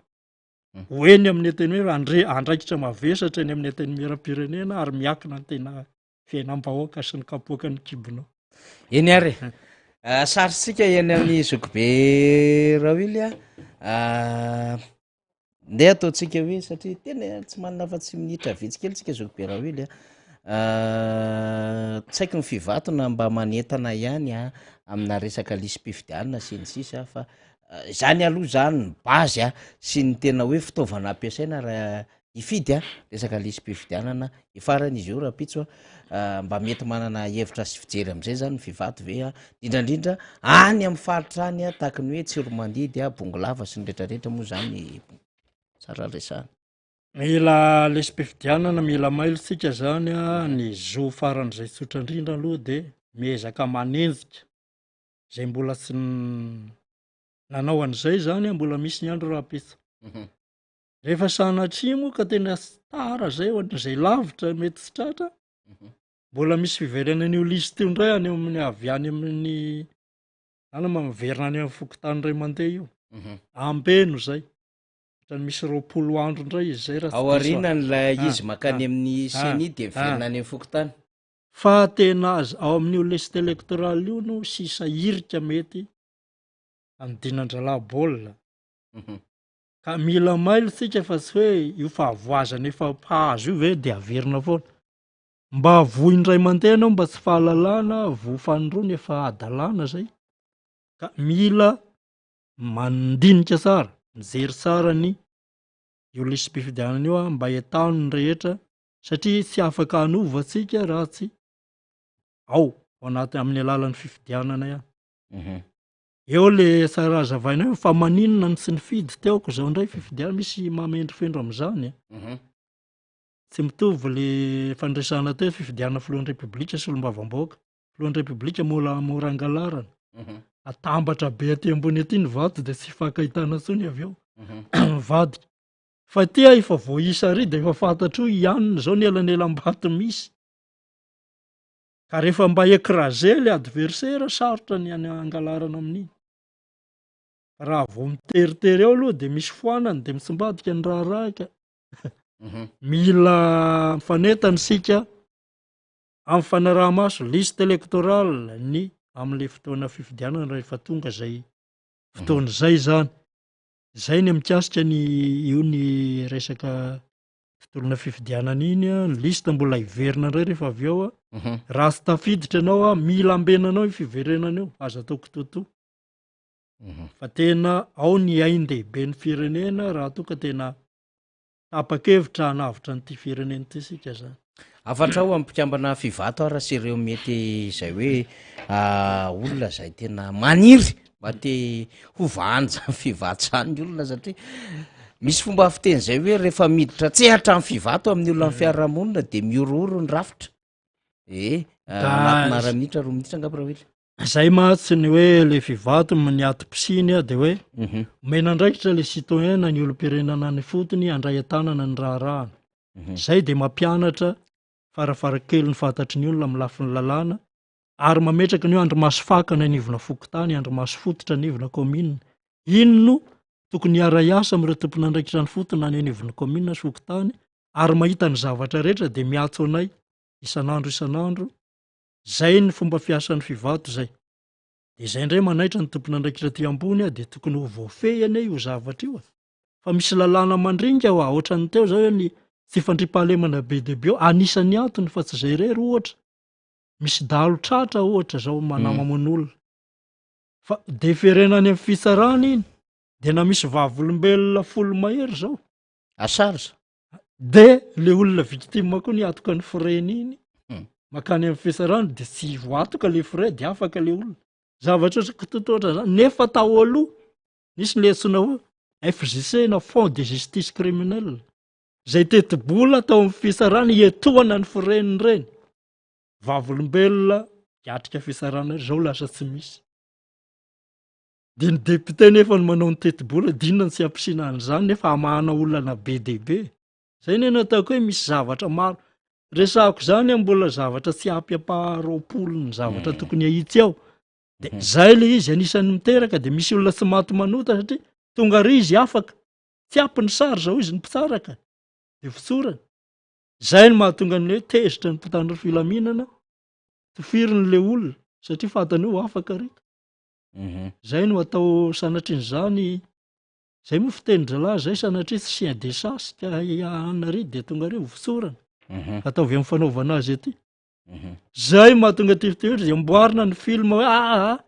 hoeny amin'ny teny hoe andraikitra mavesatra eny amin'ny teny miram-pirenena ary miakina ny tena fiainam-bahoaka sy ny kapoaka ny kibonao eny ary sarysika eny amin'ny zokobe rawily ndeha ataotsika hoe satria tena tsy manana fa tsy minitra vitsykely tsika zokobe rawily tsaiky ny fivatona mba manentana ihany amina resaka lisy-pifidianana sy ny sisa fa zany aloha zany ny bazy sy ny tena hoe fitaovana ampiasaina raha ifidy resaka lisy-pifidianana ifarany izy io raha pitso mba mety manana hevitra sy fijery am'izay zany fivato ve indrindrandrindra any amin'ny faritra any tahaka ny hoe tsiromandidy bongolava sy ny rehetrarehetra moa zany tsara resahana mila lisy-pifidianana mila mailosika zany ny zo faran'izay tsotra indrindra aloha de miezaka manenjika zay mbola tsy nanao an'izay zany mbola misy ny andro raha-pitso rehefa sanatria moa ka tena stara zay ohatran'izay lavitra mety sy tratra mbola misy fiverenan'io lisy teo indray any amin'ny avy any amin'ny ana mamiverina any amin'ny fokotany ray mandeha io ampeno zay misy 20 andro indray izy zay ao arinany la izy makany amin'ny seni de miverina any amin'ny fokotany fa tena azy ao amin'io liste électorale io no sisa irika mety andinandralabolina ka mila mailo tsika fa tsy hoe io fa avoazana efa mpahazo io ve de averina foana mba voindray mandeha anao mba tsy fahalalana vofanindrony efa adalana zay ka mila mandinika tsara mijery tsara ny io lisy-pifidianana io mba etano ny rehetra satria tsy afaka anovatsika raha tsy ao anaty amin'ny alalan'ny fifidianana ihany eo le tsara azavaina hoe fa maninona ny tsy nifidy teoko zao indray fifidianana misy mamendrofendro am'izany tsy mitovy le fandraisana teo fifidianana filohan'ny repoblika sy olom-bavam-bahoaka filohan'ny repoblika mora angalarana atambatra be aty ambony aty ny vato de tsy fakahitana tsony avy eo vadika fa tia efa voaisa ry de efa fantatro ianina zao ny elanelam-bato misy ka rehefa mba écraser le adversaire sarotra ny angalarana amin'iny raha vao miteritery eo aloha de misy foanany de mitsimbadika ny raha raka mila mifanetany sika amin'ny fanaraha-maso liste électorale ny amin'le fotoana fifidianana rehefa tonga zay fotoana zay zany zay ny mikasika ny io ny resaka fitolona fifidianana iny ny lista mbola iverina indray rehefa avy eo raha sy tafiditra anao mila ambenanao i fiverenana eo aza atao kototo fa tena ao ny ain-dehibe ny firenena raha toka tena tapa-kevitra hanavitra nyity firenena ty sika zany afatra ao ampikambana fivato raha sy ireo mety zay hoe olona zay tena maniry mba te hovanja fivato zany ny olona satria misy fomba fiteny zay hoe rehefa miditra tsehatra amin'ny fivato amin'ny olona ny fiarahamonina de miorooro ny rafitra anatina raha minitra 2 minitra angamba raha oely zay matsy ny hoe le fivato ny atom-pisiny de hoe omena andraikitra le citoyen na ny olom-pirenana ny fotony andray an-tanana ny raharahana zay de mampianatra farafarakely ny fantatry ny olona amin'ny lafiny lalàna ary mametraka ny andro maso fakana anivona fokotany andro maso fototra anivona commune ino no tokony ara-iasa amin'ireo tompony andraikitra ny fotona any anivona commune sy fokotany ary mahita ny zavatra rehetra de miatso anay isan'andro zay ny fomba fiasan'ny fivato zay de zay indray manaitra ny tompony andraikitra ty ambony de tokony ho voafehany io zavatra io fa misy lalàna mandringa ohatran'ny teo zao ny tsy fandripahalemana be debe anisany antony fa tsy zay rery ohatra misy dalo tratra ohatra zao manamamon'olona fa de firenany amin'ny fitsarana iny de na misy vavolombelona folo mahery zao asarza de le olona victime koa ny atoka ny freny iny makany amin'ny fitsarana de tsy voatoka le fray de afaka le olona zavatra kotototra zany nefa tao aloha nisy le antsona hoe FJC na fond de justice criminelle zay tetibola tao amin'ny fitsarana ietohana ny freny reny vavolombelona hiatrika fitsarana zao lasa tsy misy de ny depute nefa no manao ny tetibola dinona ny sy ampisinan'zany nefa amahana olana be dehibe zay ny nataoko hoe misy zavatra maro resako zany mbola zavatra tsy ampy-ampaharoapolo ny zavatra tokony ahitsy ao de zay le izy anisan'ny miteraka de misy olona tsy maty manota satria tonga ry izy afaka tsy ampy ny sary zao izy ny mpitsaraka de fitsorana zay no mahatonga ny hoe tezitra ny mpitandro filaminana tofirin'le olona satria fantany ho afaka rika zay no atao sanatrin'zany zay moa fitendrin-dralahy zay sanatria tsy chien de chasse ka iahana ry de tonga ry ho fitsorana ataovy amin'ny fanaovana azy aty zay mahatonga tifiteotra de mboarina ny film hoe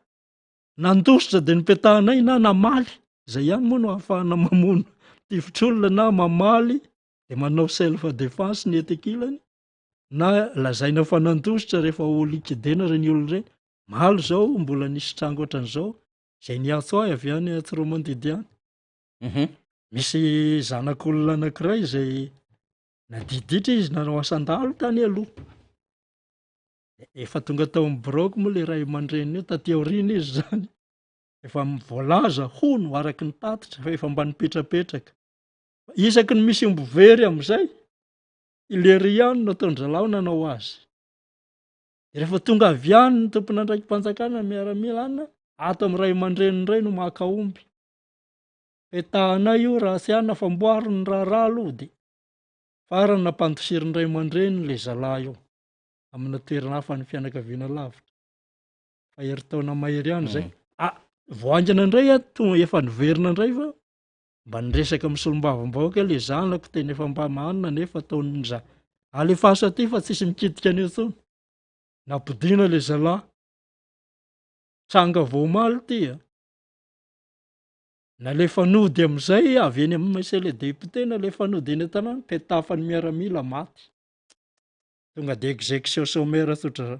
nandositra de nipetahanay na namaly zay ihany moa no ahafahana mamono tifitr'olona na mamaly de manao self défense ny etekilany na lazaina fa nandositra rehefa olikidena reny olo reny malo zao mbola nisy trango ohatran'zao zay niatso ahy avy any Atsiromandidy any misy zanak'olona anankiray zay nadiditra izy nanao asan-dalo tany aloha efa tonga tao amin'ny broko moa le ray aman-dreny io taty aorina izy zany efa voalaza hono araky ny tatitra fa efa mba nipetrapetraka isaky ny misy ombovery am'izay ilery ihany no ataon-dralao nanao azy de rehefa tonga avy any ny tompona andraiky mpanjakana miaramilana ato amin'ny ray aman-dreny ray no makaomby petahanay io raha sy any nafamboary ny raharaha aloha de farany nampandosiriny ray aman-dreny le zalahy io amina toerana hafa ny fianakaviana lavitra fa hery taona mahery any zay voangana indray efa niverina indray fa mba niresaka misolombavambaoka le zanako teny efa mba manina nefa ataon'za alefasa ty fa tsisy mikitika an'io tsony napodina le zalahy tranga voamaly tya na le fanody am'izay avy eny amin'ny maisele depute na le fanody eny an-tanàna petafany miaramila maty tonga de exécution sommaire tsotra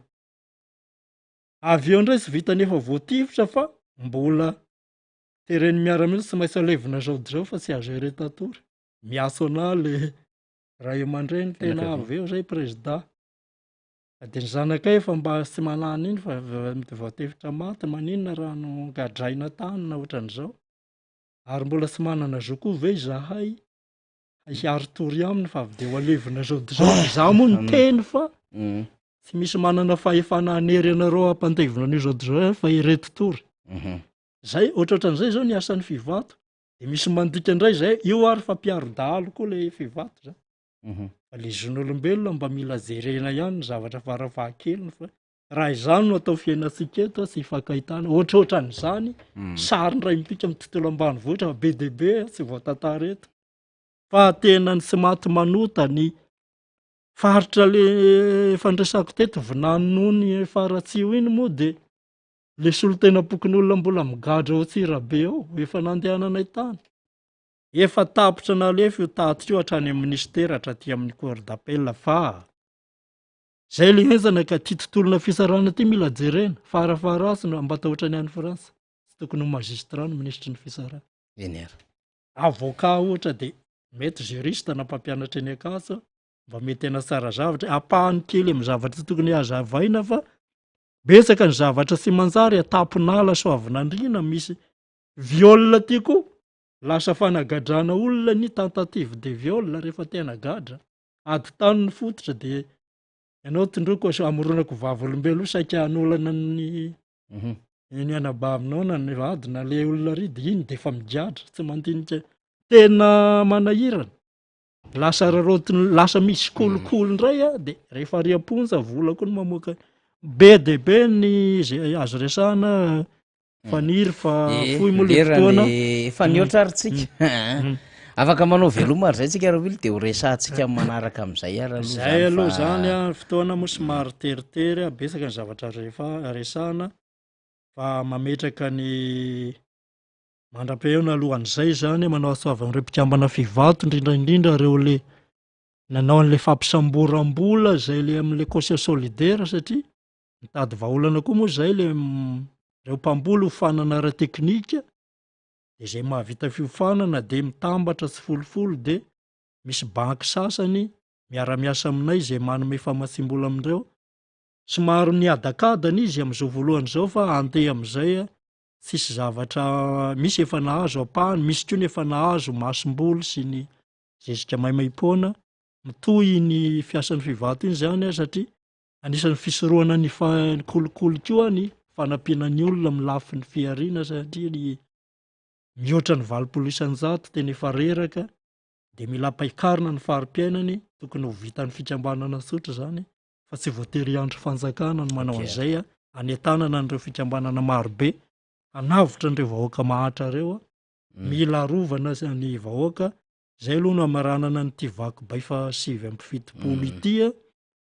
avy eo indray tsy vita nefa voatifitra fa mbola tereny miaramila tsy maintsy alevina zao de zao fa tsy azo eretatory miaso ana le ray aman-dreny tena avy eo zay président de ny zanakay fa mba tsy manana iny fa voatefitra maty maninona raha no gadraina tany na ohatran'izao ary mbola tsy manana zoko ve zahay hiary tory aminy fa avy de ho alevina zao de zao za moa ny teny fa tsy misy manana fahefana anery anareo ampandevina an'io zao de zao fa ireto tory zay ohatrohatran'izay zao ny asan'ny fivato de misy mandika indray zay io ary fa mpiaro-dahalo koa le fivato zany fa le zon'olombelona mba mila jerena ihany ny zavatra farafahakeliny fa raha izany no atao fiainantsika eto tsy hifankahitana ohatrohatran'izany sary ndray mipika amin'ny tontolo ambany vohitra fa be debe tsy voatantara eto fa tena ny tsy maty manota ny faritra le fandresako teto vinanony faratsio iny moa de le solo tena pokon'olona mbola migadra ao Tsirabe ao efa nandehananay tany efa tapitra na alefa io tatitra io hatrany amin'ny ministera hatraty amin'ny cour d'appel fa zay le enzana ka ty tontolona fisarana ty mila jerena farafaratsy no ambatahotra ny any Frantsa tsy tokony ho magistrat no ministry ny fisarana avocat ohatra de mety juriste na mpampianatra eny akasa mba mety ena tsara zavatra apahany kely amin'ny zavatra tsy tokony hazavaina fa betsaka ny zavatra sy manjary atapinala soavinandrina misy viole ty koa lasa fanagadrana olona ny tentative de viole rehefa tena gadra ady tany ny fototra de ianao tindroko amoronako vavolombelo saika an'olana ny anabaminao na ny adina le olona ry de iny de efa migadra tsy mandinika tena manahirana lasa rarotiny lasa misy kolokolo indray de rehefa riamponja volako no mamoaka be de be ny zay azo resahana faniry fa foy moa le fotoana efa niotra aritsika afaka manao veloma ary zay tsika rahavily de ho resahantsika manaraka am'izay zay aloha zany fotoana moa somary teritery besaka ny zavatra resahana fa mametraka ny mandram-peona alohan'izay zany manao atsoavan'ireo mpikambana fivato indrindraindrindra reo le nanao an'le fampisamboram-bola zay le am'le caution solidaire satria mitady vahaolana koa moa zay le reo mpamboly hofanana ara-teknika de zay mahavita fiofanana de mitambatra tsy folofolo de misy banky sasany miara-miasa aminay zay manome famatsim-bola amindreo somary niadakadana izy am'izao voalohany zao fa andeha am'izay tsisy zavatra misy efa nahazo apahany, misy ko ny efa nahazo masom-bolo sy ny zezika maimaipoana mitoy ny fiasan'ny fivato iny zany satria anisan'ny fisoroana ny kolokolo koa ny fanampiana ny olona milafy ny fiariana satria ny mihoatra ny 20% tena efa reraka de mila paikarina ny fari-piainany tokony ho vitan'ny fikambanana tsotra zany fa tsy voatery andro fanjakana no manao an'izay anetanana n'ireo fikambanana marobe anavotra n'ireo vahoaka mahatra reo mila rovana ny vahoaka zay aloha no amaranana ny ty vaky baifa 7 itya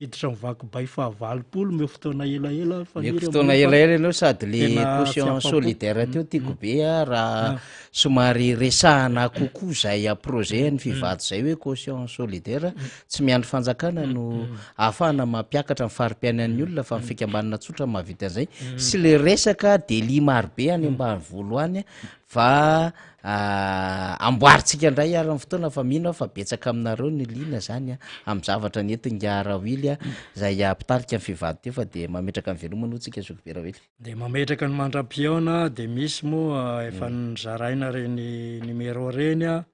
hiditra mivaky baifa 20 meo fotoana elaela fotoana elaela anao sady le caution solidaire teo tiako be raha somary resahana kokoa zay projet ny fivato zay hoe caution solidaire tsy miandro fanjakana no ahafahana mampiakatra ny fari-piainan'ny olona fa mifikambanana tsotra mahavita an'izay sy le resaka deli marobe any ambany voalohany fa amboaritsika indray ary fotoana fa mino fa betsaka aminareo ny lina zany amin'ny zavatra nentingarawily zay ampitarika ny fivato teo fa de mametraka ny velomana tsika zokoberaoely de mametraka ny mandram-piaona de misy moa efa nizaraina reny numero reny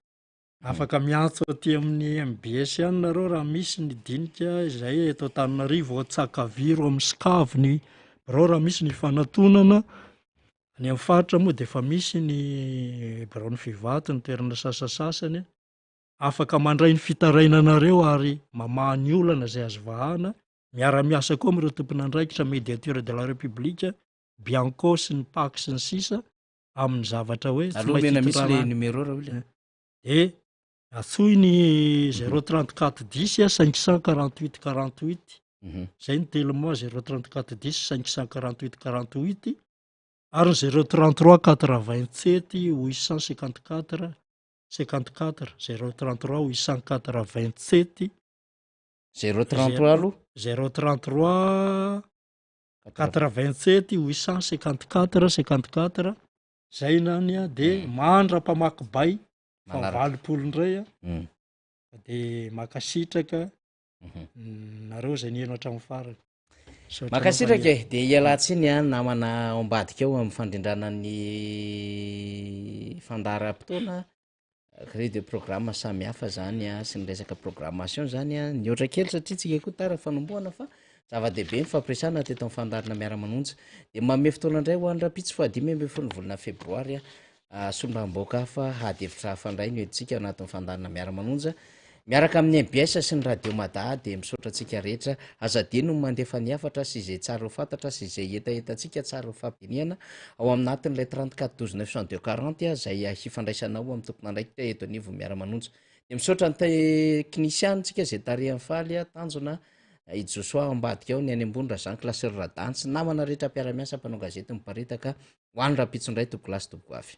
afaka miantso aty amin'ny MBS ihany nareo raha misy ny dinika izay eto Antananarivo Tsakaviro amin'ny Skaviny reo raha misy ny fanatonana ny amin'ny faritra moa de fa misy ny birao ny fivato ny toerana sasasasany afaka mandray ny fitarainanareo ary mamaha ny olana zay azo vahana miara-miasa koa amin'ireo tompon'andraikitra médiateur de la république Bianco sy ny Pac sy ny sisa amin'ny zavatra hoe alomena misy le numéro raha oly atsoy ny 034 10 548 48 zay ny telomoa 034 10 548 48 ary 033 87 854 54 033 887 033 aloha 033 87 854 54 zay nany de mandra-pamaky bay fa 20 ndray de makasitraka nareo zay nieno hatramin'ny farany makasitraka de ialatsiny namana ambadika eo amin'ny fandrindrana ny fandaharam-potoana grille de programme samy hafa zany sy ny resaka programmation zany ny oatra kely satria tsika koa tara fanomboana fa zava-dehibe ny fampiresana teto amin'ny fandarina miara-manonja de mame fotoana indray ho andrapitsy fa 5 volana febroary sombamboaka fa hadevitra hafandray ny oeditsika anatin'ny fandarina miara-manonja miaraka amin'ny MBS sy ny radio Mada de misaotra tsika rehetra azadino mandefa ny afatra sy izay tsara ho fantatra sy izay etaetantsika tsara ho fampiniana ao aminatin'ilay 34 12 940 zay hifandraisanao amin'ny tompon'andraikitra eto anivo miara-manonja de misaotra ny teknisiany tsika zay tarehan'ny faly tanjona ijosoa ambadika ao ny any ambony Jean Classe Radany sy namana rehetra mpiara-miasa mpanao gazety miparitaka ho any rapitsondray tobo klasy tobo avy